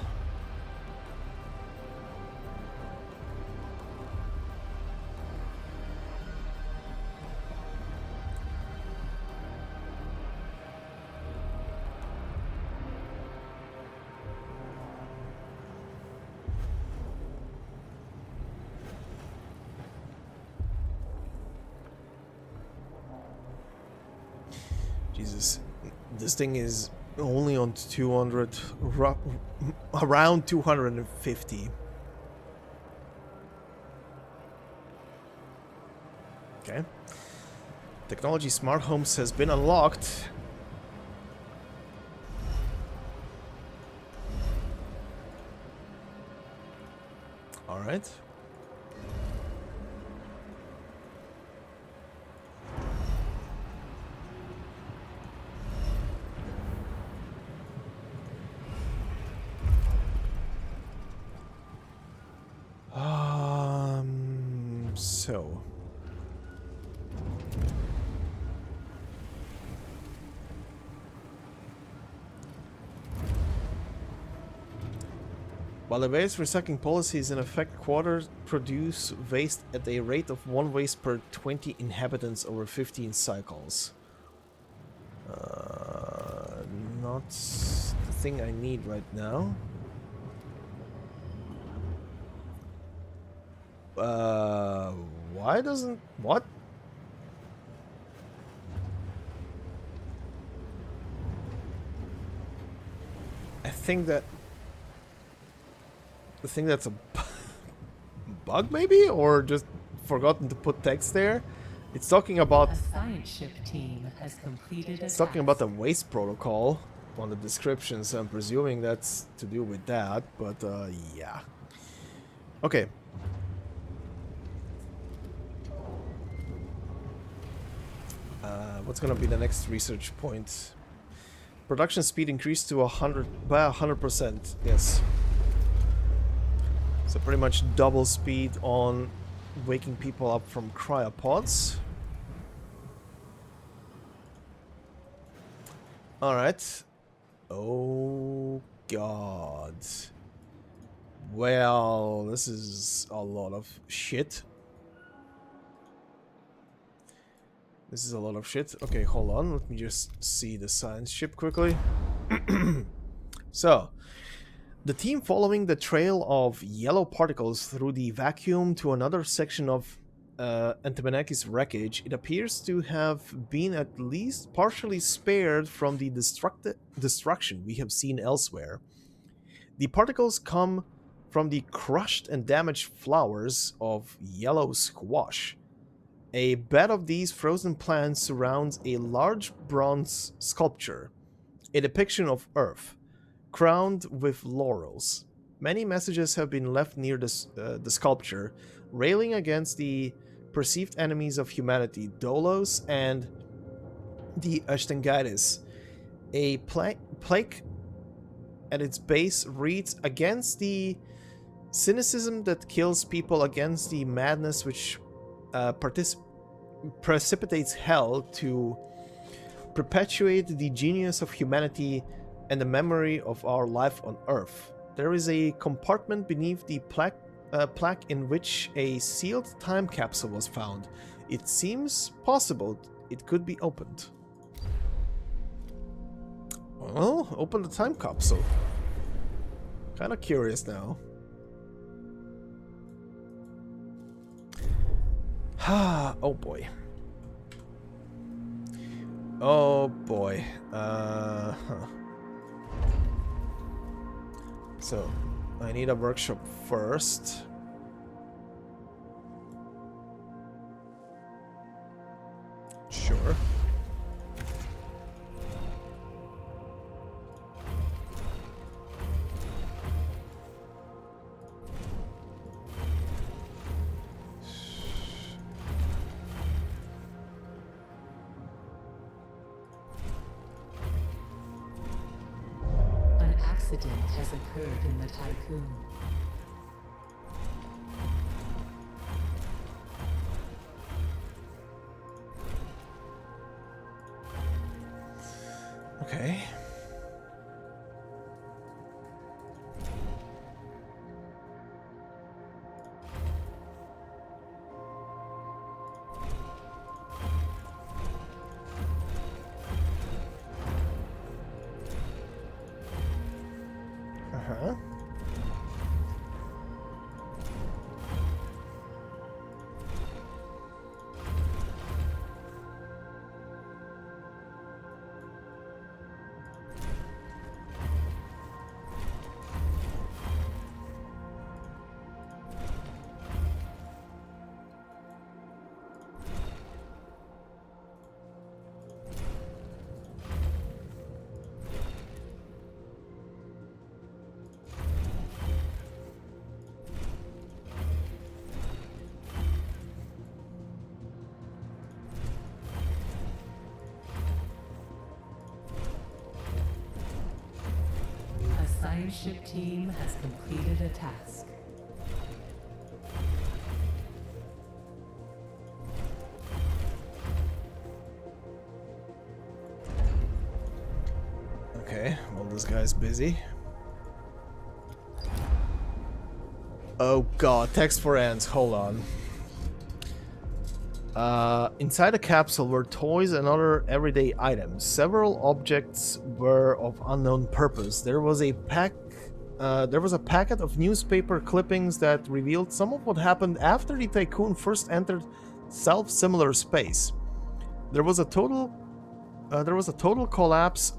Jesus, this thing is only on 200, around 250. Okay. Technology smart homes has been unlocked. All right. So while the waste recycling policy is in effect, quarters produce waste at a rate of 1 waste per 20 inhabitants over 15 cycles. Not the thing I need right now. Why doesn't... what? I think that... I think that's a bug maybe? Or just forgotten to put text there? It's talking about... A science ship team has completed a It's talking about the task. waste protocol on the description, so I'm presuming that's to do with that, but yeah. Okay. What's gonna be the next research point? Production speed increased to 100%. Yes. So pretty much double speed on waking people up from cryopods. Alright. Oh god. Well, this is a lot of shit. This is a lot of shit. Okay, hold on. Let me just see the science ship quickly. So, the team following the trail of yellow particles through the vacuum to another section of Antimaneki's wreckage, it appears to have been at least partially spared from the destruction we have seen elsewhere. The particles come from the crushed and damaged flowers of yellow squash. A bed of these frozen plants surrounds a large bronze sculpture, a depiction of Earth, crowned with laurels. Many messages have been left near the sculpture, railing against the perceived enemies of humanity, Dolos and the Ashtangitis. A plaque at its base reads, "Against the cynicism that kills people, against the madness which precipitates hell, to perpetuate the genius of humanity and the memory of our life on Earth." There is a compartment beneath the plaque in which a sealed time capsule was found. It seems possible it could be opened. Well, open the time capsule. Kinda curious now. Oh boy. Oh boy. So, I need a workshop first. Sure. An accident has occurred in the Tycoon. Okay. Uh-huh. A science ship team has completed a task. Okay, well, this guy's busy. Oh god, text for ants, hold on. Inside the capsule were toys and other everyday items. Several objects were of unknown purpose. There was a packet of newspaper clippings that revealed some of what happened after the Tycoon first entered self-similar space. There was a total collapse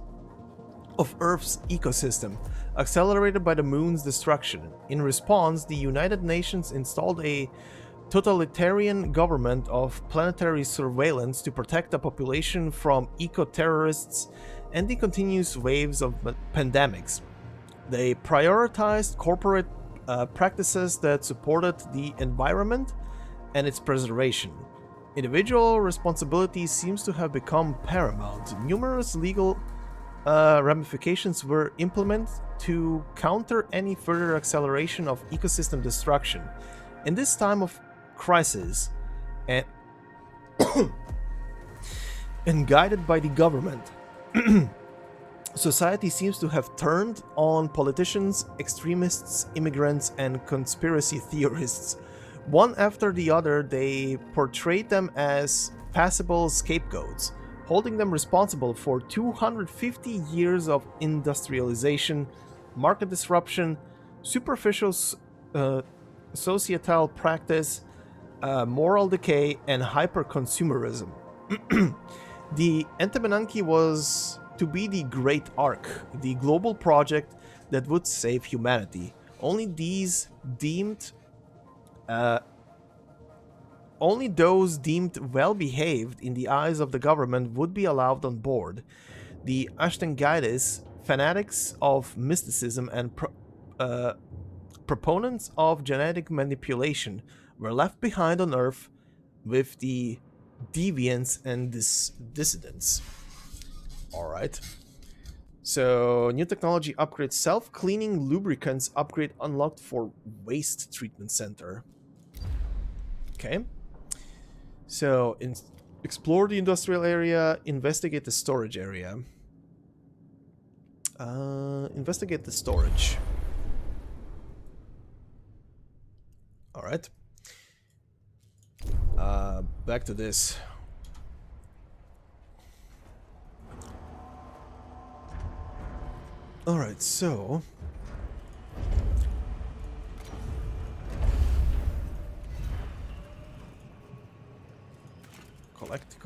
of Earth's ecosystem, accelerated by the moon's destruction. In response, the United Nations installed a totalitarian government of planetary surveillance to protect the population from eco-terrorists and the continuous waves of pandemics. They prioritized corporate practices that supported the environment and its preservation. Individual responsibility seems to have become paramount. Numerous legal ramifications were implemented to counter any further acceleration of ecosystem destruction. In this time of crisis, and, and guided by the government, society seems to have turned on politicians, extremists, immigrants, and conspiracy theorists. One after the other, they portrayed them as passable scapegoats, holding them responsible for 250 years of industrialization, market disruption, superficial societal practice, moral decay, and hyper-consumerism. The Entamananki was to be the Great Ark, the global project that would save humanity. Only those deemed well-behaved in the eyes of the government would be allowed on board. The Ashtengites, fanatics of mysticism and proponents of genetic manipulation, were left behind on Earth with the deviants and dissidents. Alright. So, new technology upgrade, self-cleaning lubricants upgrade unlocked for waste treatment center. Okay. So, explore the industrial area, investigate the storage area. Investigate the storage. Alright. Back to this. Alright, so... Collect.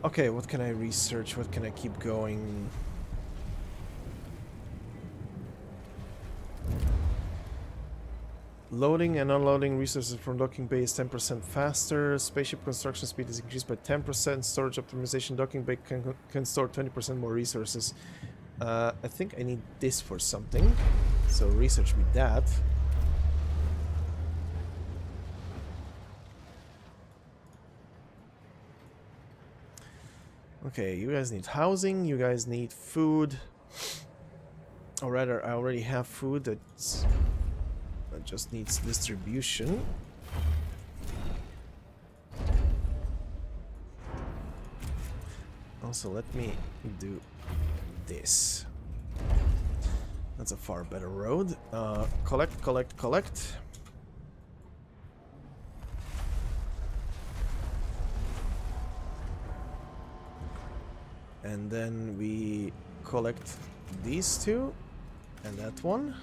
Okay, what can I research? What can I keep going? Loading and unloading resources from docking bay is 10% faster. Spaceship construction speed is increased by 10%. Storage optimization. Docking bay can store 20% more resources. I think I need this for something. So research me that. Okay, you guys need housing. You guys need food. Or rather, I already have food that just needs distribution. Also, let me do this. That's a far better road. Collect, collect, collect. And then we collect these two. And that one.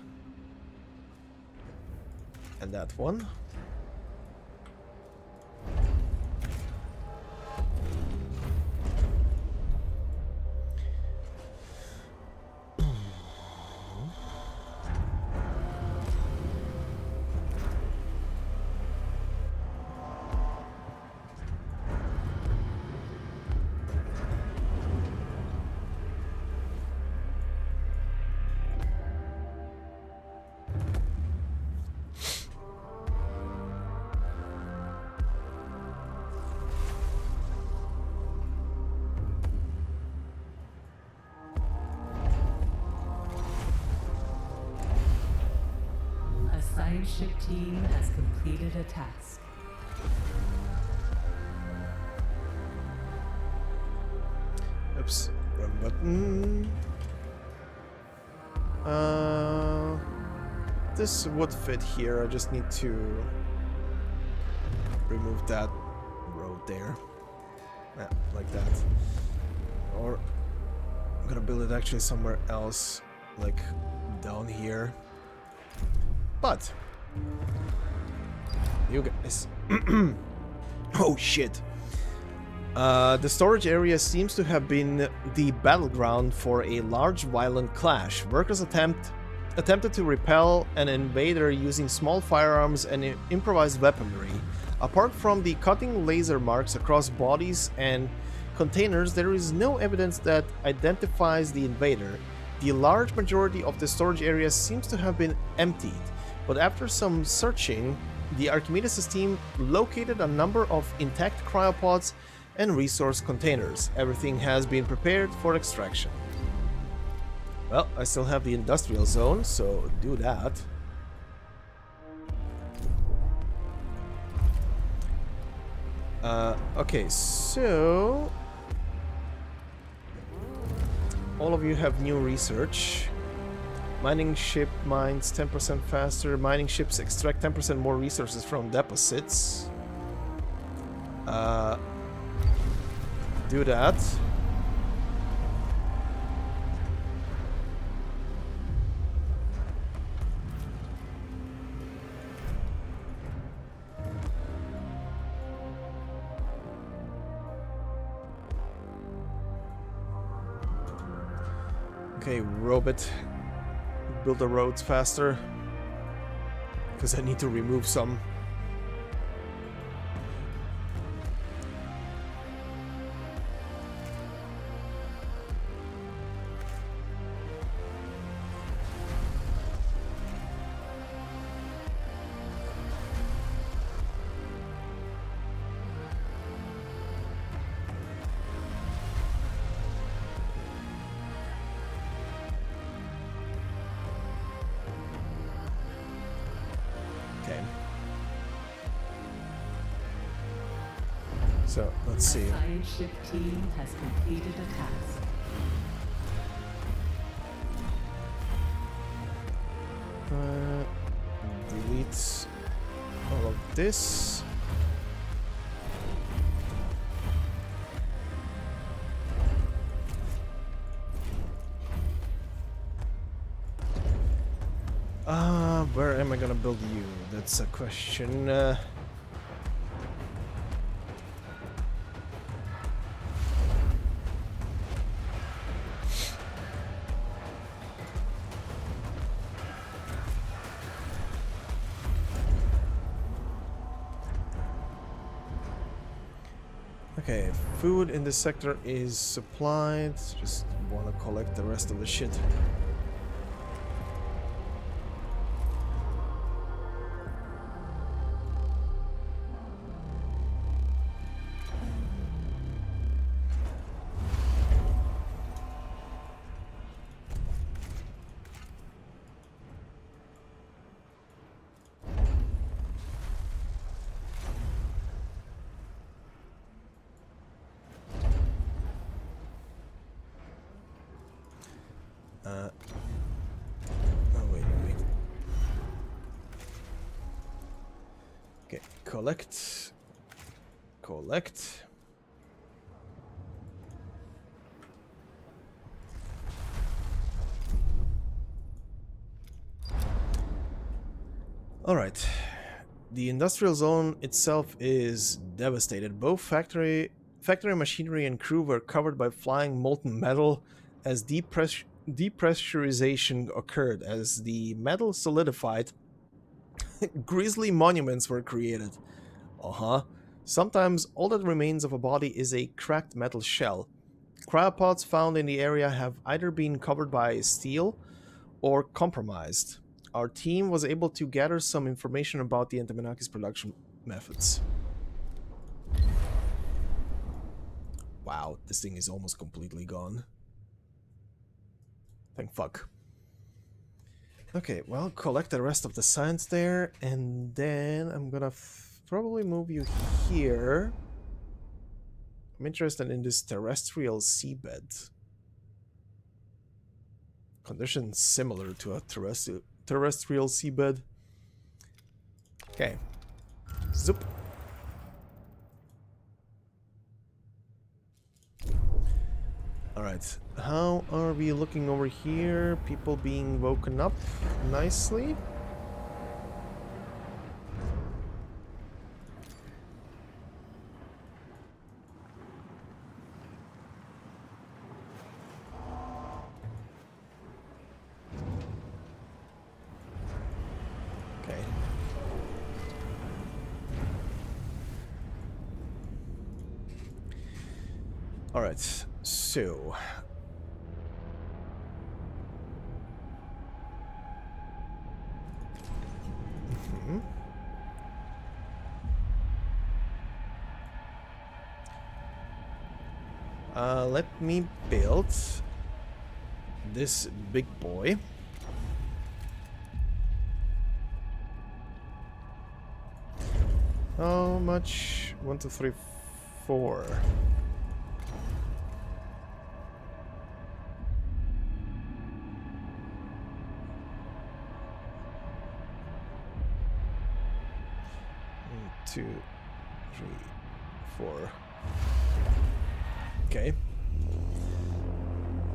And that one. Science ship team has completed a task. Oops, wrong button. This would fit here. I just need to remove that road there. Yeah, like that. Or I'm gonna build it actually somewhere else, like down here. But you guys, oh shit! The storage area seems to have been the battleground for a large, violent clash. Workers attempted to repel an invader using small firearms and improvised weaponry. Apart from the cutting laser marks across bodies and containers, there is no evidence that identifies the invader. The large majority of the storage area seems to have been emptied. But after some searching, the Archimedes' team located a number of intact cryopods and resource containers. Everything has been prepared for extraction. Well, I still have the industrial zone, so do that. Okay, so all of you have new research. Mining ship mines 10% faster. Mining ships extract 10% more resources from deposits. Do that. Okay, robot. Build the roads faster. Because I need to remove some. So, let's see. The science ship team has completed a task. Delete all of this. Where am I gonna build you? That's a question. Okay, food in this sector is supplied. Just want to collect the rest of the shit. Oh, wait. Okay, collect. Collect. Alright. The industrial zone itself is devastated. Both factory machinery and crew were covered by flying molten metal as depressurization occurred. As the metal solidified, grisly monuments were created. Sometimes all that remains of a body is a cracked metal shell. Cryopods found in the area have either been covered by steel or compromised. Our team was able to gather some information about the Antimonakis production methods. Wow, this thing is almost completely gone. Thank fuck. Okay, well, collect the rest of the science there, and then I'm gonna probably move you here. I'm interested in this terrestrial seabed. Conditions similar to a terrestrial seabed. Okay. Zoop. Alright, how are we looking over here? People being woken up nicely. Okay. Alright, so... let me build this big boy. How much? 1, 2, 3, 4. Two, 3, 4. Okay.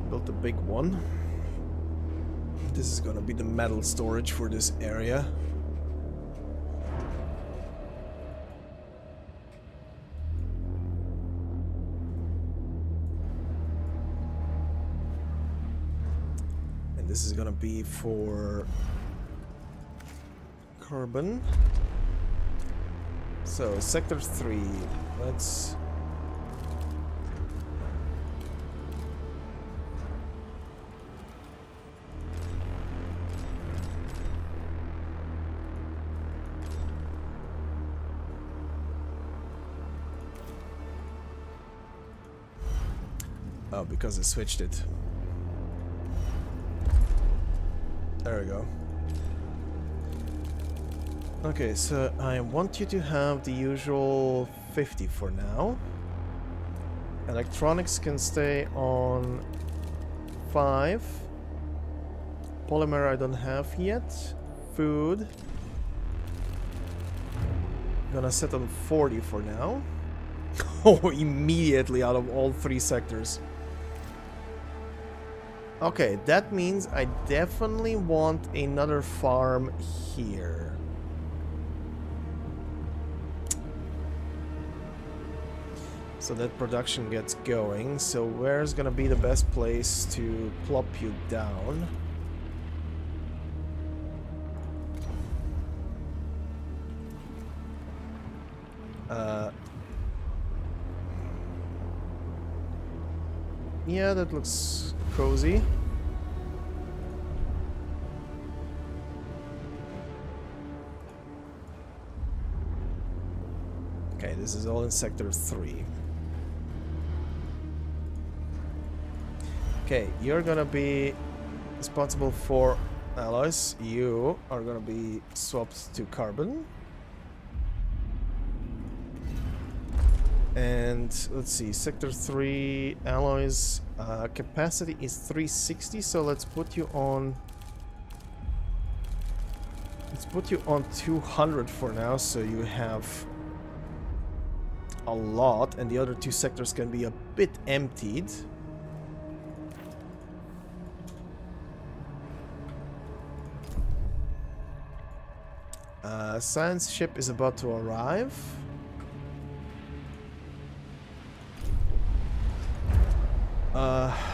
Built a big one. This is gonna be the metal storage for this area. And this is gonna be for carbon. So, sector 3, let's... Oh, because I switched it. There we go. Okay, so I want you to have the usual 50 for now. Electronics can stay on 5. Polymer I don't have yet. Food. Gonna set on 40 for now. Oh, immediately out of all 3 sectors. Okay, that means I definitely want another farm here. So that production gets going. So where's gonna be the best place to plop you down? Yeah, that looks cozy. Okay, this is all in Sector 3. Okay, you're gonna be responsible for alloys. You are gonna be swapped to carbon. And let's see, Sector 3 alloys capacity is 360, so let's put you on 200 for now, so you have a lot, and the other two sectors can be a bit emptied. Science ship is about to arrive.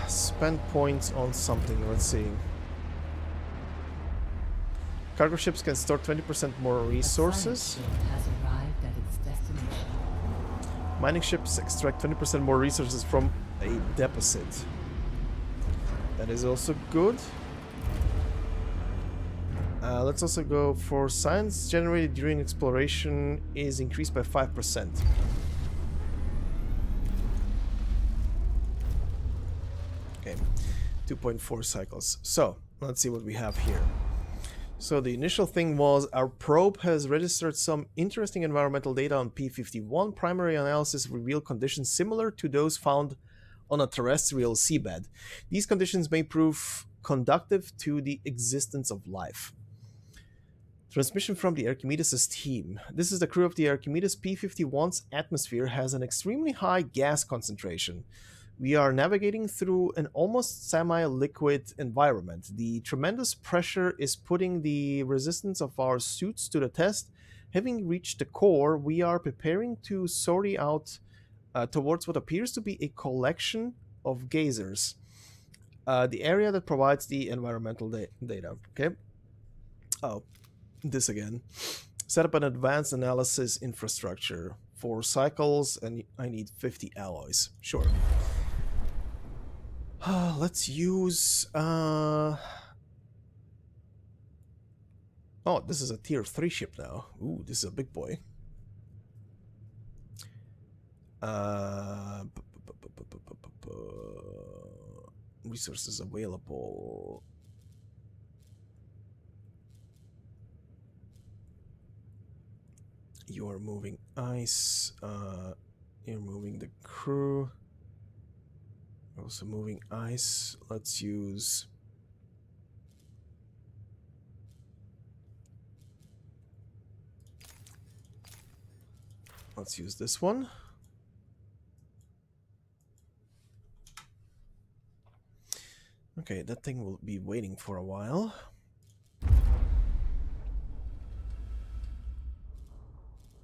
Spend points on something, let's see. Cargo ships can store 20% more resources. Has arrived at its destination. Mining ships extract 20% more resources from a deposit. That is also good. Let's also go for science generated during exploration is increased by 5%. Okay, 2.4 cycles. So, let's see what we have here. So the initial thing was our probe has registered some interesting environmental data on P51. Primary analysis revealed conditions similar to those found on a terrestrial seabed. These conditions may prove conducive to the existence of life. Transmission from the Archimedes' team. This is the crew of the Archimedes. P51's atmosphere has an extremely high gas concentration. We are navigating through an almost semi-liquid environment. The tremendous pressure is putting the resistance of our suits to the test. Having reached the core, we are preparing to sortie out towards what appears to be a collection of geysers. The area that provides the environmental data. Okay. Oh, this again. Set up an advanced analysis infrastructure. 4 cycles, and I need 50 alloys. Sure. Let's use... Oh, this is a tier 3 ship now. Ooh, this is a big boy. Resources available. You are moving ice. You're moving the crew. Also moving ice. Let's use... Let's use this one. Okay, that thing will be waiting for a while.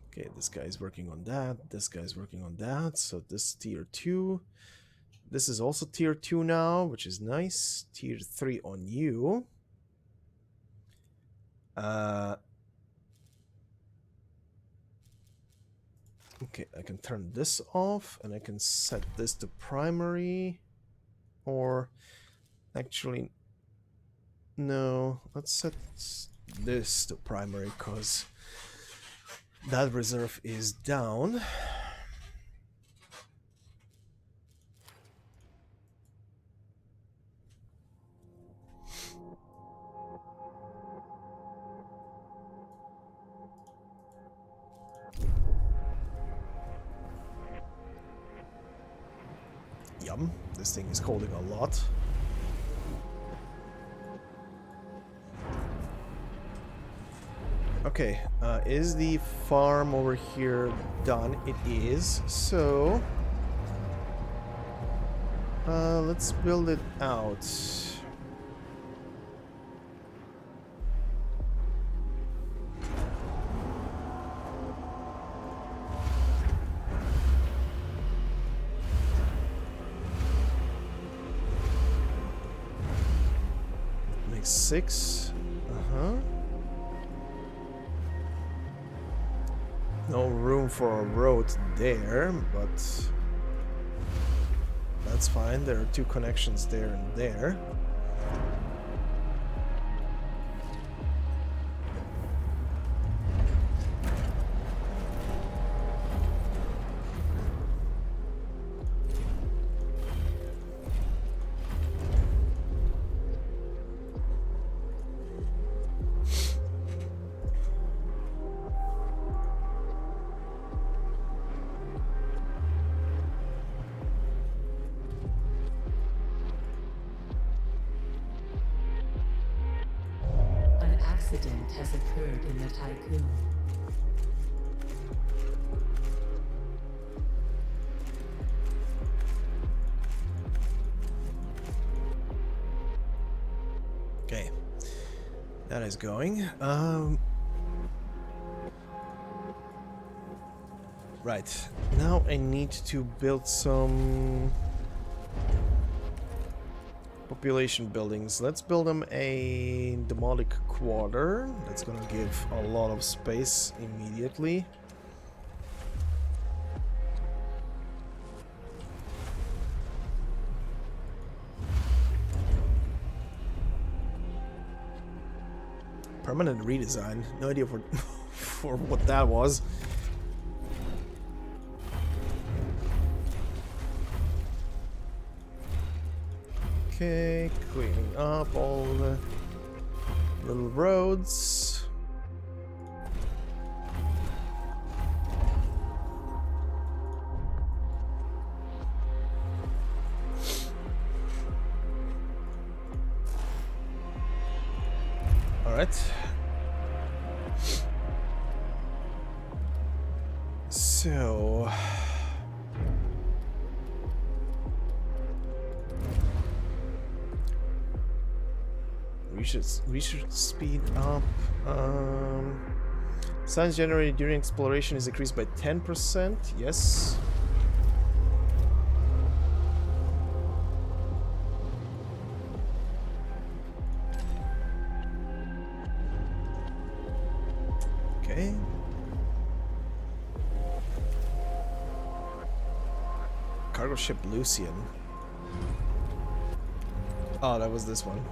Okay, this guy's working on that. This guy's working on that. So this tier 2. This is also tier 2 now, which is nice. Tier 3 on you. Okay, I can turn this off, and I can set this to primary. Or, actually, no. Let's set this to primary, because that reserve is down. Yum, this thing is holding a lot. Okay, is the farm over here done? It is. So, let's build it out. Makes 6. No room for a road there, but That's fine. There are 2 connections there and there. An accident has occurred in the Tycoon. Okay. That is going. Right. Now I need to build some population buildings. Let's build them a demonic quarter. That's gonna give a lot of space immediately. Permanent redesign. No idea for for what that was. Okay, cleaning up all the little roads. All right. So we should speed up. Science generated during exploration is increased by 10%. Yes. Okay. Cargo ship Lucian. Oh, that was this one.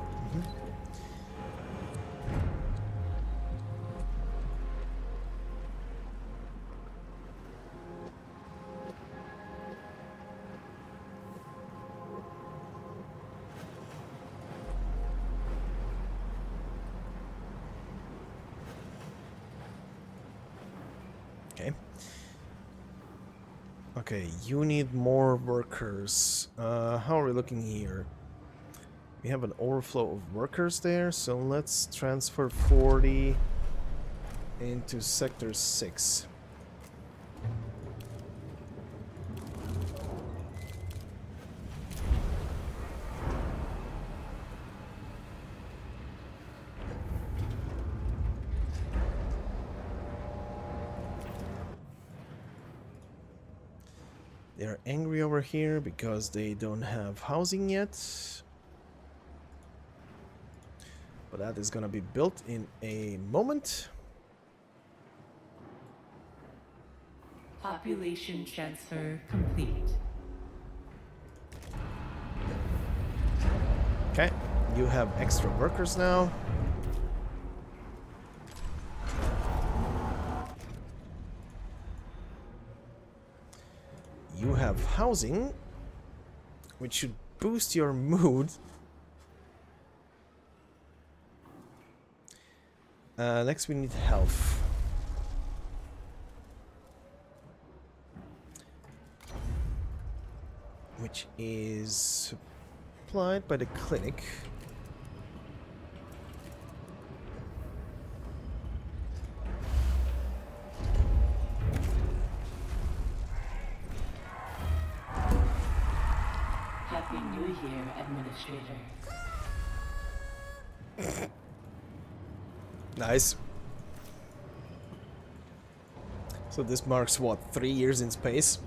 Okay. Okay, you need more workers. How are we looking here? We have an overflow of workers there, so let's transfer 40 into Sector 6. They're angry over here because they don't have housing yet. But that is gonna be built in a moment. Population transfer complete. Okay, you have extra workers now. You have housing, which should boost your mood. Next we need health. Which is supplied by the clinic. Happy New Year, Administrator. Nice. So this marks what, 3 years in space?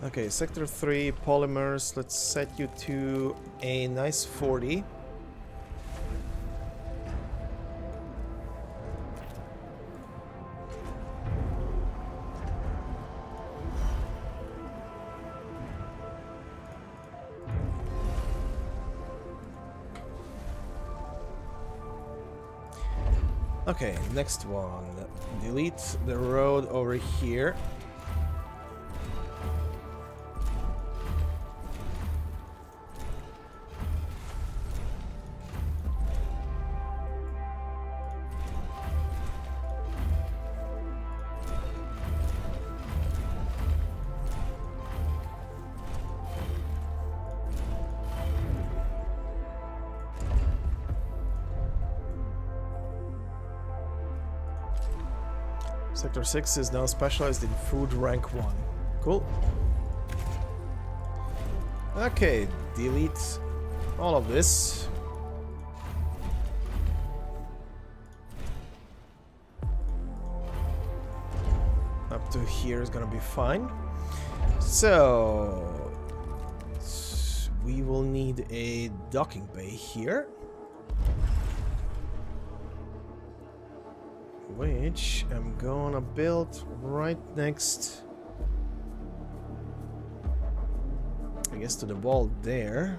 Okay, Sector 3, polymers. Let's set you to a nice 40. Okay, next one. Delete the road over here. Sector 6 is now specialized in food rank 1. Cool. Okay, delete all of this. Up to here is gonna be fine. So we will need a docking bay here, which I'm gonna build right next, I guess, to the wall there.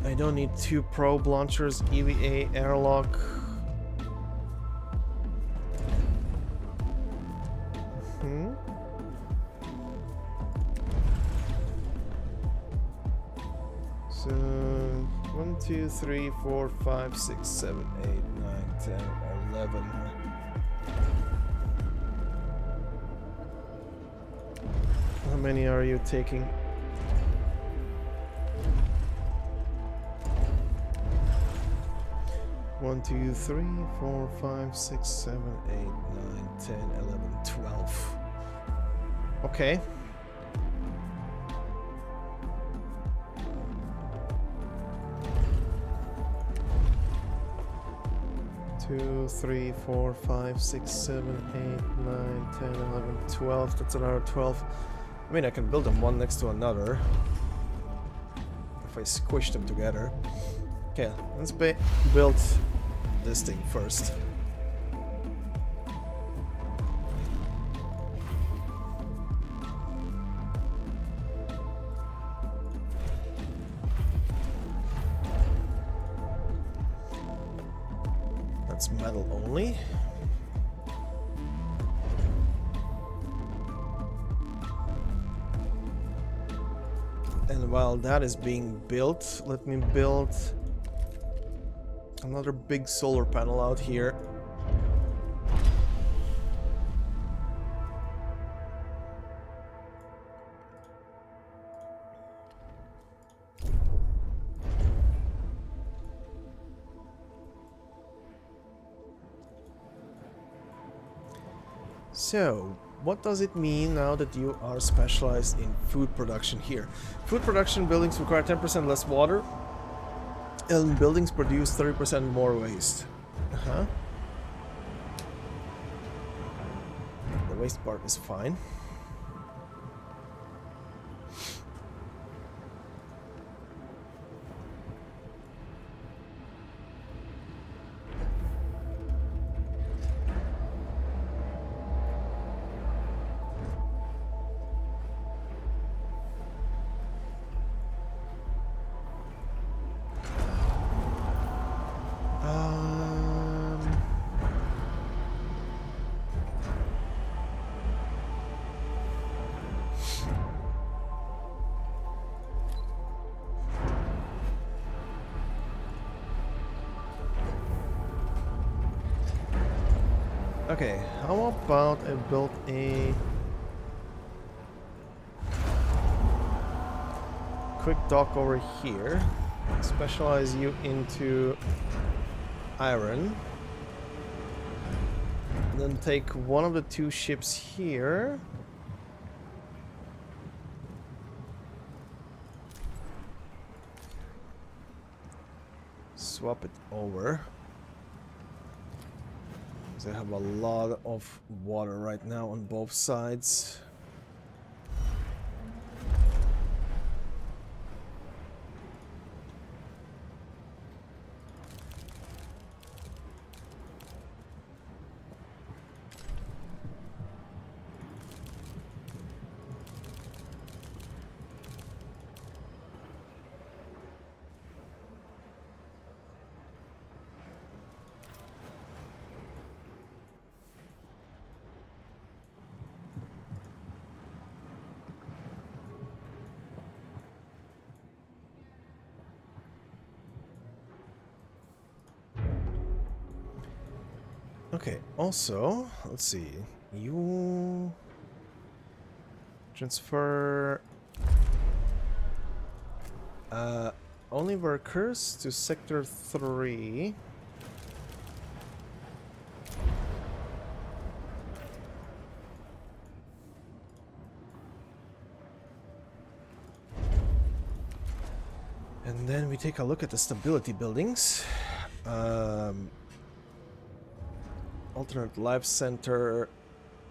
I don't need 2 probe launchers, EVA, airlock. So 1, 2, 3, 4, 5, 6, 7, 8, 9, 10, 11. How many are you taking? One, 2, 3, 4, 5, 6, 7, 8, 9, 10, 11, 12. Okay. 2, 3, 4, 5, 6, 7, 8, 9, 10, 11, 12. That's another 12. I mean, I can build them one next to another if I squish them together. Okay, let's build this thing first. That's metal only. And while that is being built, let me build another big solar panel out here. So, what does it mean now that you are specialized in food production here? Food production buildings require 10% less water, and buildings produce 30% more waste. Uh-huh. The waste part is fine. Okay, how about I build a quick dock over here, specialize you into iron, and then take one of the 2 ships here. swap it over. Because I have a lot of water right now on both sides. Okay, also, let's see. You transfer only workers to sector 3. And then we take a look at the stability buildings. Alternate life center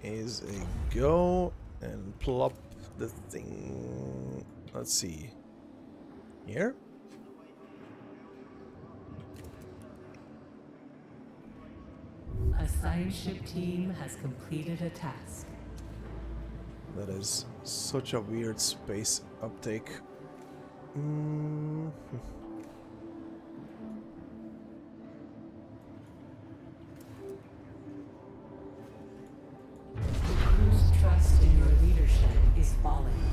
is a go, and plop the thing. Let's see. Here? A science ship team has completed a task. That is such a weird space uptake. Whose trust in your leadership is falling?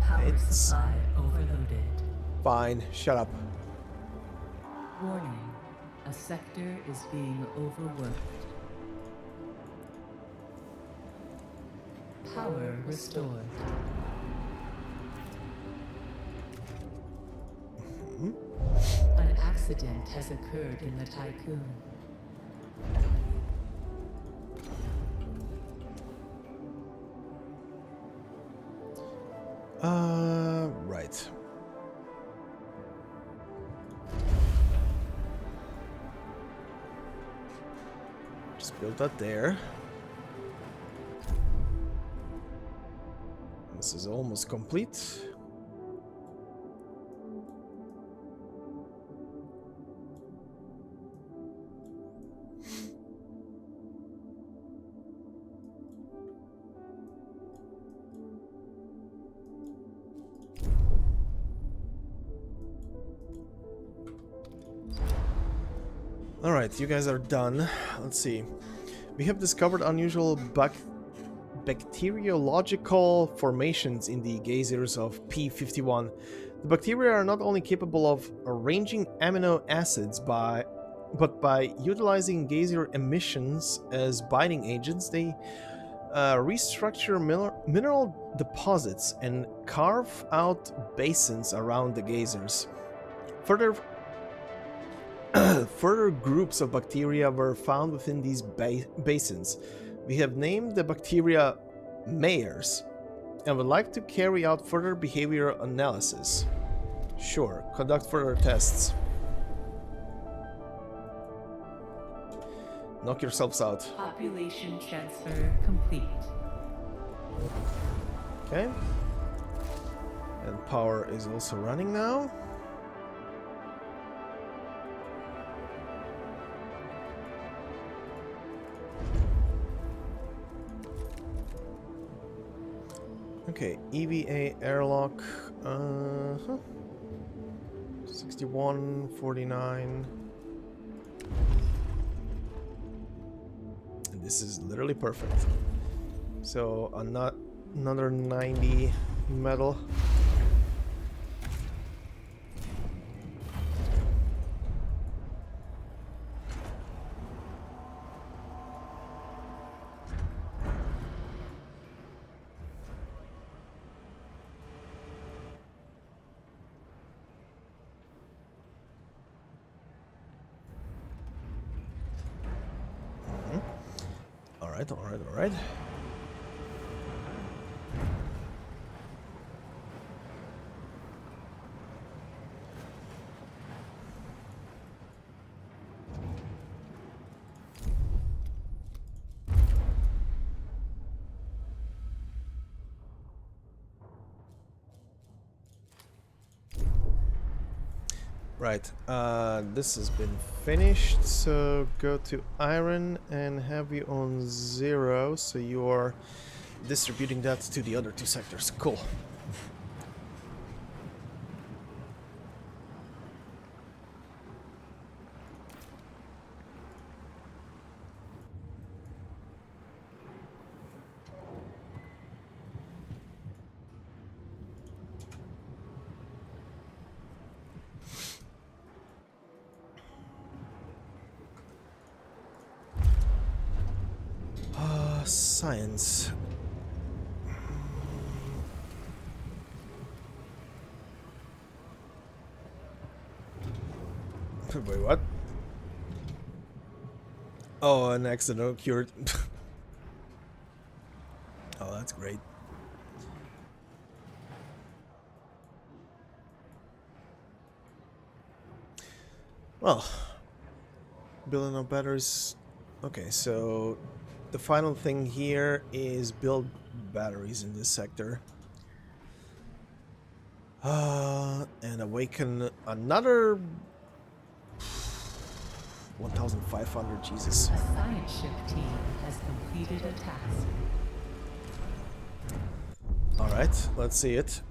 Power It's supply overloaded. fine. Shut up. Warning. A sector is being overworked. Power restored. An accident has occurred in the Tycoon. Right. Just build that there. This is almost complete. Alright, you guys are done. Let's see. We have discovered unusual bacteriological formations in the geysers of P51. The bacteria are not only capable of arranging amino acids but by utilizing geyser emissions as binding agents, they restructure mineral deposits and carve out basins around the geysers. Further groups of bacteria were found within these basins. We have named the bacteria Mayors and would like to carry out further behavioral analysis. Sure, conduct further tests. Knock yourselves out. Population transfer complete. Okay. And power is also running now. Okay, EVA airlock, 61, 49. And this is literally perfect. So, another 90 metal. Alright. Right, this has been finished, so go to iron and have you on 0, so you are distributing that to the other 2 sectors. Cool. Science. Wait, what? Oh, an accident occurred. Oh, that's great. Well, building up batteries. Okay, so the final thing here is build batteries in this sector. And awaken another 1,500, Jesus. A science ship team has completed a task. Alright, let's see it.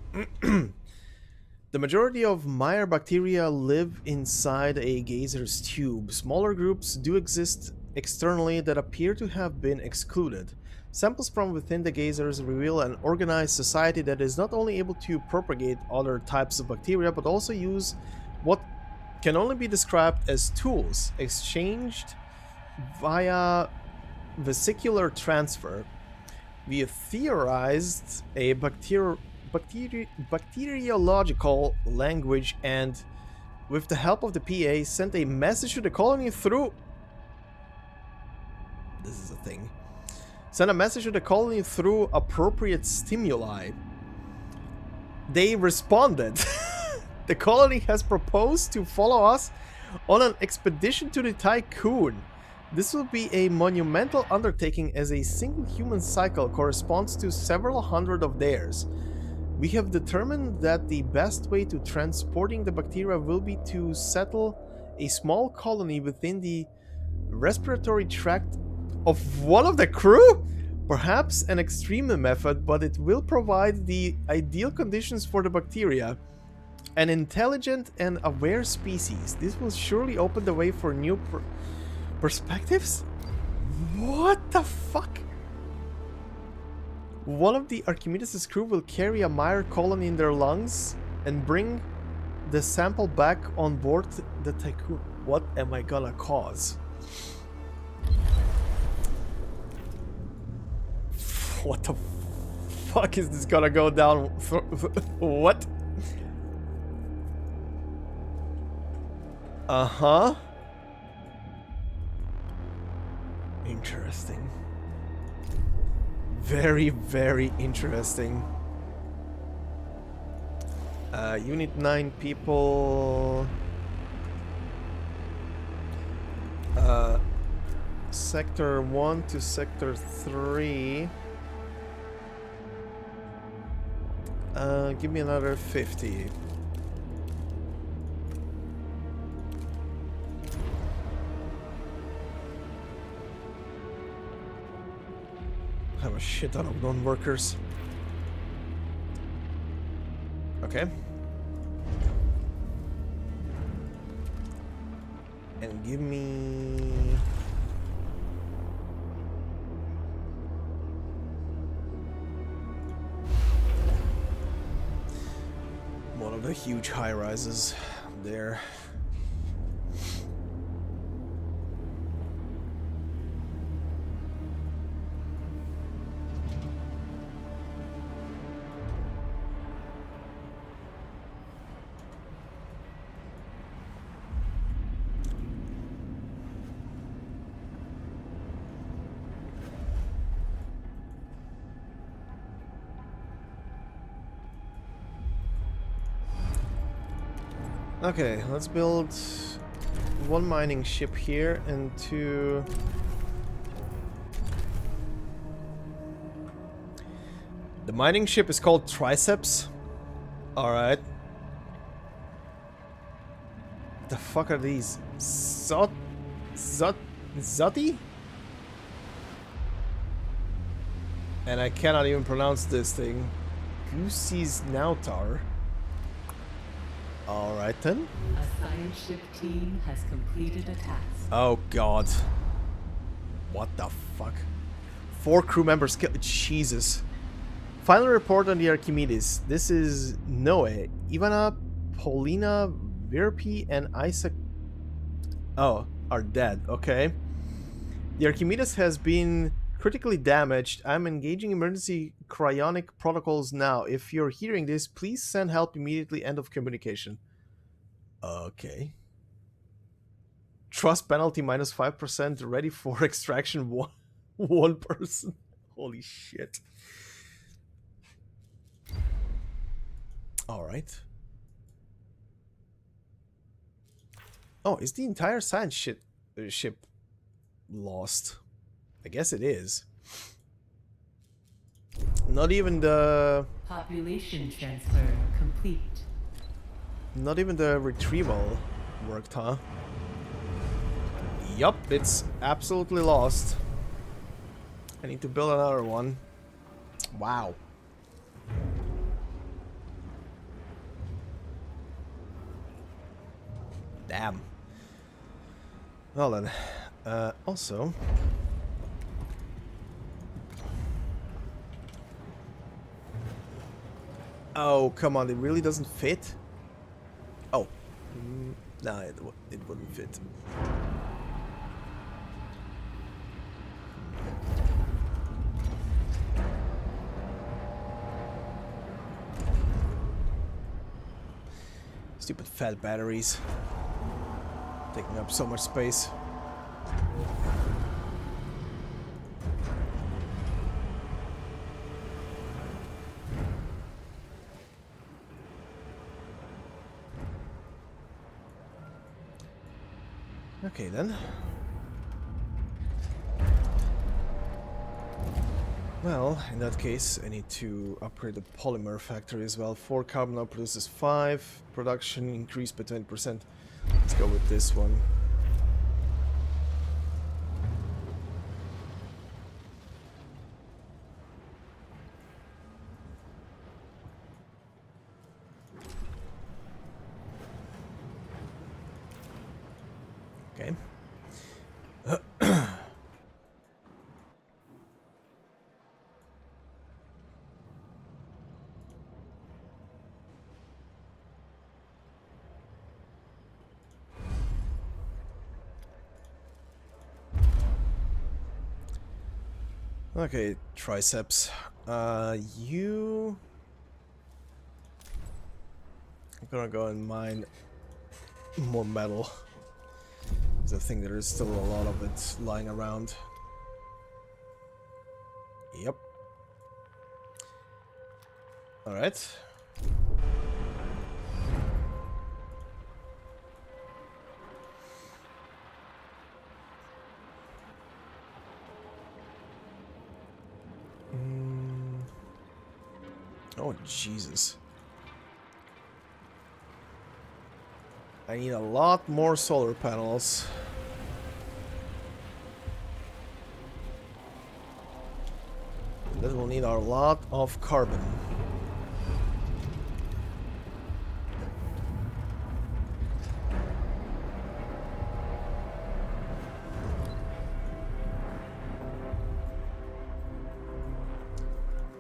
The majority of Meyer bacteria live inside a geyser's tube. Smaller groups do exist externally that appear to have been excluded. Samples from within the geysers reveal an organized society that is not only able to propagate other types of bacteria, but also use what can only be described as tools exchanged via vesicular transfer. We theorized a bacteriological language and, with the help of the PA, sent a message to the colony through... This is a thing. Sent a message to the colony through appropriate stimuli. They responded. The colony has proposed to follow us on an expedition to the Tycoon. This will be a monumental undertaking as a single human cycle corresponds to several hundred of theirs. We have determined that the best way to transporting the bacteria will be to settle a small colony within the respiratory tract of one of the crew? Perhaps an extreme method, but it will provide the ideal conditions for the bacteria. An intelligent and aware species. This will surely open the way for new perspectives? What the fuck? One of the Archimedes' crew will carry a Meyer colony in their lungs and bring the sample back on board the Tycoon. What am I gonna cause? What the fuck is this gonna go down? What? Uh-huh. Interesting. Very, very interesting. You need 9 people. Sector 1 to Sector 3. Give me another 50. I have a shit ton of non-workers. Okay. And give me... one of the huge high-rises there. Okay, let's build 1 mining ship here and 2... The mining ship is called Triceps. Alright. The fuck are these? Zoti? And I cannot even pronounce this thing. Goosey's Nautar. Alright then. A science ship team has completed a task. Oh god. What the fuck? 4 crew members killed. Jesus. Final report on the Archimedes. This is Noe, Ivana, Paulina, Virpi, and Isaac. Oh, are dead. Okay. The Archimedes has been critically damaged. I'm engaging emergency cryonic protocols now. If you're hearing this, please send help immediately. End of communication. Okay. Trust penalty minus 5%. Ready for extraction. One person. Holy shit. Alright. Oh, is the entire science ship lost? I guess it is. Not even the... Population transfer complete. Not even the retrieval worked, huh? Yup, it's absolutely lost. I need to build another one. Wow. Damn. Well then, also... Oh, come on, it really doesn't fit? Oh. Nah, it wouldn't fit. Stupid fat batteries. Taking up so much space. Okay then. Well, in that case, I need to upgrade the polymer factory as well. 4 carbon now produces 5. Production increased by 20%. Let's go with this one. Okay. Okay, triceps. You... I'm gonna go and mine more metal. Because I think there is still a lot of it lying around. Yep. Alright. Oh, Jesus. I need a lot more solar panels. And that will need a lot of carbon.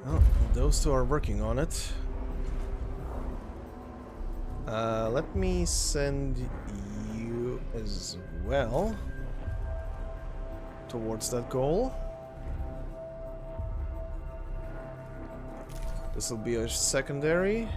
Oh, those two are working on it. Let me send you as well towards that goal. This will be a secondary.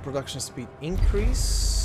production speed increase.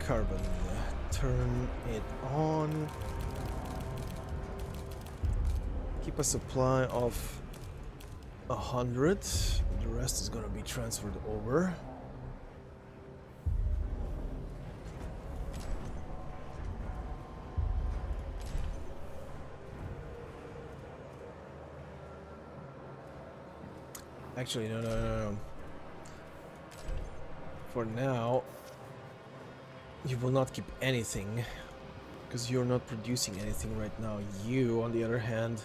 Carbon. Turn it on. Keep a supply of 100. The rest is gonna be transferred over. Actually, no. For now, you will not keep anything, because you're not producing anything right now. You, on the other hand,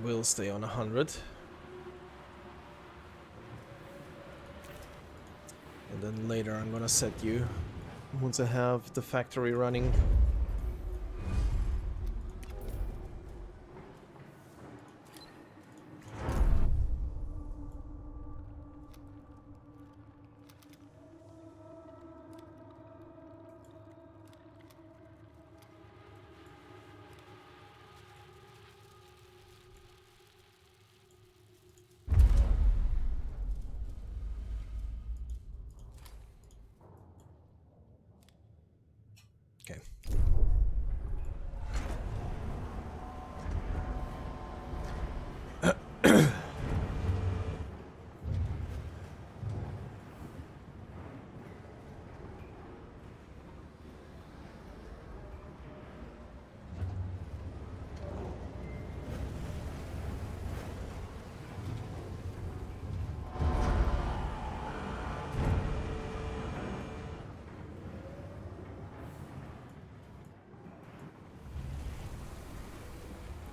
will stay on 100. And then later I'm gonna set you, once I have the factory running. Okay.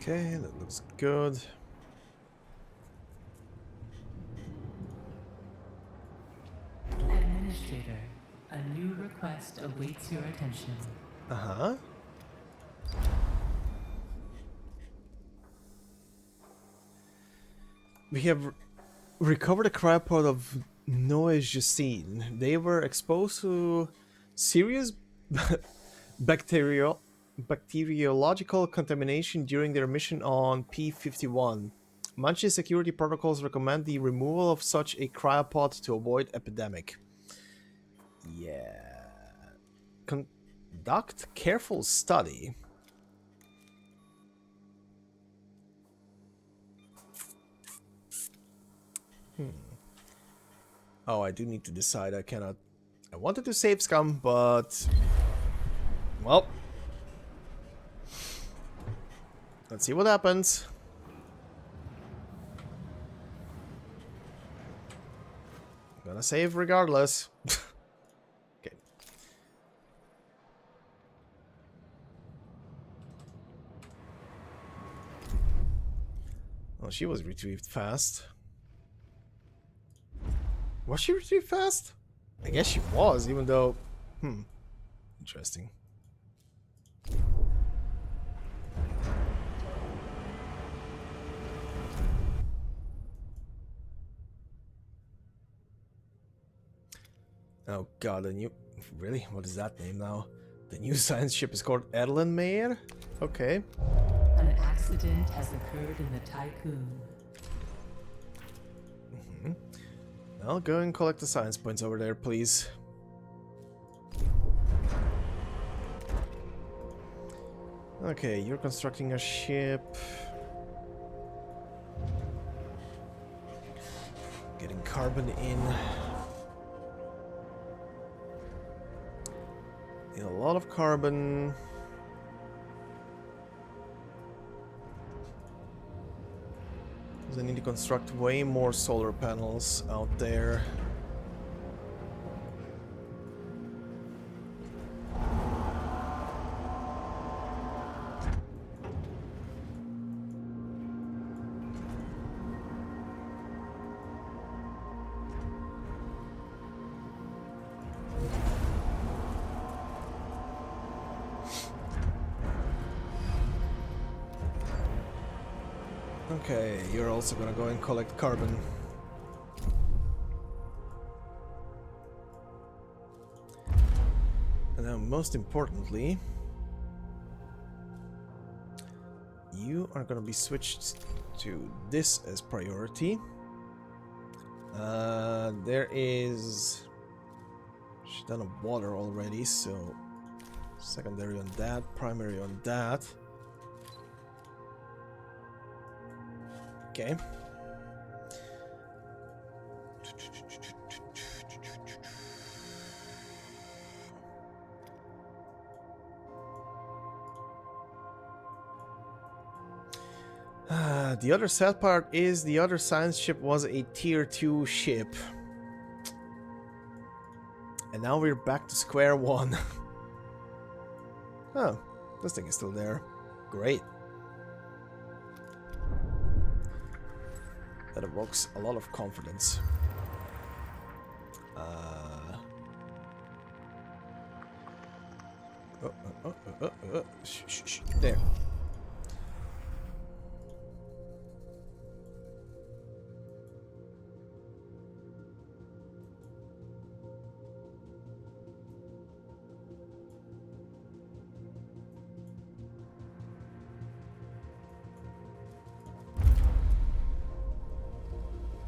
Okay, that looks good. Administrator, a new request awaits your attention. Uh-huh. We have recovered a cryopod of Noegicine. They were exposed to serious bacteriological contamination during their mission on P-51. Manchi security protocols recommend the removal of such a cryopod to avoid epidemic. Yeah. Conduct careful study. Oh, I do need to decide. I cannot. I wanted to save scum, but well, let's see what happens. I'm gonna save regardless. Okay. Well, she was retrieved fast. Was she retrieved fast? I guess she was, even though... Interesting. Oh god, the new... Really? What is that name now? The new science ship is called Erlenmeyer? Okay. An accident has occurred in the Tycoon. I'll go and collect the science points over there, please. Okay, you're constructing a ship. Getting carbon in. Need a lot of carbon. Because I need to construct way more solar panels out there. Okay, you're also gonna go and collect carbon. And now, most importantly, you are gonna be switched to this as priority. There is a ton of water already, so secondary on that, primary on that. Okay. The other sad part is the other science ship was a tier 2 ship. And now we're back to square one. Oh, this thing is still there. Great. That evokes a lot of confidence. Shh. There.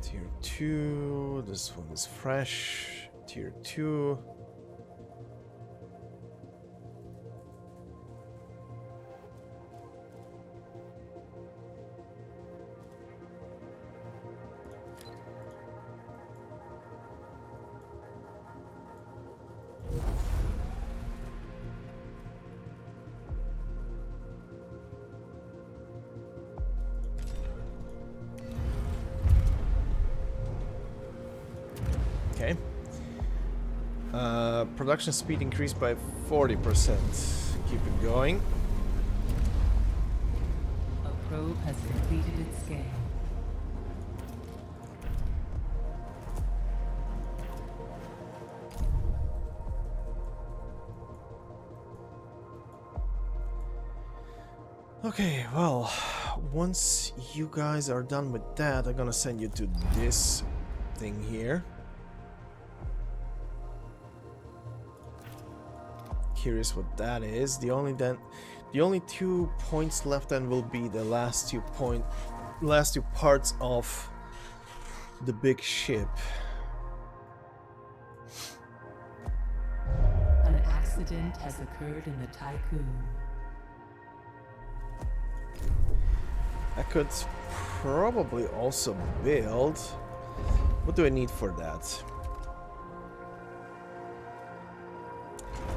Tier 2, this one is fresh. Tier 2. Okay. Production speed increased by 40%. Keep it going. A probe has completed its scan. Okay, well, once you guys are done with that, I'm gonna send you to this thing here. Curious what that is. The only 2 points left then will be the last two parts of the big ship. An accident has occurred in the Tycoon. I could probably also build. What do I need for that?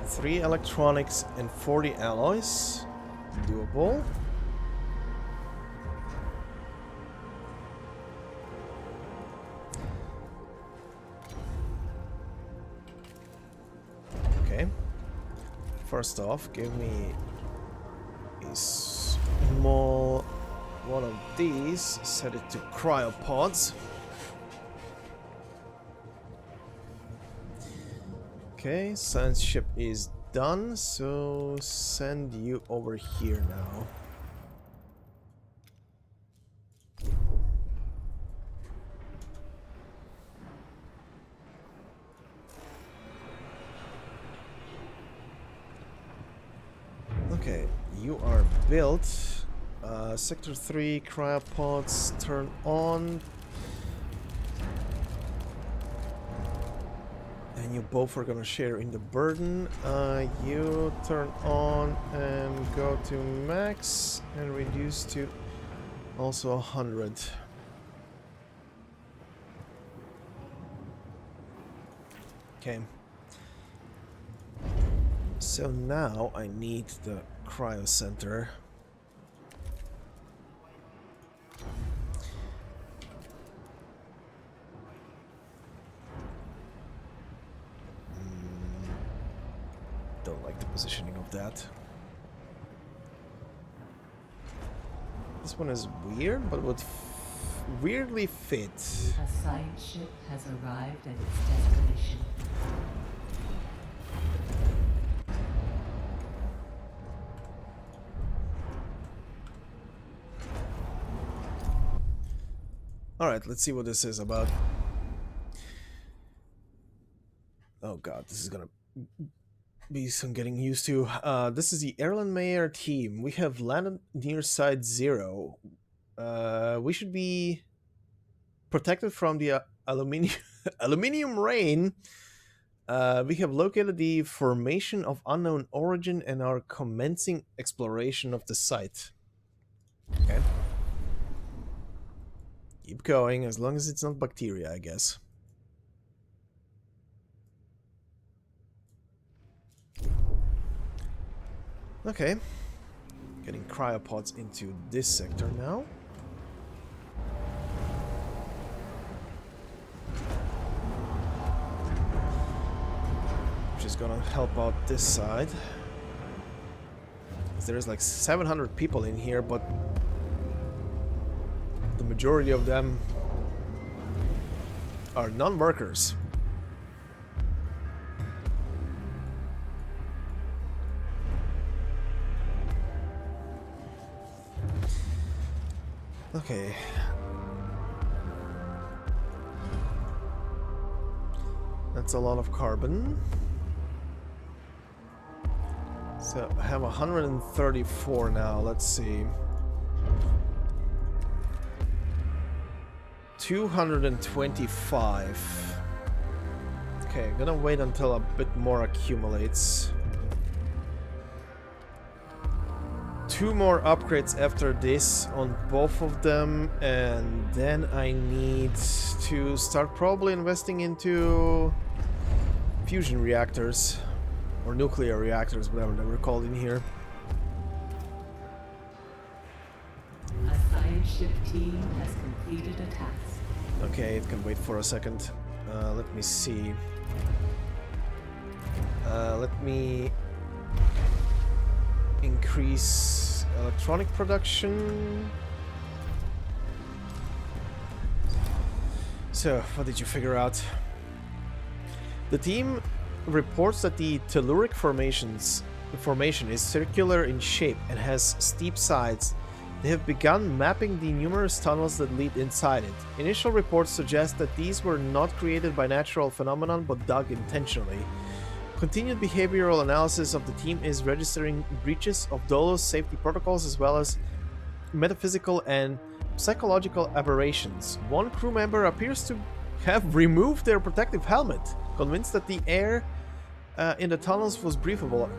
3 electronics and 40 alloys. Doable. Okay. First off, give me a small one of these. Set it to cryopods. Okay, science ship is done, so send you over here now. Okay, you are built. Sector 3 cryopods turn on. And you both are gonna share in the burden. You turn on and go to max and reduce to also 100. Okay. So now I need the cryo center. Don't like the positioning of that. This one is weird, but would weirdly fit. A science ship has arrived at its destination. Alright, let's see what this is about. Oh god, this is gonna be some getting used to. This is the Erlenmeyer team. We have landed near Site 0. We should be protected from the aluminium rain. We have located the formation of unknown origin and are commencing exploration of the site. Okay. Keep going, as long as it's not bacteria, I guess. Okay. Getting cryopods into this sector now. Which is gonna help out this side. There's like 700 people in here, but the majority of them are non-workers. Okay. That's a lot of carbon. So I have 134 now, let's see. 225. Okay, I'm gonna wait until a bit more accumulates. 2 more upgrades after this on both of them, and then I need to start probably investing into fusion reactors. Or nuclear reactors, whatever they were called in here. A science ship team has completed a task. Okay, it can wait for a second. Let me see. Let me increase electronic production. So, what did you figure out? The team reports that the telluric formation is circular in shape and has steep sides. They have begun mapping the numerous tunnels that lead inside it. Initial reports suggest that these were not created by natural phenomenon but dug intentionally. Continued behavioral analysis of the team is registering breaches of Dolos safety protocols as well as metaphysical and psychological aberrations. One crew member appears to have removed their protective helmet, convinced that the air in the tunnels was breathable.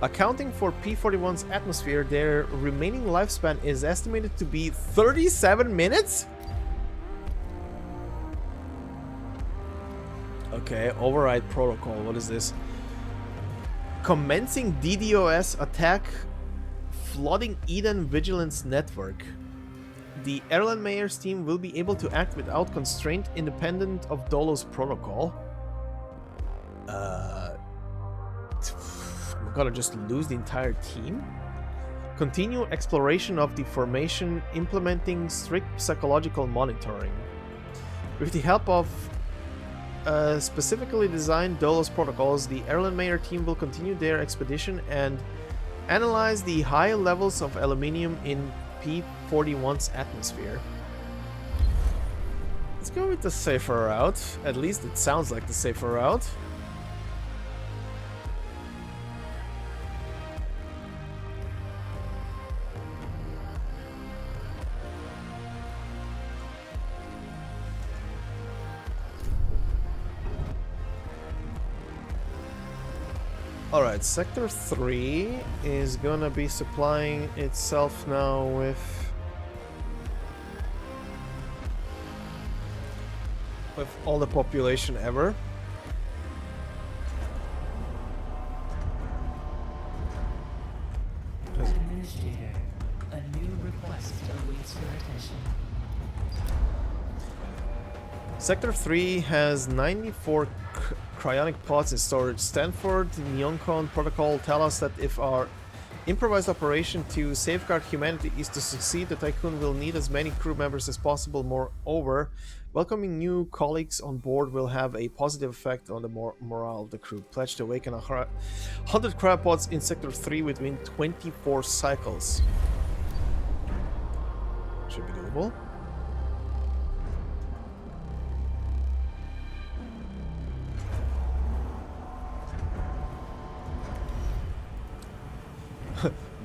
Accounting for P-41's atmosphere, their remaining lifespan is estimated to be 37 minutes? Okay, override protocol, what is this? Commencing DDoS attack flooding Eden Vigilance Network. The Erlenmeyer's team will be able to act without constraint independent of Dolos protocol. I'm gonna just lose the entire team? Continue exploration of the formation, implementing strict psychological monitoring. With the help of specifically designed Dolos protocols, the Erlenmeyer team will continue their expedition and analyze the high levels of aluminium in P-41's atmosphere. Let's go with the safer route. At least it sounds like the safer route. Alright, Sector 3 is gonna be supplying itself now with all the population ever. Administrator, a new request awaits your attention. Sector 3 has 94 cryonic pods in storage. Stanford Neoncon protocol tell us that if our improvised operation to safeguard humanity is to succeed, the Tycoon will need as many crew members as possible. Moreover, welcoming new colleagues on board will have a positive effect on the morale of the crew. Pledge to awaken 100 cryopods in Sector 3 within 24 cycles. Should be doable.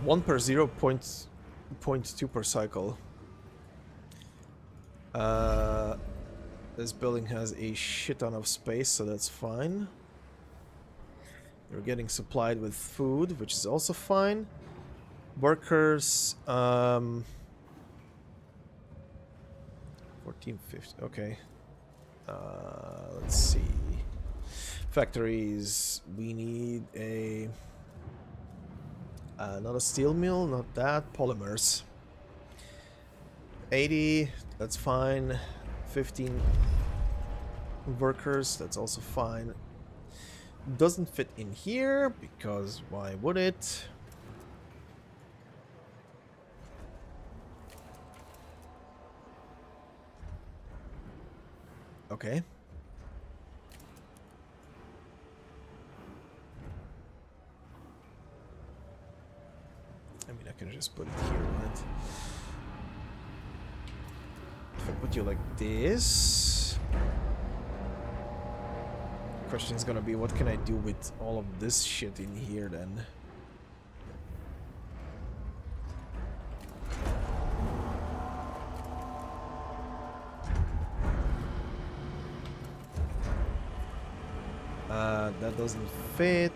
One per 0.2 per cycle. This building has a shit ton of space, so that's fine. You're getting supplied with food, which is also fine. Workers, 1450. Okay. Let's see. Factories. We need not a steel mill, not that. Polymers. 80, that's fine. 15 workers, that's also fine. Doesn't fit in here, because why would it? Okay. I mean, I can just put it here, right? If I put you like this... question is gonna be, what can I do with all of this shit in here then? That doesn't fit.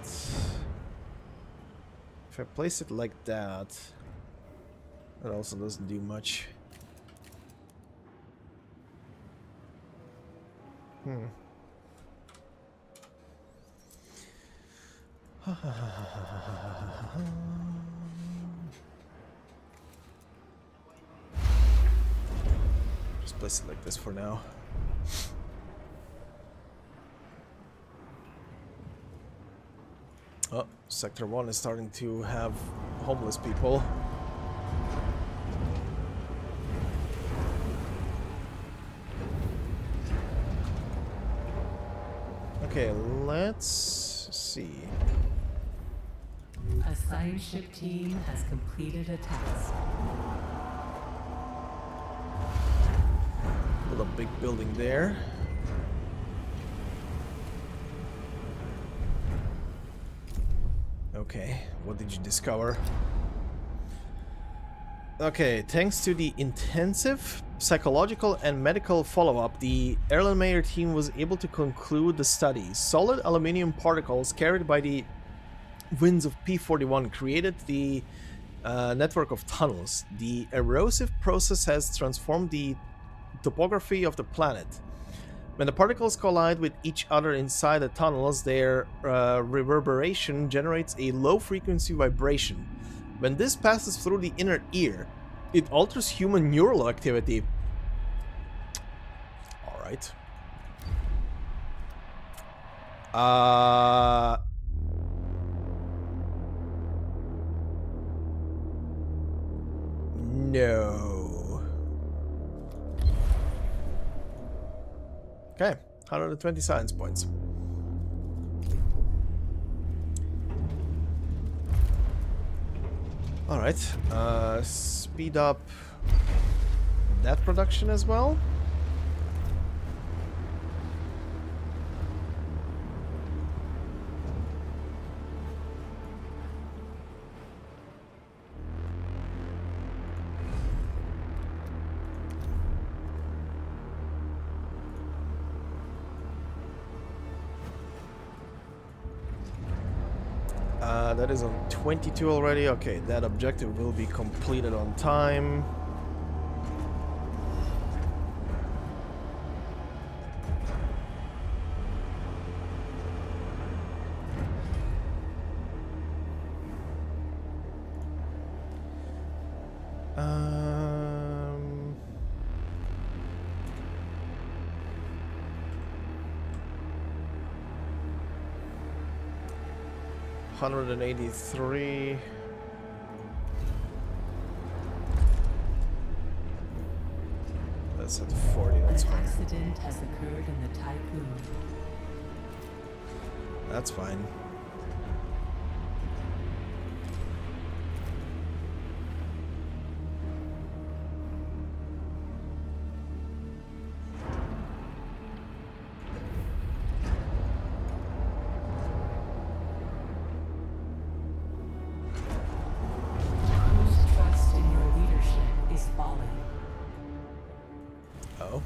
If I place it like that, that also doesn't do much. Just place it like this for now. Oh, Sector 1 is starting to have homeless people. Okay, let's see. A science ship team has completed a task. Build a big building there. Okay, what did you discover? Okay, thanks to the intensive psychological and medical follow-up, the Erlenmeyer team was able to conclude the study. Solid aluminum particles carried by the winds of P41 created the network of tunnels. The erosive process has transformed the topography of the planet. When the particles collide with each other inside the tunnels, their reverberation generates a low-frequency vibration. When this passes through the inner ear, it alters human neural activity. Alright. No. Okay, 120 science points. Alright, speed up that production as well. That is on 22 already. Okay, that objective will be completed on time. Um... 183. That's at 40, that's An fine. accident has occurred in the Tycoon. That's fine. Whose trust in your leadership is falling? Oh.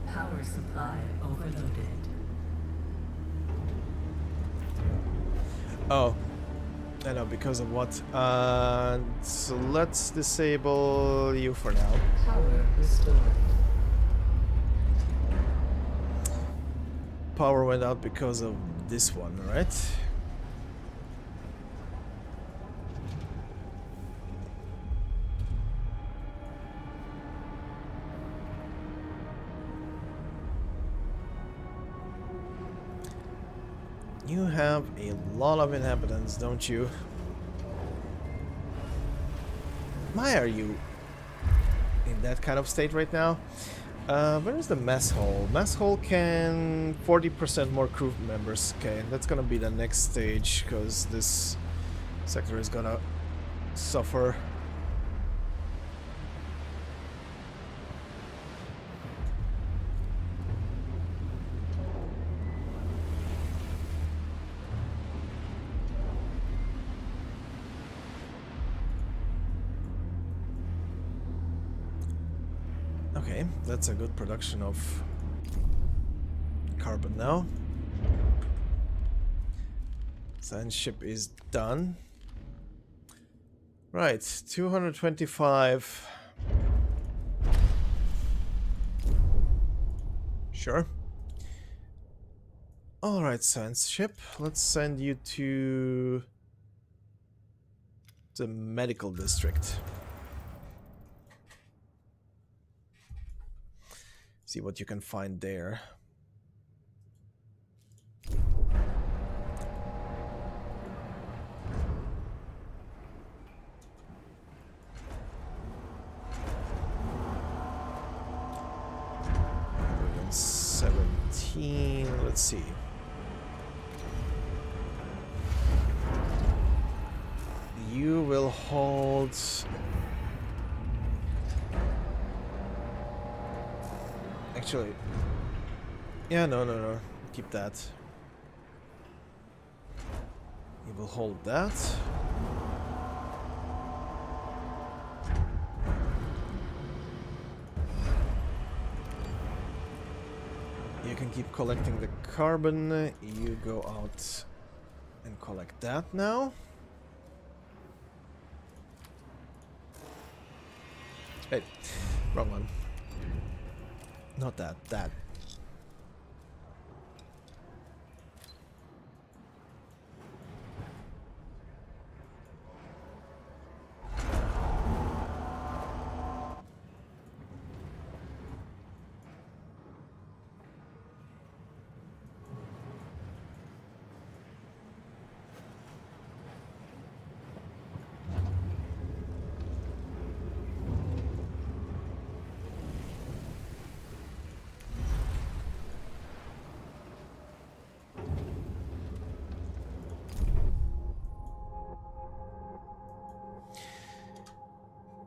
Power supply overloaded. Oh. I know, because of what? So let's disable you for now. Power restored. Power went out because of this one, right? You have a lot of inhabitants, don't you? Why are you in that kind of state right now? Where is the mess hall? Mess hall can 40% more crew members. Okay, and that's gonna be the next stage, because this sector is gonna suffer. Okay, that's a good production of carbon now. Science ship is done. Right, 225. Sure. Alright, science ship, let's send you to the medical district. See what you can find there. We're in 17, let's see. You will hold... Actually, yeah, no. Keep that. You will hold that. You can keep collecting the carbon. You go out and collect that now. Hey, wrong one. Not that, that.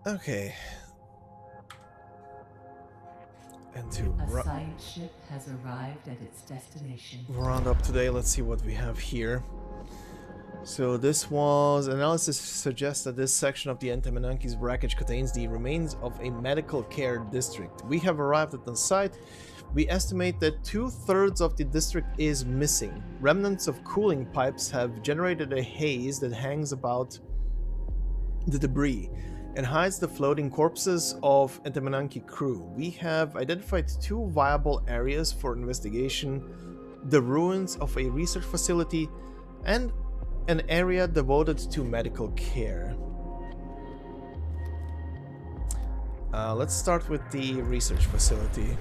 Okay. And to A science ship has arrived at its destination. round up today, let's see what we have here. So this was analysis suggests that this section of the Entamananki's wreckage contains the remains of a medical care district. We have arrived at the site. We estimate that 2/3 of the district is missing. Remnants of cooling pipes have generated a haze that hangs about the debris and hides the floating corpses of Entemenanki crew. We have identified 2 viable areas for investigation: the ruins of a research facility and an area devoted to medical care. Let's start with the research facility.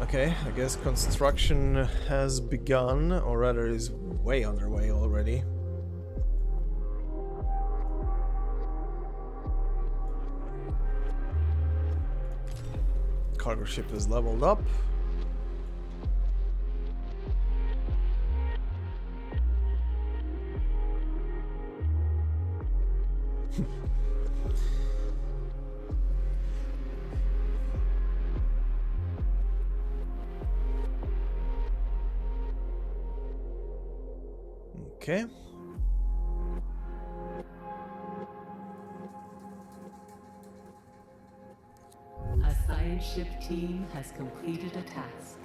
Okay, I guess construction has begun, or rather is way underway already. Cargo ship is leveled up. Okay. A science ship team has completed a task.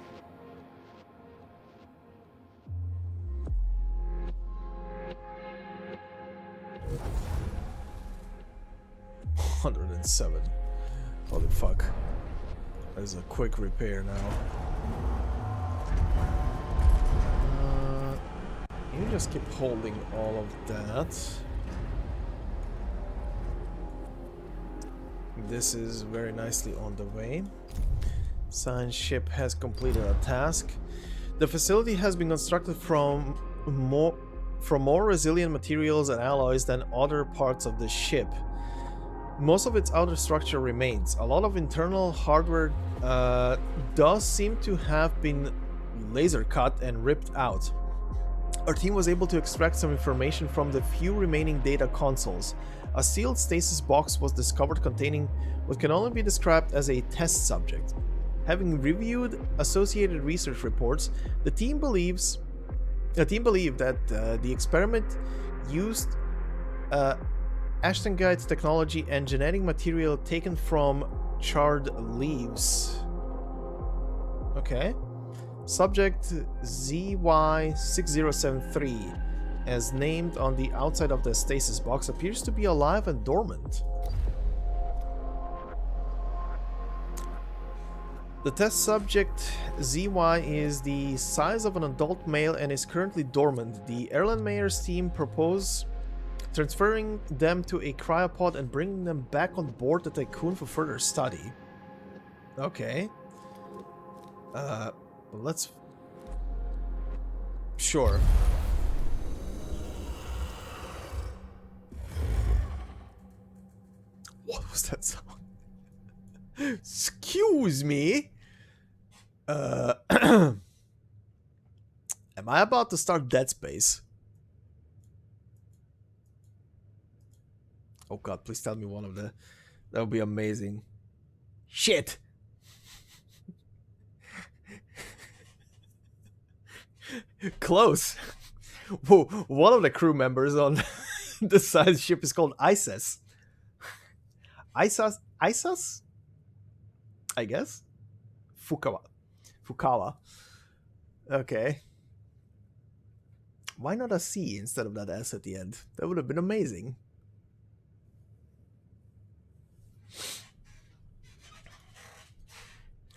$107. Holy fuck. There's a quick repair now. You just keep holding all of that. This is very nicely on the way. Science ship has completed a task. The facility has been constructed from more resilient materials and alloys than other parts of the ship. Most of its outer structure remains. A lot of internal hardware does seem to have been laser cut and ripped out. Our team was able to extract some information from the few remaining data consoles. A sealed stasis box was discovered containing what can only be described as a test subject. Having reviewed associated research reports, the team believed that the experiment used Ashtangite technology and genetic material taken from charred leaves. Okay. Subject ZY6073, as named on the outside of the stasis box, appears to be alive and dormant. The test subject ZY is the size of an adult male and is currently dormant. The Erlenmeyer's team propose transferring them to a cryopod and bringing them back on board the Tycoon for further study. Okay. Let's... Sure. What was that sound? Excuse me? Am I about to start Dead Space? Oh god, please tell me one of the... That would be amazing. Shit! Close. Whoa, one of the crew members on the side ship is called Isis. Isis? I guess? Fukawa. Okay. Why not a C instead of that S at the end? That would have been amazing.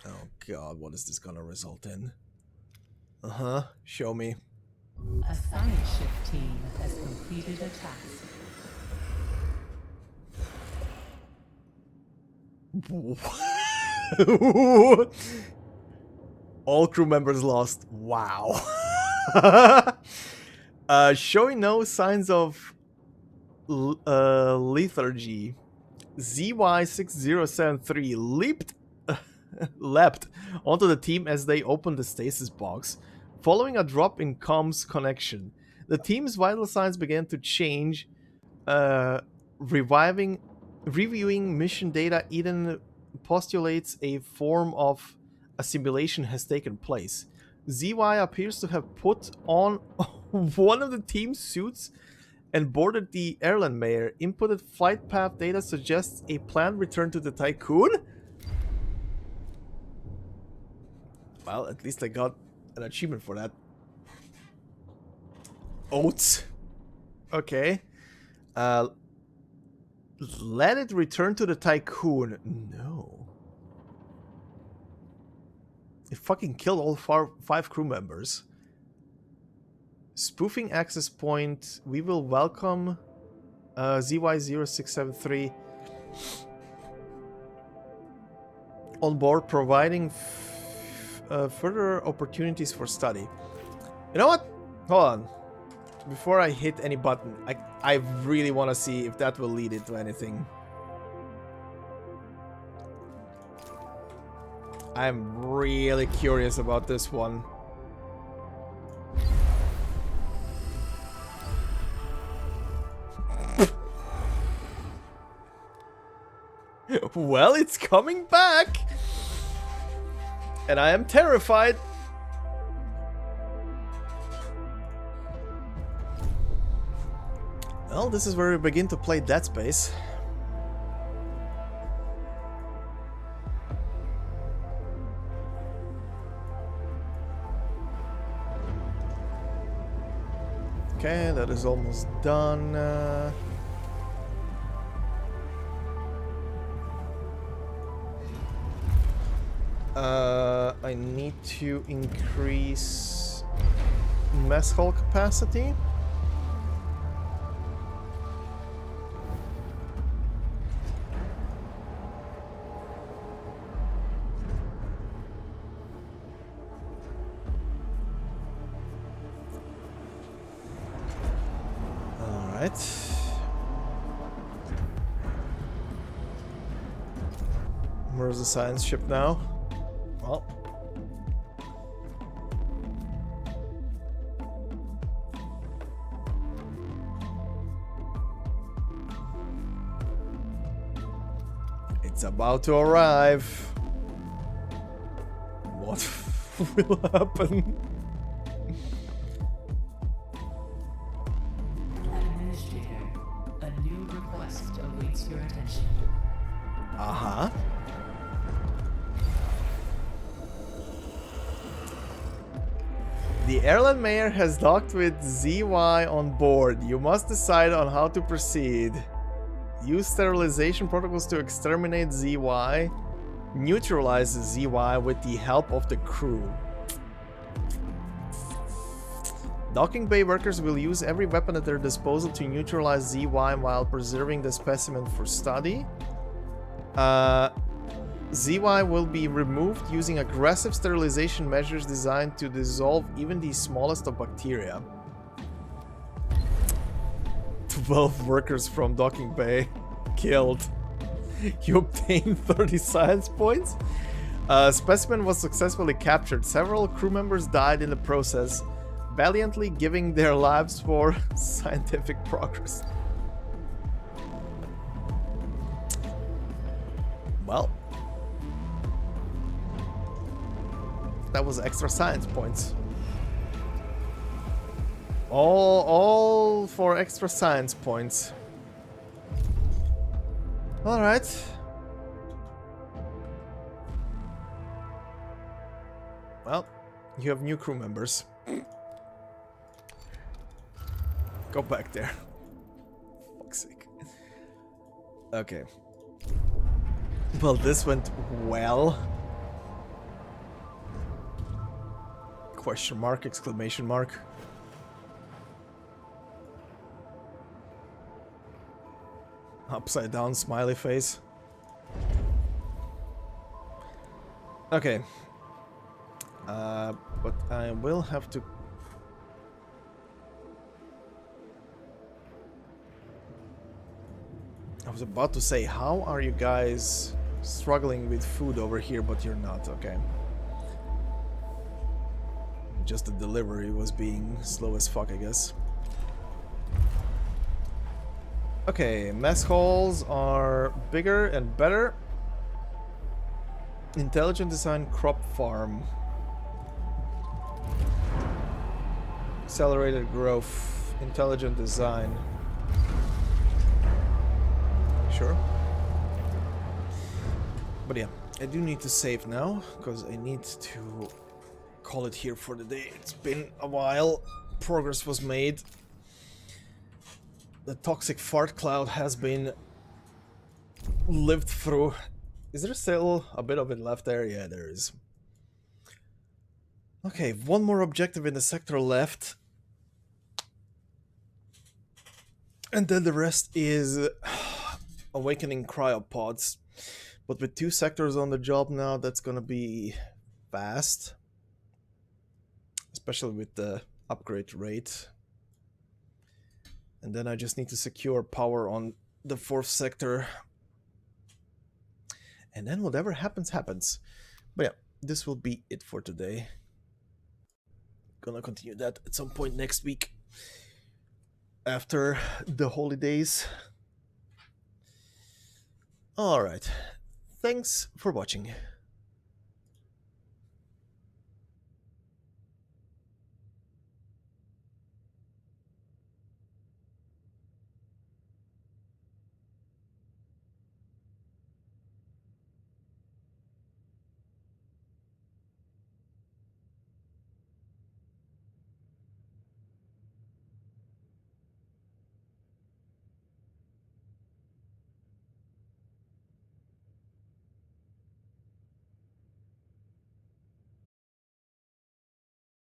Oh god, what is this gonna result in? Uh-huh, show me. A science ship team has completed a task. All crew members lost. Wow. Showing no signs of lethargy. ZY6073 leapt onto the team as they opened the stasis box. Following a drop in comms connection, the team's vital signs began to change, reviewing mission data postulates a form of assimilation has taken place. ZY appears to have put on one of the team's suits and boarded the airline mayor. Inputted flight path data suggests a planned return to the Tycoon? Well, at least I got an achievement for that. Oats. Okay. Let it return to the Tycoon. No. It fucking killed all 5 crew members. Spoofing access point. We will welcome ZY0673 on board, providing further opportunities for study. You know what? Hold on. Before I hit any button, I really want to see if that will lead it to anything. I'm really curious about this one. Well, it's coming back! And I am terrified. Well, this is where we begin to play Dead Space. Okay, that is almost done. I need to increase mess hall capacity. Where's the science ship now? Well, it's about to arrive. What will happen? Uh-huh. The airline mayor has docked with ZY on board. You must decide on how to proceed. Use sterilization protocols to exterminate ZY. Neutralize ZY with the help of the crew. Docking bay workers will use every weapon at their disposal to neutralize ZY while preserving the specimen for study. ZY will be removed using aggressive sterilization measures designed to dissolve even the smallest of bacteria. 12 workers from docking bay killed. You obtained 30 science points. Specimen was successfully captured. Several crew members died in the process, valiantly giving their lives for scientific progress. Well, that was extra science points. All for extra science points. All right. Well, you have new crew members. Go back there. Fuck's sake. Okay. Well, this went well. Question mark, exclamation mark. Upside down smiley face. Okay. But I will have to... I was about to say, how are you guys struggling with food over here, but you're not, okay. Just the delivery was being slow as fuck, I guess. Okay, mess halls are bigger and better. Intelligent design crop farm. Accelerated growth. Intelligent design. Sure. But yeah, I do need to save now, because I need to call it here for the day. It's been a while. Progress was made. The toxic fart cloud has been lived through. Is there still a bit of it left there? Yeah, there is. Okay, one more objective in the sector left. And then the rest is awakening cryopods. But with 2 sectors on the job now, that's gonna be fast. Especially with the upgrade rate. And then I just need to secure power on the 4th sector. And then whatever happens, happens. But yeah, this will be it for today. Gonna continue that at some point next week. After the holidays. Alright. Thanks for watching.